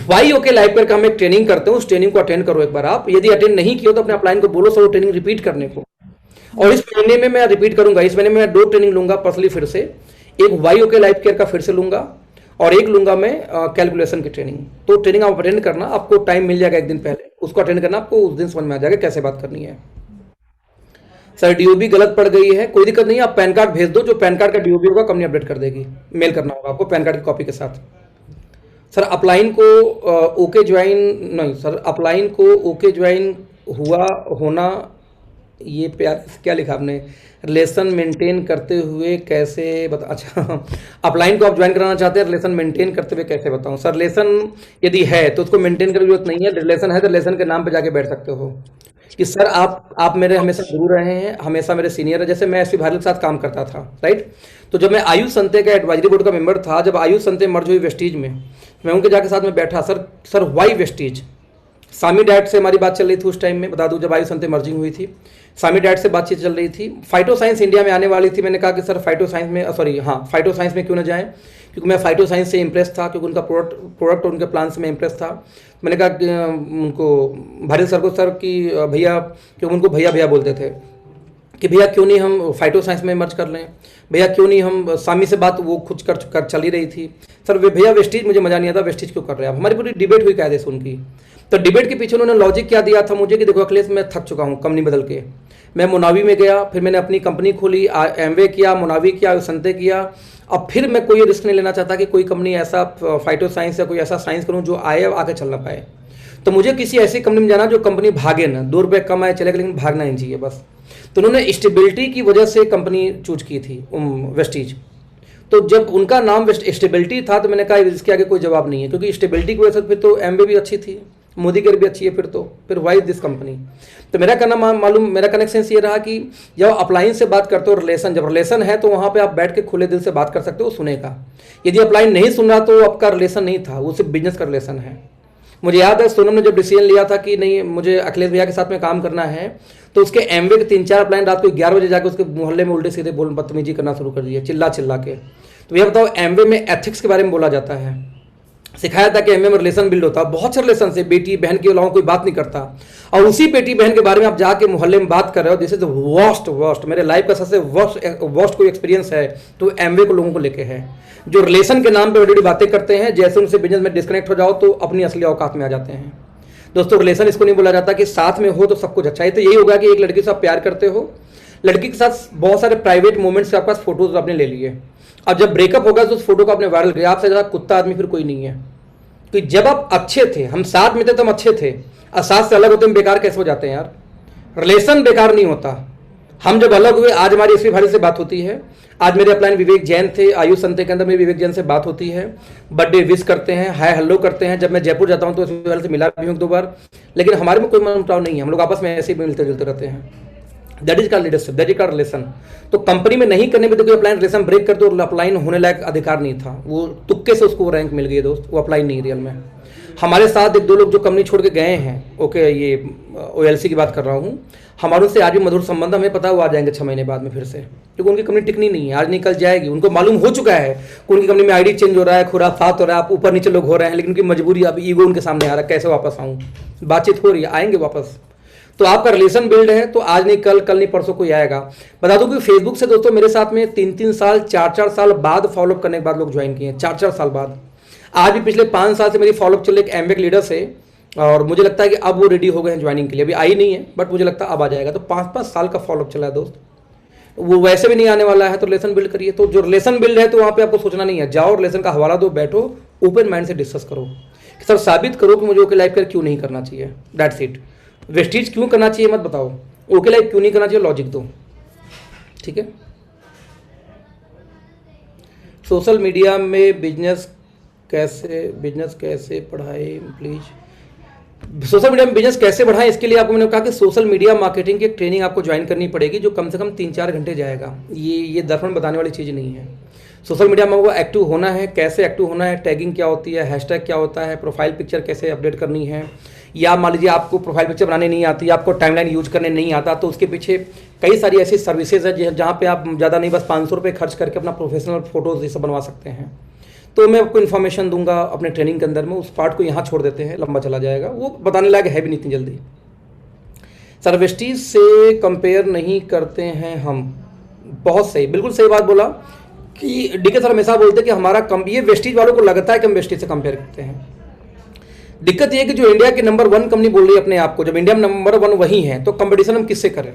Y OK live करके हम एक ट्रेनिंग करते हैं, उस ट्रेनिंग को अटेंड करो एक बार। आप यदि अटेंड नहीं किया तो अपने अपलाइन को बोलो सर वो ट्रेनिंग रिपीट करने को। और इस महीने में मैं रिपीट करूंगा, इस महीने में मैं 2 ट्रेनिंग लूंगा पर्सनली फिर से। एक वाई ओके लाइफ केयर का फिर से लूंगा और एक लूंगा मैं कैलकुलेशन की ट्रेनिंग। तो ट्रेनिंग आप अटेंड करना, आपको टाइम मिल जाएगा एक दिन पहले, उसको अटेंड करना, आपको उस दिन समझ में आ जाएगा कैसे बात करनी है। सर DOB गलत पड़ गई है, कोई दिक्कत नहीं, आप पैन कार्ड भेज दो, जो पैन कार्ड का DOB होगा कंपनी अपडेट कर देगी। मेल करना होगा आपको पैन कार्ड की कॉपी के साथ। सर अपलाइन को ओके ज्वाइन नहीं सर, अपलाइन को ओके ज्वाइन हुआ होना, ये प्यार क्या लिखा आपने? रिलेशन मेंटेन करते हुए कैसे बता? अच्छा, अपलाइन को आप ज्वाइन कराना चाहते हैं, रिलेशन मेंटेन करते हुए कैसे बताऊं? सर रिलेशन यदि है तो उसको मेंटेन करने की जरूरत नहीं है। रिलेशन है तो रिलेशन के नाम पे जाके बैठ सकते हो कि सर आप मेरे हमेशा गुरु रहे हैं, हमेशा मेरे सीनियर है। जैसे मैं SV भार्गव के साथ काम करता था, राइट? तो जब मैं आयुष संते का एडवाइजरी बोर्ड का मेंबर था, जब आयुष संते मर्ज हुई वेस्टीज में, मैं उनके जाके साथ में बैठा, सर वाई वेस्टीज, सामी डाइट से हमारी बात चल रही थी उस टाइम में, बता दूं जब आयुष संते मर्जिंग हुई थी, सामी डाइट से बातचीत चल रही थी। फाइटो साइंस इंडिया में आने वाली थी। मैंने कहा कि सर फाइटो साइंस में क्यों ना जाएं, क्योंकि मैं फाइटो साइंस से इंप्रेस था, क्योंकि उनका प्रोडक्ट और उनके प्लान से मैं इंप्रेस था। मैंने कहा कि उनको भारत सर को, सर की भैया, क्योंकि उनको भैया भैया बोलते थे, कि भैया क्यों नहीं हम फाइटो साइंस में मर्ज कर लें, भैया क्यों नहीं हम सामी से बात वो खुद कर चल ही रही थी। सर वे भैया वेस्टीज मुझे मजा नहीं आता, वेस्टीज क्यों कर रहे हैं आप? हमारी पूरी डिबेट हुई कायदे से उनकी। तो डिबेट के पीछे उन्होंने लॉजिक क्या दिया था मुझे कि देखो अखिलेश, मैं थक चुका हूँ कंपनी बदल के। मैं मुनावी में गया, फिर मैंने अपनी कंपनी खोली, एमवे किया, मुनावी किया, संते किया। अब फिर मैं कोई रिस्क नहीं लेना चाहता कि कोई कंपनी ऐसा फाइटो साइंस या कोई ऐसा साइंस करूँ जो आए आगे चल ना पाए। तो मुझे किसी ऐसी कंपनी में जाना जो कंपनी भागे ना, 2 रुपये कम आए चलेगा लेकिन भागना नहीं चाहिए बस। तो उन्होंने स्टेबिलिटी की वजह से कंपनी चूज की थी वेस्टीज। तो जब उनका नाम स्टेबिलिटी था तो मैंने कहा इसके आगे कोई जवाब नहीं है, क्योंकि स्टेबिलिटी की वजह से फिर तो एमवे भी अच्छी थी, मोदी केयर भी अच्छी है, फिर वाई दिस कंपनी। तो मेरा कहना मालूम, मेरा कनेक्शन ये रहा कि जब अपलाइन से बात करते हो रिलेशन, जब रिलेशन है तो वहाँ पे आप बैठ के खुले दिल से बात कर सकते हो, सुनेगा। यदि अपलाइन नहीं सुन रहा तो आपका रिलेशन नहीं था, वो सिर्फ बिजनेस का रिलेशन है। मुझे याद है सोनम ने जब डिसीजन लिया था कि नहीं मुझे अखिलेश भैया के साथ में काम करना है, तो उसके एमवे के 3-4 अपलाइन रात को 11 बजे जाकर उसके मोहल्ले में उल्टे सीधे बोल बदतमीजी करना शुरू कर दिया, चिल्ला के। तो भैया बताओ, एमवे में एथिक्स के बारे में बोला जाता है, सिखाया था कि एमवे में रिलेशन बिल्ड होता है, बहुत से रिलेशन से, बेटी बहन के अलावा कोई बात नहीं करता। और उसी बेटी बहन के बारे में आप जाके मोहल्ले में बात कर रहे हो, दिस इज वर्स्ट मेरे लाइफ का सबसे वर्स्ट कोई एक्सपीरियंस है तो एमवे को लोगों को लेके है, जो रिलेशन के नाम पे बड़ी बातें करते हैं, जैसे उनसे बिजनेस में डिस्कनेक्ट हो जाओ तो अपनी असली औकात में आ जाते हैं। दोस्तों रिलेशन इसको नहीं बोला जाता कि साथ में हो तो सब कुछ अच्छा है। तो यही होगा कि एक लड़की से आप प्यार करते हो, लड़की के साथ बहुत सारे प्राइवेट मोमेंट्स आपके पास फोटोज आपने ले लिए, अब जब ब्रेकअप होगा तो उस फोटो को आपने वायरल किया। आपसे ज़्यादा कुत्ता आदमी फिर कोई नहीं है। कि जब आप अच्छे थे, हम साथ में थे तो हम अच्छे थे, और साथ से अलग होते हम बेकार कैसे हो जाते हैं यार? रिलेशन बेकार नहीं होता। हम जब अलग हुए, आज हमारी एसपी भारी से बात होती है, आज मेरे अपलाइन विवेक जैन थे, आयुष संते के अंदर मेरी विवेक जैन से बात होती है, बर्थडे विश करते हैं, हाय हेलो करते हैं। जब मैं जयपुर जाता हूं तो एसपी भारी से मिला भी हूं 2 बार, लेकिन हमारे में कोई मनमुटाव नहीं है, हम लोग आपस में ऐसे ही मिलते जुलते रहते हैं। दैट इज का लीडरशिप, दैट इज का रिलेशन। तो कंपनी में नहीं करने में देखो अपलाइन रिलेशन ब्रेक कर दो, अपलाइन होने लायक अधिकार नहीं था, वो तुक्के से उसको रैंक मिल गई दोस्त, वो अपलाइन नहीं रियल में। हमारे साथ 1-2 लोग जो कंपनी छोड़ के गए हैं, ओके ये OLC की बात कर रहा हूँ, हमारे से आज भी मधुर संबंध, हमें पता है वो आ जाएंगे 6 महीने बाद में फिर से, क्योंकि उनकी कंपनी टिकनी नहीं है, आज निकल जाएगी। उनको मालूम हो चुका है कि उनकी कंपनी में आईडी चेंज हो रहा है, खुराफात हो रहा है, आप ऊपर नीचे लोग हो रहे हैं, लेकिन उनकी मजबूरी अब ईगो उनके सामने आ रहा है, कैसे वापस आऊँ, बातचीत हो रही है, आएंगे वापस। तो आपका रिलेशन बिल्ड है तो आज नहीं कल, कल नहीं परसों कोई आएगा। बता दूं कि फेसबुक से दोस्तों मेरे साथ में 3-3 साल 4-4 साल बाद फॉलोअप करने के बाद लोग ज्वाइन किए हैं, 4-4 साल बाद। आज भी पिछले 5 साल से मेरी फॉलोअप चल रही एक एमवे लीडर से, और मुझे लगता है कि अब वो रेडी हो गए हैं ज्वाइनिंग के लिए। अभी आई नहीं है बट मुझे लगता है अब आ जाएगा। तो 5-5 साल का फॉलोअप चला है दोस्त। वो वैसे भी नहीं आने वाला है, तो रिलेशन बिल्ड करिए। तो जो रिलेशन बिल्ड है तो वहाँ पे आपको सोचना नहीं है, जाओ रिलेशन का हवाला दो, बैठो ओपन माइंड से डिस्कस करो कि सर साबित करो कि मुझे ओके लाइफ केयर क्यों नहीं करना चाहिए, दैट्स इट। वेस्टीज क्यों करना चाहिए मत बताओ, ओके लाइफ क्यों नहीं करना चाहिए लॉजिक दो, ठीक है। सोशल मीडिया में बिजनेस कैसे पढ़ाए प्लीज, सोशल मीडिया में बिजनेस कैसे बढ़ाएं, इसके लिए आपको मैंने कहा कि सोशल मीडिया मार्केटिंग की एक ट्रेनिंग आपको ज्वाइन करनी पड़ेगी जो कम से कम 3-4 घंटे जाएगा। ये दर्पण बताने वाली चीज़ नहीं है। सोशल मीडिया में आपको एक्टिव होना है, कैसे एक्टिव होना है, टैगिंग क्या होती है, हैशटैग क्या होता है, प्रोफाइल पिक्चर कैसे अपडेट करनी है, या मान लीजिए आपको प्रोफाइल पिक्चर बनाने नहीं आती, आपको टाइमलाइन यूज करने नहीं आता, तो उसके पीछे कई सारी ऐसी सर्विसेज है जहाँ पे आप ज़्यादा नहीं बस 500 रुपये खर्च करके अपना प्रोफेशनल फोटोज ये सब बनवा सकते हैं। तो मैं आपको इन्फॉर्मेशन दूंगा अपने ट्रेनिंग के अंदर में, उस पार्ट को यहाँ छोड़ देते हैं, लंबा चला जाएगा, वो बताने लायक है भी नहीं इतनी जल्दी। सर वेस्टीज से कंपेयर नहीं करते हैं हम, बहुत सही, बिल्कुल सही बात बोला कि डीके सर हमेशा बोलते हैं कि हमारा ये वेस्टीज वालों को लगता है कि हम वेस्टीज से कंपेयर करते हैं। दिक्कत ये है कि जो इंडिया की नंबर 1 कंपनी बोल रही है अपने आप को, जब इंडिया में नंबर 1 वही है, तो कंपटीशन हम किससे करें?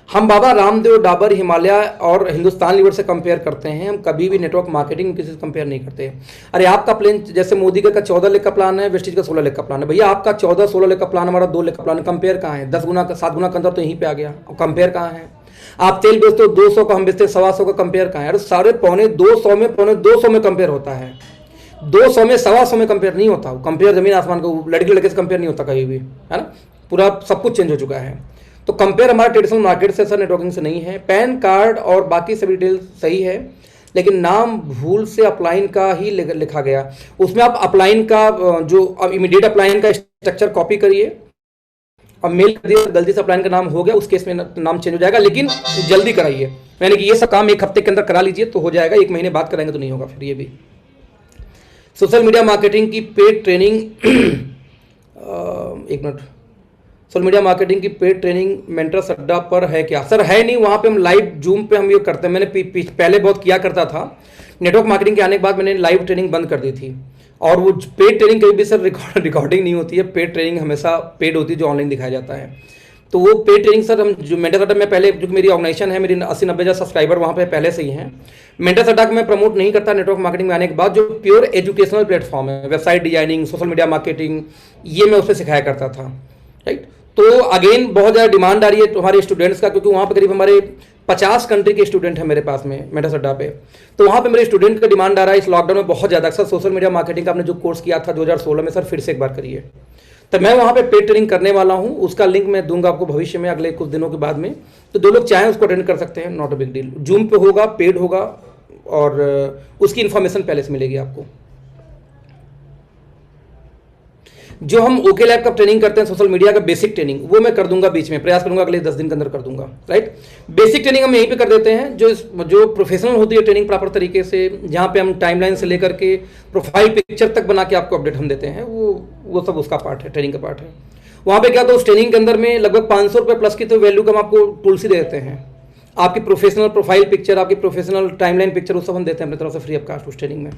हम बाबा रामदेव, डाबर, हिमालय और हिंदुस्तान लीवर से कंपेयर करते हैं, हम कभी भी नेटवर्क मार्केटिंग किसी से कंपेयर नहीं करते। अरे आपका प्लान, जैसे मोदी का 14 लाख का प्लान है, वेस्टीज का 16 लाख का प्लान है, भैया आपका 14-16 लाख का प्लान, हमारा 2 लाख का प्लान, कंपेयर कहाँ है? 10 गुना 7 गुना का अंतर तो यहीं पे आ गया, और कंपेयर कहाँ है? आप तेल बेचते हो 200 का, हम बेचते 125 का, कंपेयर कहाँ है? अरे सारे पौने 200 में कंपेयर होता है, 200 में 125 में कंपेयर नहीं होता। कंपेयर जमीन आसमान को, लड़के लड़के से कंपेयर नहीं होता कहीं भी, है ना, पूरा सब कुछ चेंज हो चुका है। तो कंपेयर हमारा ट्रेडिशनल मार्केट से सर नेटवर्किंग से नहीं है। पैन कार्ड और बाकी सभी डिटेल सही है, लेकिन नाम भूल से अपलाइन का ही लिखा गया, उसमें आप अपलाइन का जो इमीडिएट अपलाइन का स्ट्रक्चर कॉपी करिए और मेल कर दिए, गलती से अपलाइन का नाम हो गया, उस केस में नाम चेंज हो जाएगा, लेकिन जल्दी कराइए, यानी कि ये सब काम 1 हफ्ते के अंदर करा लीजिए तो हो जाएगा, 1 महीने बाद कराएंगे तो नहीं होगा फिर ये भी। सोशल मीडिया मार्केटिंग की paid training 1 minute, social media marketing की पेड ट्रेनिंग मेंटर्स अड्डा पर है क्या? सर है नहीं, वहाँ पे हम लाइव जूम पे हम ये करते हैं, मैंने पहले बहुत किया करता था, नेटवर्क मार्केटिंग के आने के बाद मैंने लाइव ट्रेनिंग बंद कर दी थी। और वो पेड ट्रेनिंग कभी भी सर रिकॉर्डिंग नहीं होती है, पेड ट्रेनिंग हमेशा पेड होती है जो ऑनलाइन दिखाया जाता है। तो वो पेड ट्रेनिंग सर हम जो मेंटर्स अड्डा में पहले, जो मेरी ऑर्गेनाइजेशन है, मेरी 80-90 हज़ार सब्सक्राइबर वहाँ पे पहले से ही हैं, मेंटर्स अड्डा को मैं प्रमोट नहीं करता नेटवर्क मार्केटिंग में आने के बाद, जो प्योर एजुकेशनल प्लेटफॉर्म है, website designing, social media marketing, ये मैं उससे सिखाया करता था, राइट। तो अगेन बहुत ज़्यादा डिमांड आ रही है हमारे स्टूडेंट्स का, क्योंकि वहाँ पे करीब हमारे 50 कंट्री के स्टूडेंट हैं मेरे पास में मेंटर्स अड्डा पे, तो वहाँ पे मेरे स्टूडेंट का डिमांड आ रहा है इस लॉकडाउन में बहुत ज़्यादा। सर सोशल मीडिया मार्केटिंग का आपने जो कोर्स किया था 2016 में, सर फिर से एक बार करिए। तो मैं वहाँ पे पेड ट्रेनिंग करने वाला हूँ, उसका लिंक मैं दूंगा आपको भविष्य में, अगले कुछ दिनों के बाद में, तो 2 लोग चाहें उसको अटेंड कर सकते हैं, not a big deal. Zoom पे होगा, पेड होगा, और उसकी इन्फॉर्मेशन पहले से मिलेगी आपको। जो हम ओके लैब का ट्रेनिंग करते हैं सोशल मीडिया का बेसिक ट्रेनिंग, वो मैं कर दूंगा बीच में, प्रयास करूंगा अगले 10 दिन के अंदर कर दूंगा, राइट। बेसिक ट्रेनिंग हम यहीं पे कर देते हैं, जो प्रोफेशनल होती है ट्रेनिंग प्रॉपर तरीके से, जहाँ पे हम टाइमलाइन से लेकर के प्रोफाइल पिक्चर तक बना के आपको अपडेट हम देते हैं, वो सब उसका पार्ट है, ट्रेनिंग का पार्ट है। वहाँ पे क्या, तो उस ट्रेनिंग के अंदर में लगभग 500 रुपये प्लस की तो वैल्यू का हम आपको टूल्स ही दे देते हैं, आपकी प्रोफेशनल प्रोफाइल पिक्चर, आपकी प्रोफेशनल टाइमलाइन पिक्चर, वो सब हम देते हैं अपनी तरफ से फ्री ऑफ कास्ट उस ट्रेनिंग में।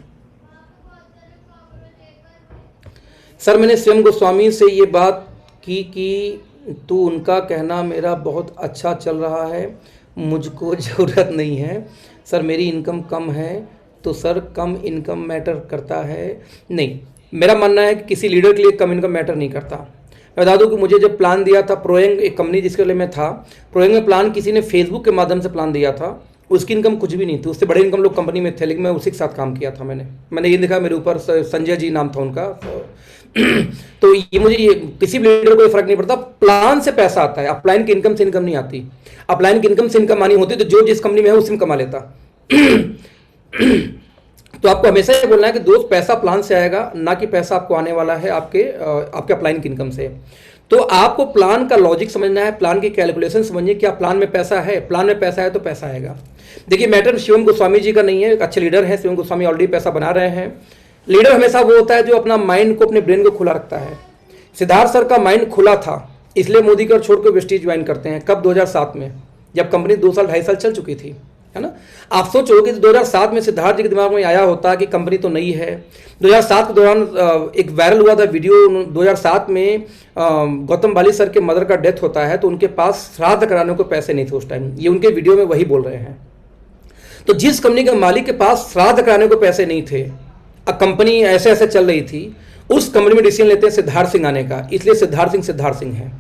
सर मैंने स्वयं गोस्वामी से ये बात की कि तू उनका कहना मेरा बहुत अच्छा चल रहा है, मुझको ज़रूरत नहीं है। सर मेरी इनकम कम है, तो सर कम इनकम मैटर करता है? नहीं, मेरा मानना है कि किसी लीडर के लिए कम इनकम मैटर नहीं करता। मैं बता दूं कि मुझे जब प्लान दिया था प्रोएंग, एक कंपनी जिसके लिए मैं था, प्रोएंग में प्लान किसी ने फेसबुक के माध्यम से प्लान दिया था, उसकी इनकम कुछ भी नहीं थी, उससे बड़े इनकम लोग कंपनी में थे, लेकिन मैं उसी के साथ काम किया था। मैंने ये देखा, मेरे ऊपर संजय जी नाम था उनका। तो ये मुझे किसी भी लीडर को ये फर्क नहीं पड़ता, प्लान से पैसा आता है, अपलाइन की इनकम से इनकम नहीं आती। अपलाइन की इनकम से इनकम आनी होती तो जो जिस कंपनी में है उसी में कमा लेता। तो आपको हमेशा ये बोलना है कि दोस्त पैसा प्लान से आएगा, ना कि पैसा आपको आने वाला है आपके अपलाइन की इनकम से। तो आपको प्लान का लॉजिक समझना है, प्लान की कैलकुलेशन समझिए, क्या प्लान में पैसा है, प्लान में पैसा है तो पैसा आएगा। देखिए मैटर शिवम गोस्वामी जी का नहीं है, एक अच्छे लीडर है, शिवम गोस्वामी ऑलरेडी पैसा बना रहे हैं। लीडर हमेशा वो होता है जो अपना माइंड को, अपने ब्रेन को खुला रखता है। सिद्धार्थ सर का माइंड खुला था, इसलिए मोदी कर छोड़ के वेस्टीज ज्वाइन करते हैं। कब? 2007 में, जब कंपनी 2 साल 2.5 साल चल चुकी थी। है ना। आप सोचो कि 2007 में सिद्धार्थ जी के दिमाग में आया होता कि कंपनी तो नई है। 2007 के दौरान एक वायरल हुआ था वीडियो, 2007 में गौतम बाली सर के मदर का डेथ होता है तो उनके पास श्राद्ध कराने को पैसे नहीं थे उस टाइम, ये उनके वीडियो में वही बोल रहे हैं। तो जिस कंपनी के मालिक के पास श्राद्ध कराने को पैसे नहीं थे, कंपनी ऐसे ऐसे चल रही थी, उस कंपनी में डिसीजन लेते हैं सिद्धार्थ सिंह आने का, इसलिए सिद्धार्थ सिंह है।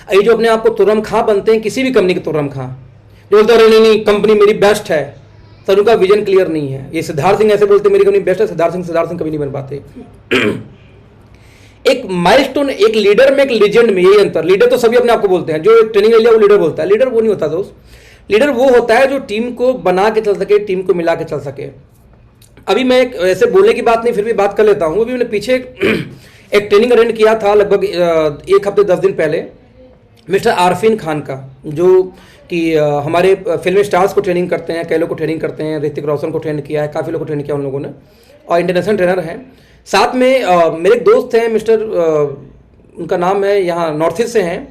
ये जो अपने आप को तुर्रम खां बनते हैं, किसी भी कंपनी के तुर्रम खां, जो बोलते हैं नहीं कंपनी मेरी बेस्ट है, सर उनका विजन क्लियर नहीं है। ये सिद्धार्थ सिंह ऐसे बोलते मेरी कंपनी बेस्ट है, सिद्धार्थ सिंह कभी नहीं बन पाते। एक माइलस्टोन, एक लीडर में, एक लीजेंड में यही अंतर। लीडर तो सभी अपने आप को बोलते हैं, जो ट्रेनिंग ले लिया वो लीडर बोलता है, लीडर वो नहीं होता दोस्त। लीडर वो होता है जो टीम को बना के चल सके, टीम को मिला के चल सके। अभी मैं ऐसे बोलने की बात नहीं, फिर भी बात कर लेता हूँ। अभी मैंने पीछे एक ट्रेनिंग अटेंड किया था लगभग 1 हफ्ते 10 दिन पहले, मिस्टर आरफीन खान का, जो कि हमारे फिल्म स्टार्स को ट्रेनिंग करते हैं, कई लोग को ट्रेनिंग करते हैं, ऋतिक रोशन को ट्रेन किया है, काफ़ी लोग को ट्रेन किया उन लोगों ने, और इंटरनेशनल ट्रेनर हैं। साथ में मेरे एक दोस्त हैं मिस्टर, उनका नाम है, यहाँ नॉर्थ ईस्ट से हैं,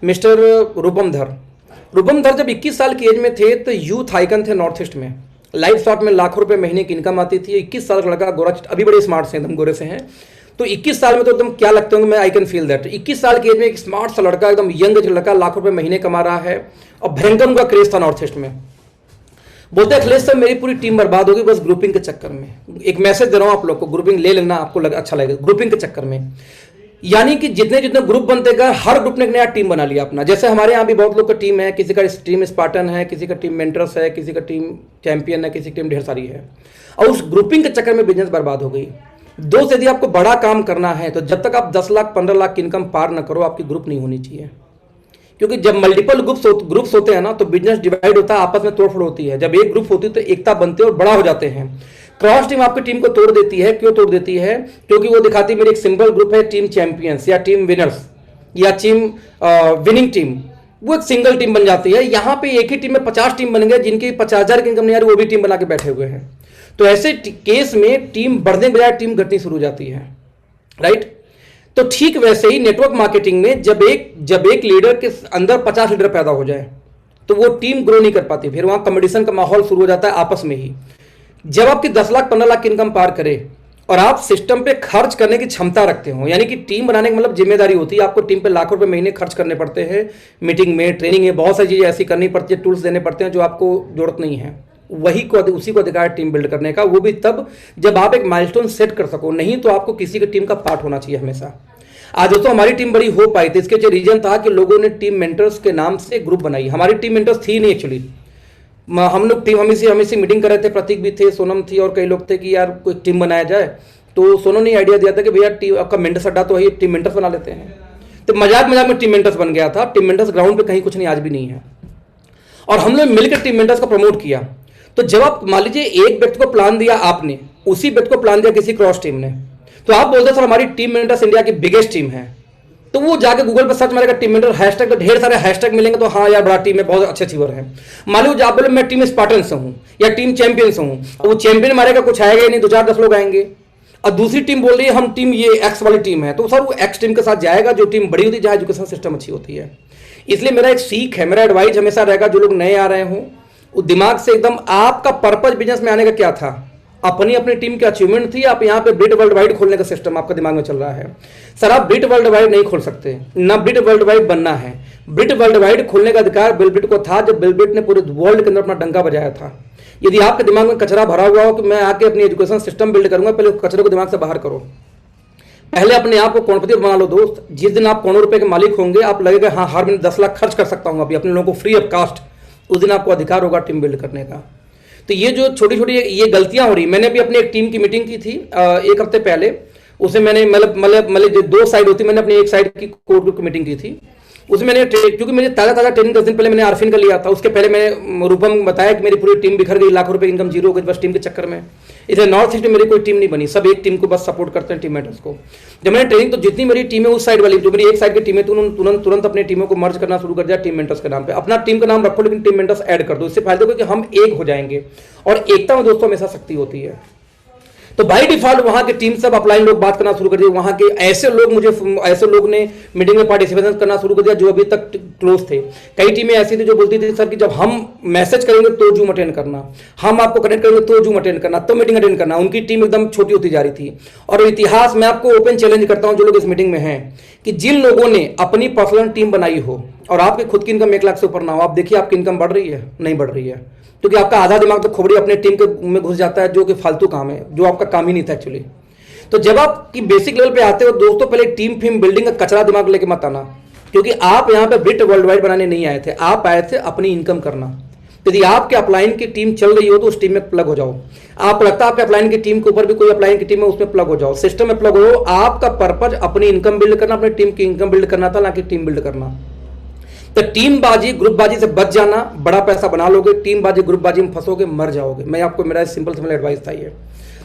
मिस्टर रूपम धर जब 21 साल की एज में थे तो यूथ आइकन थे नॉर्थ ईस्ट में। लाइव शॉट में लाखों रुपए महीने की इनकम आती थी। 21 साल का लड़का, गोरा, अभी बड़े स्मार्ट से एकदम गोरे से हैं, तो 21 साल में तो एकदम क्या लगते होंगे, मैं आई कैन फील दैट। 21 साल की एज में एक स्मार्ट सा लड़का, एकदम यंग लड़का, लाखों रुपए महीने कमा रहा है, और भयंकर उनका क्रेज था नॉर्थ ईस्ट में। बोलते हैं अखिलेश सर मेरी पूरी टीम बर्बाद होगी बस ग्रुपिंग के चक्कर में। एक मैसेज दे रहा हूं आप लोग को, ग्रुपिंग ले लेना, आपको अच्छा लगेगा। ग्रुपिंग के चक्कर में यानी कि जितने जितने ग्रुप बनते गए, हर ग्रुप ने एक नया टीम बना लिया अपना। जैसे हमारे यहाँ भी बहुत लोग का टीम है, किसी का टीम स्पार्टन है, किसी का टीम मेंटर्स है, किसी का टीम चैंपियन है, किसी की टीम ढेर सारी है, और उस ग्रुपिंग के चक्कर में बिजनेस बर्बाद हो गई। दोस्त यदि आपको बड़ा काम करना है तो जब तक आप 10 लाख 15 लाख की इनकम पार न करो, आपकी ग्रुप नहीं होनी चाहिए। क्योंकि जब मल्टीपल ग्रुप्स होते हैं ना तो बिजनेस डिवाइड होता है, आपस में तोड़फोड़ होती है। जब एक ग्रुप होती है तो एकता बनते हैं और बड़ा हो जाते हैं। क्रॉस टीम आपकी टीम को तोड़ देती है। क्यों तोड़ देती है? क्योंकि वो दिखाती है मेरी एक सिंपल ग्रुप है, टीम चैंपियंस या टीम विनर्स या टीम विनिंग टीम, वो एक सिंगल टीम बन जाती है। यहाँ पे एक ही टीम में 50 टीम बन गए, जिनकी 50,000 की इनकम नहीं आ रही, वो भी टीम बना के बैठे हुए हैं। तो ऐसे केस में टीम बढ़ने के बजाय टीम घटनी शुरू हो जाती है, राइट। तो ठीक वैसे ही नेटवर्क मार्केटिंग में जब एक लीडर के अंदर 50 लीडर पैदा हो जाए तो वो टीम ग्रो नहीं कर पाती, फिर वहां कंपटीशन का माहौल शुरू हो जाता है आपस में ही। जब आपकी 10 लाख 15 लाख की इनकम पार करे और आप सिस्टम पे खर्च करने की क्षमता रखते हो, यानी कि टीम बनाने का मतलब जिम्मेदारी होती है, आपको टीम पे लाखों रुपए महीने खर्च करने पड़ते हैं, मीटिंग में, ट्रेनिंग में, बहुत सारी चीजें ऐसी करनी पड़ती है, टूल्स देने पड़ते हैं जो आपको जरूरत नहीं है। उसी को अधिकार टीम बिल्ड करने का, वो भी तब जब आप एक माइलस्टोन सेट कर सको, नहीं तो आपको किसी की टीम का पार्ट होना चाहिए हमेशा। आज दोस्तों हमारी टीम बड़ी हो पाई थी, इसके जो रीजन था कि लोगों ने टीम मेंटर्स के नाम से ग्रुप बनाई। हमारी टीम मेंटर्स थी नहीं एक्चुअली, हम लोग टीम हमेशा मीटिंग कर रहे थे, प्रतीक भी थे, सोनम थी और कई लोग थे कि यार कोई टीम बनाया जाए। तो सोनम ने आइडिया दिया था कि भैया टीम आपका मेंटर्स अड्डा तो है, टीम मेंटर्स बना लेते हैं। तो मजाक में टीम मेंटर्स बन गया था। टीम मेंटर्स ग्राउंड पे कहीं कुछ नहीं, आज भी नहीं है, और हम लोग मिलकर टीम मेंटर्स को प्रमोट किया। तो जब आप मान लीजिए एक व्यक्ति को प्लान दिया आपने, उसी व्यक्ति को प्लान दिया किसी क्रॉस टीम ने, तो आप बोलते सर हमारी टीम मेंटर्स इंडिया की बिगेस्ट टीम है, तो वो जाके गूगल पर सर्च मारेगा टीम मेंटर हैशटैग, तो ढेर सारे हैशटैग मिलेंगे, तो हाँ यार बड़ा टीम है, बहुत अच्छे अचीवर है। मान लो आप बोले मैं टीम स्पार्टन से हूँ या टीम चैंपियन से हूँ, तो वो चैंपियन मारेगा, कुछ आएगा ही नहीं, 2-4-10 लोग आएंगे। और दूसरी टीम बोल रही है हम टीम ये एक्स वाली टीम है, तो सर वो एक्स टीम के साथ जाएगा जो टीम बड़ी होती है, जहाँ एजुकेशन सिस्टम अच्छी होती है। इसलिए मेरा एक सीख है, मेरा एडवाइस हमेशा रहेगा, जो लोग नए आ रहे हों वो दिमाग से एकदम, आपका पर्पज बिजनेस में आने का क्या था, अपनी टीम की अचीवमेंट थी, आप यहाँ पे ब्रिट वर्ल्ड वाइड खोलने का सिस्टम आपका दिमाग में चल रहा है। सर आप ब्रिट वर्ल्ड वाइड नहीं खोल सकते, ना ब्रिट वर्ल्ड वाइड बनना है। ब्रिट वर्ल्ड वाइड खोलने का अधिकार बिल ब्रिट को था जब बिल ब्रिट ने पूरे वर्ल्ड के अंदर अपना डंका बजाया था। यदि आपके दिमाग में कचरा भरा हुआ हो कि मैं आके अपनी एजुकेशन सिस्टम बिल्ड करूंगा, पहले कचरे को दिमाग से बाहर करो, पहले अपने आप को करोड़पति बना लो दोस्त। जिस दिन आप करोड़ों रुपए के मालिक होंगे, आप लगेगा हाँ हर महीने 10 लाख खर्च कर सकता हूँ अभी अपने लोगों को फ्री ऑफ कास्ट, उस दिन आपको अधिकार होगा टीम बिल्ड करने का। तो ये जो छोटी छोटी ये गलतियां हो रही, मैंने भी अपनी एक टीम की मीटिंग की थी 1 हफ्ते पहले, उसे मैंने मतलब जो 2 साइड होती, मैंने अपनी एक साइड की कोर ग्रुप की मीटिंग की थी। उसमें मैंने क्योंकि मेरी ताज़ा ट्रेनिंग 10 दिन पहले मैंने आरफिन का लिया था, उसके पहले मैंने रूपम बताया कि मेरी पूरी टीम बिखर गई, लाखों रुपए इनकम जीरो हो गई बस टीम के चक्कर में। इसलिए नॉर्थ ईस्ट में मेरी कोई टीम नहीं बनी, सब एक टीम को बस सपोर्ट करते हैं टीम मेंटर्स को। जब मैंने ट्रेनिंग, तो जितनी मेरी टीम है उस साइड वाली, जो मेरी एक साइड की टीम है, तुरंत अपनी टीमों को मर्ज करना शुरू कर दिया टीम मेंटर्स के नाम पे। अपना टीम का नाम रखो लेकिन टीम मेंटर्स ऐड कर दो, इससे फायदा होगा कि हम एक हो जाएंगे, और एकता में दोस्तों हमेशा शक्ति होती है। तो बाय डिफॉल्ट वहां के टीम सब अपलाइन लोग बात करना शुरू कर दिए, वहां के ऐसे लोग ने मीटिंग में पार्टिसिपेशन करना शुरू कर दिया जो अभी तक क्लोज थे। कई टीमें ऐसी थी जो बोलती थी सर कि जब हम मैसेज करेंगे तो जूम अटेंड करना, हम आपको कनेक्ट करेंगे तो जूम अटेंड करना, तो मीटिंग अटेंड करना। उनकी टीम एकदम छोटी होती जा रही थी। और इतिहास में आपको ओपन चैलेंज करता हूं जो लोग इस मीटिंग में हैं कि जिन लोगों ने अपनी पर्सनल टीम बनाई हो और आपकी खुद की इनकम 1 लाख से ऊपर ना हो, आप देखिए आपकी इनकम बढ़ रही है? नहीं बढ़ रही है, क्योंकि आपका आधा दिमाग तो खोपड़ी अपने टीम के में घुस जाता है, जो कि फालतू काम है, जो आपका काम ही नहीं था एक्चुअली। तो जब आप की बेसिक लेवल पे आते हो दोस्तों, पहले टीम फिल्म बिल्डिंग का कचरा दिमाग लेके मत आना, क्योंकि आप यहाँ पे ब्रिट वर्ल्ड वाइड बनाने नहीं आए थे, आप आए थे अपनी इनकम करना। यदि आपके अपलाइन की टीम चल रही हो तो उस टीम में प्लग हो जाओ। आप लगता है आपके अपलाइन की टीम के ऊपर भी कोई अपलाइन की टीम है, उसमें प्लग हो जाओ, सिस्टम में प्लग हो। आपका पर्पज अपनी इनकम बिल्ड करना, अपनी टीम की इनकम बिल्ड करना था, ना कि टीम बिल्ड करना। तो टीम बाजी ग्रुप बाजी से बच जाना, बड़ा पैसा बना लोगे। टीम बाजी ग्रुप बाजी में फंसोगे, मर जाओगे। मैं आपको, मेरा सिंपल एडवाइस था ये।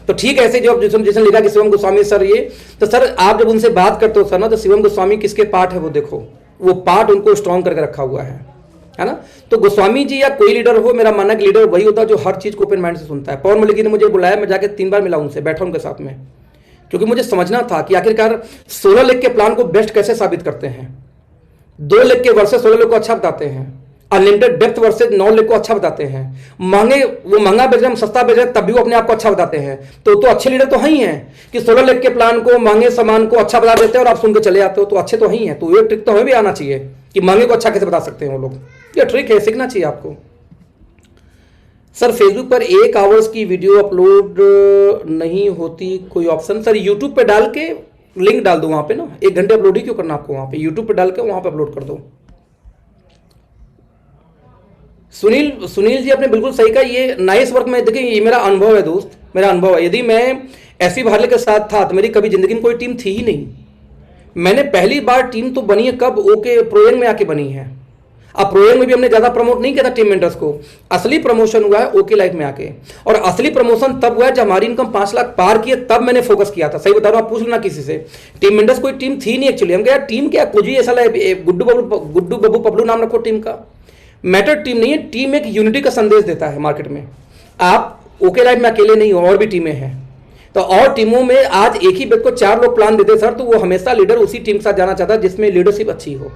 तो ठीक है, ऐसे जो जिसने लिखा कि शिवम गोस्वामी सर ये, तो सर आप जब उनसे बात करते हो सर ना, तो शिवम गोस्वामी किसके पार्ट है वो देखो, वो पार्ट उनको स्ट्रॉन्ग करके रखा हुआ है ना। तो गोस्वामी जी या कोई लीडर हो, मेरा मानना कि लीडर वही होता है जो हर चीज को ओपन माइंड से सुनता है। पवन मलिक जी ने मुझे बुलाया, मैं जाके 3 बार मिला उनसे, बैठा उनके साथ में, क्योंकि मुझे समझना था कि आखिरकार 16 लेख के प्लान को बेस्ट कैसे साबित करते हैं। 2 लेख के वर्सेस 16 लेख को अच्छा बताते हैं, अनलिमिटेड डेप्थ वर्सेस 9 लेख को अच्छा बताते हैं, महंगे वो महंगा बेच रहे हैं, सस्ता बेच रहे हैं, तब भी वो अपने आप को अच्छा बताते हैं। तो अच्छे लीडर तो ही हैं कि 16 लेख के प्लान को, महंगे सामान को अच्छा बता देते हैं और आप सुन के चले आते हो, तो अच्छे तो ही हैं। तो ये ट्रिक तो हमें भी आना चाहिए कि महंगे को अच्छा कैसे बता सकते हैं वो लोग। ये ट्रिक है, सीखना चाहिए आपको। सर फेसबुक पर 1 आवर्स की वीडियो अपलोड नहीं होती, कोई ऑप्शन? सर यूट्यूब पे डाल के लिंक डाल दो वहां पे ना, 1 घंटे अपलोड ही क्यों करना आपको, वहां पे यूट्यूब पे डाल के वहां पे अपलोड कर दो। सुनील जी आपने बिल्कुल सही कहा, ये नाइस वर्क में। देखिए ये मेरा अनुभव है दोस्त, मेरा अनुभव है। यदि मैं एसपी भारले के साथ था तो मेरी कभी जिंदगी में कोई टीम थी ही नहीं। मैंने पहली बार टीम तो बनी है कब, ओके प्रोएंग में आके बनी है। अब प्रोएंग में भी हमने ज्यादा प्रमोट नहीं किया था टीम मेंबर्स को, असली प्रमोशन हुआ है ओके लाइफ में आके। और असली प्रमोशन तब हुआ है जब हमारी इनकम 5 लाख पार किए, तब मैंने फोकस किया था। सही बता रहा हूं, आप पूछ लेना किसी से। टीम मेंबर्स कोई टीम थी नहीं एक्चुअली। हम क्या टीम क्या, कुछ ही ऐसा गुड्डू बब्बू पबलू नाम रखो टीम का, मैटर टीम नहीं है। टीम एक यूनिटी का संदेश देता है मार्केट में। आप ओके लाइफ में अकेले नहीं हो, और भी टीमें हैं। तो और टीमों में आज एक ही व्यक्ति को 4 लोग प्लान देते सर, तो वो हमेशा लीडर उसी टीम के साथ जाना चाहता है जिसमें लीडरशिप अच्छी हो।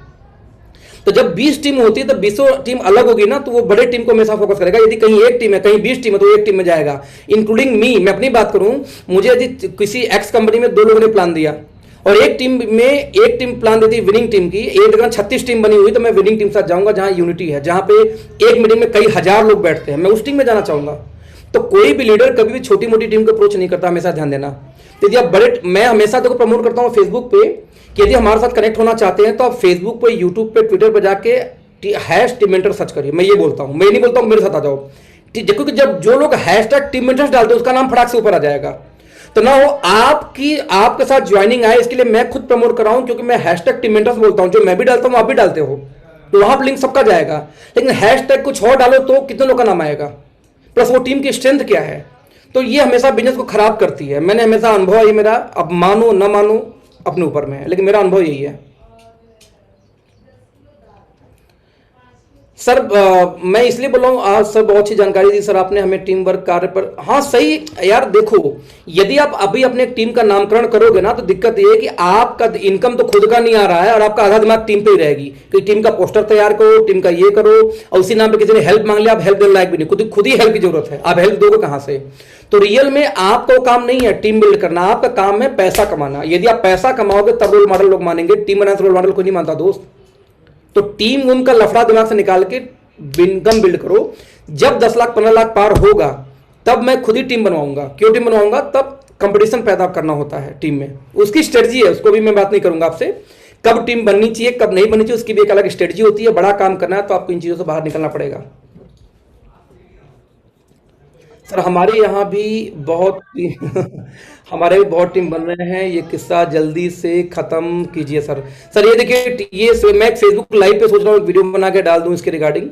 तो जब 20 टीम होती है तो 20 टीम अलग होगी ना, तो वो बड़े टीम को हमेशा फोकस करेगा। यदि कहीं एक टीम है, कहीं 20 टीम है, तो एक टीम में जाएगा, इंक्लूडिंग मी। मैं अपनी बात करूं, मुझे यदि किसी एक्स कंपनी में 2 लोगों ने प्लान दिया और एक टीम प्लान देती विनिंग टीम की, एक जगह 36 टीम बनी हुई, तो मैं विनिंग टीम के साथ जाऊंगा जहां यूनिटी है, जहां पे एक मीटिंग में कई हजार लोग बैठते हैं, मैं उस टीम में जाना चाहूंगा। तो कोई भी लीडर कभी भी छोटी मोटी टीम को अप्रोच नहीं करता, हमेशा ध्यान देना। यदि आप मैं हमेशा तो प्रमोट करता हूं फेसबुक पे कि यदि हमारे साथ कनेक्ट होना चाहते हैं तो आप फेसबुक पे, यूट्यूब पे, ट्विटर पे जाके #टीम मेंटर सर्च करिए। मैं ये बोलता हूं, मैं नहीं बोलता हूं मेरे साथ आ जाओ, क्योंकि जब जो लोग #टीम मेंटर्स डालते हैं उसका नाम फटाक से ऊपर आ जाएगा। तो ना हो आपके साथ ज्वाइनिंग आए, इसके लिए मैं खुद प्रमोट कर रहा हूं, क्योंकि मैं #टीम मेंटर्स बोलता हूं। जो मैं भी डालता हूं आप भी डालते हो, तो वहां पर लिंक सबका जाएगा। लेकिन # कुछ और डालो तो कितने लोग का नाम आएगा, प्लस वो टीम की स्ट्रेंथ क्या है। तो ये हमेशा बिजनेस को खराब करती है। मैंने हमेशा अनुभव है मेरा, अब मानो ना मानो अपने ऊपर में है, लेकिन मेरा अनुभव यही है। सर मैं इसलिए बोल रहा हूँ, आज सर बहुत अच्छी जानकारी दी सर आपने हमें टीम वर्क कार्य पर। हाँ सही यार, देखो यदि आप अभी अपने टीम का नामकरण करोगे ना, तो दिक्कत ये है कि आपका इनकम तो खुद का नहीं आ रहा है और आपका आधा दिमाग टीम पे ही रहेगी कि टीम का पोस्टर तैयार करो, टीम का ये करो, और उसी नाम पे किसी ने हेल्प मांग लिया, आप हेल्प देने लायक भी नहीं, खुद ही हेल्प की जरूरत है, आप हेल्प दोगे कहां से। तो रियल में आपका काम नहीं है टीम बिल्ड करना, आपका काम है पैसा कमाना। यदि आप पैसा कमाओगे तब रोल मॉडल लोग मानेंगे, टीम बनाने से रोल मॉडल कोई नहीं मानता दोस्त। तो टीम उनका लफड़ा दिमाग से निकाल के इनकम बिल्ड करो। जब 10 लाख 15 लाख पार होगा तब मैं खुद ही टीम बनवाऊंगा। क्यों टीम बनवाऊंगा, तब कंपटीशन पैदा करना होता है टीम में, उसकी स्ट्रेटजी है, उसको भी मैं बात नहीं करूंगा आपसे। कब टीम बननी चाहिए कब नहीं बननी चाहिए उसकी भी एक अलग स्ट्रेटजी होती है। बड़ा काम करना है तो आपको इन चीजों से बाहर निकलना पड़ेगा। सर हमारे यहाँ भी बहुत हमारे भी बहुत टीम बन रहे हैं, ये किस्सा जल्दी से खत्म कीजिए सर। सर ये देखिए, ये मैं फेसबुक लाइव पे सोच रहा हूँ वीडियो बना के डाल दूं इसके रिगार्डिंग,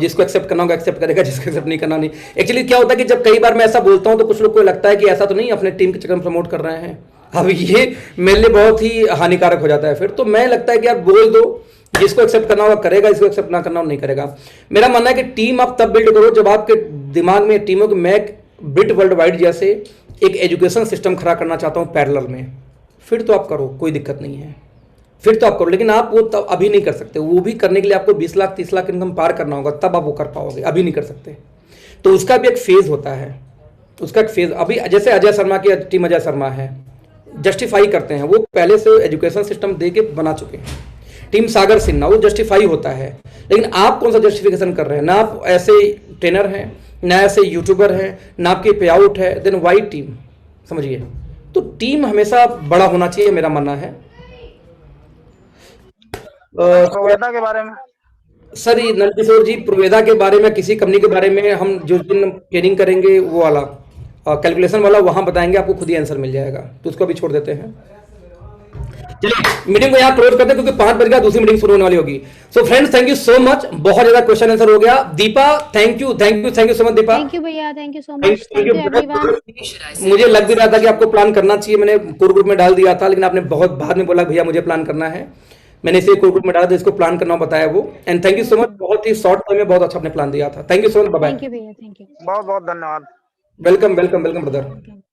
जिसको एक्सेप्ट करना होगा एक्सेप्ट करेगा, जिसको एक्सेप्ट नहीं करना नहीं। एक्चुअली क्या होता है कि जब कई बार मैं ऐसा बोलता हूँ तो कुछ लोग को लगता है कि ऐसा तो नहीं अपने टीम के चक्कर में प्रमोट कर रहे हैं। अब ये मेरे लिए बहुत ही हानिकारक हो जाता है फिर। तो मैं लगता है कि आप बोल दो, जिसको एक्सेप्ट करना होगा करेगा, इसको एक्सेप्ट ना करना हो नहीं करेगा। मेरा मानना है कि टीम आप तब बिल्ड करो जब आपके दिमाग में टीमों की, मैं ब्रिट वर्ल्ड वाइड जैसे एक एजुकेशन सिस्टम खड़ा करना चाहता हूँ पैरेलल में, फिर तो आप करो, कोई दिक्कत नहीं है। फिर तो आप करो, लेकिन आप वो तब अभी नहीं कर सकते। वो भी करने के लिए आपको 20 लाख 30 लाख इनकम पार करना होगा, तब आप वो कर पाओगे, अभी नहीं कर सकते। तो उसका भी एक फेज होता है, उसका एक फेज। अभी जैसे अजय शर्मा की टीम, अजय शर्मा है, जस्टिफाई करते हैं, वो पहले से एजुकेशन सिस्टम दे के बना चुके हैं। टीम सागर सिन्हा, वो जस्टिफाई होता है। लेकिन आप कौन सा जस्टिफिकेशन कर रहे हैं? ना आप ऐसे ट्रेनर हैं, ना ऐसे यूट्यूबर हैं, ना आपकी पे आउट है, देन वाई टीम? समझिए, तो टीम हमेशा बड़ा होना चाहिए, मेरा मानना है। प्रोवेदा के बारे में सर ये नंदकिशोर जी, प्रोवेदा के बारे में, किसी कंपनी के बारे में हम जो दिन ट्रेनिंग करेंगे वो वाला कैलकुलेशन वाला, वहां बताएंगे, आपको खुद ही आंसर मिल जाएगा। तो उसको भी छोड़ देते हैं। चलिए मीटिंग को यहाँ क्लोज करते हैं, क्योंकि 5 बज गया, दूसरी मीटिंग शुरू होने वाली होगी। So friends, thank you so much, बहुत ज्यादा क्वेश्चन आंसर हो गया। Deepa, thank you so much Deepa. Thank you भैया, thank you so much, thank you everyone. मुझे लग भी रहा था कि आपको प्लान करना चाहिए, मैंने कोर ग्रुप में डाल दिया था, लेकिन आपने बहुत बाद में बोला भैया मुझे प्लान करना है। मैंने इसे कोर ग्रुप में डाला था, इसको प्लान करना बताया वो। And thank you so much, बहुत ही शॉर्ट टाइम में बहुत अच्छा आपने प्लान दिया था। Thank you so much, bye bye. Thank you भैया, थैंक यू। बहुत बहुत धन्यवाद। Welcome welcome welcome brother.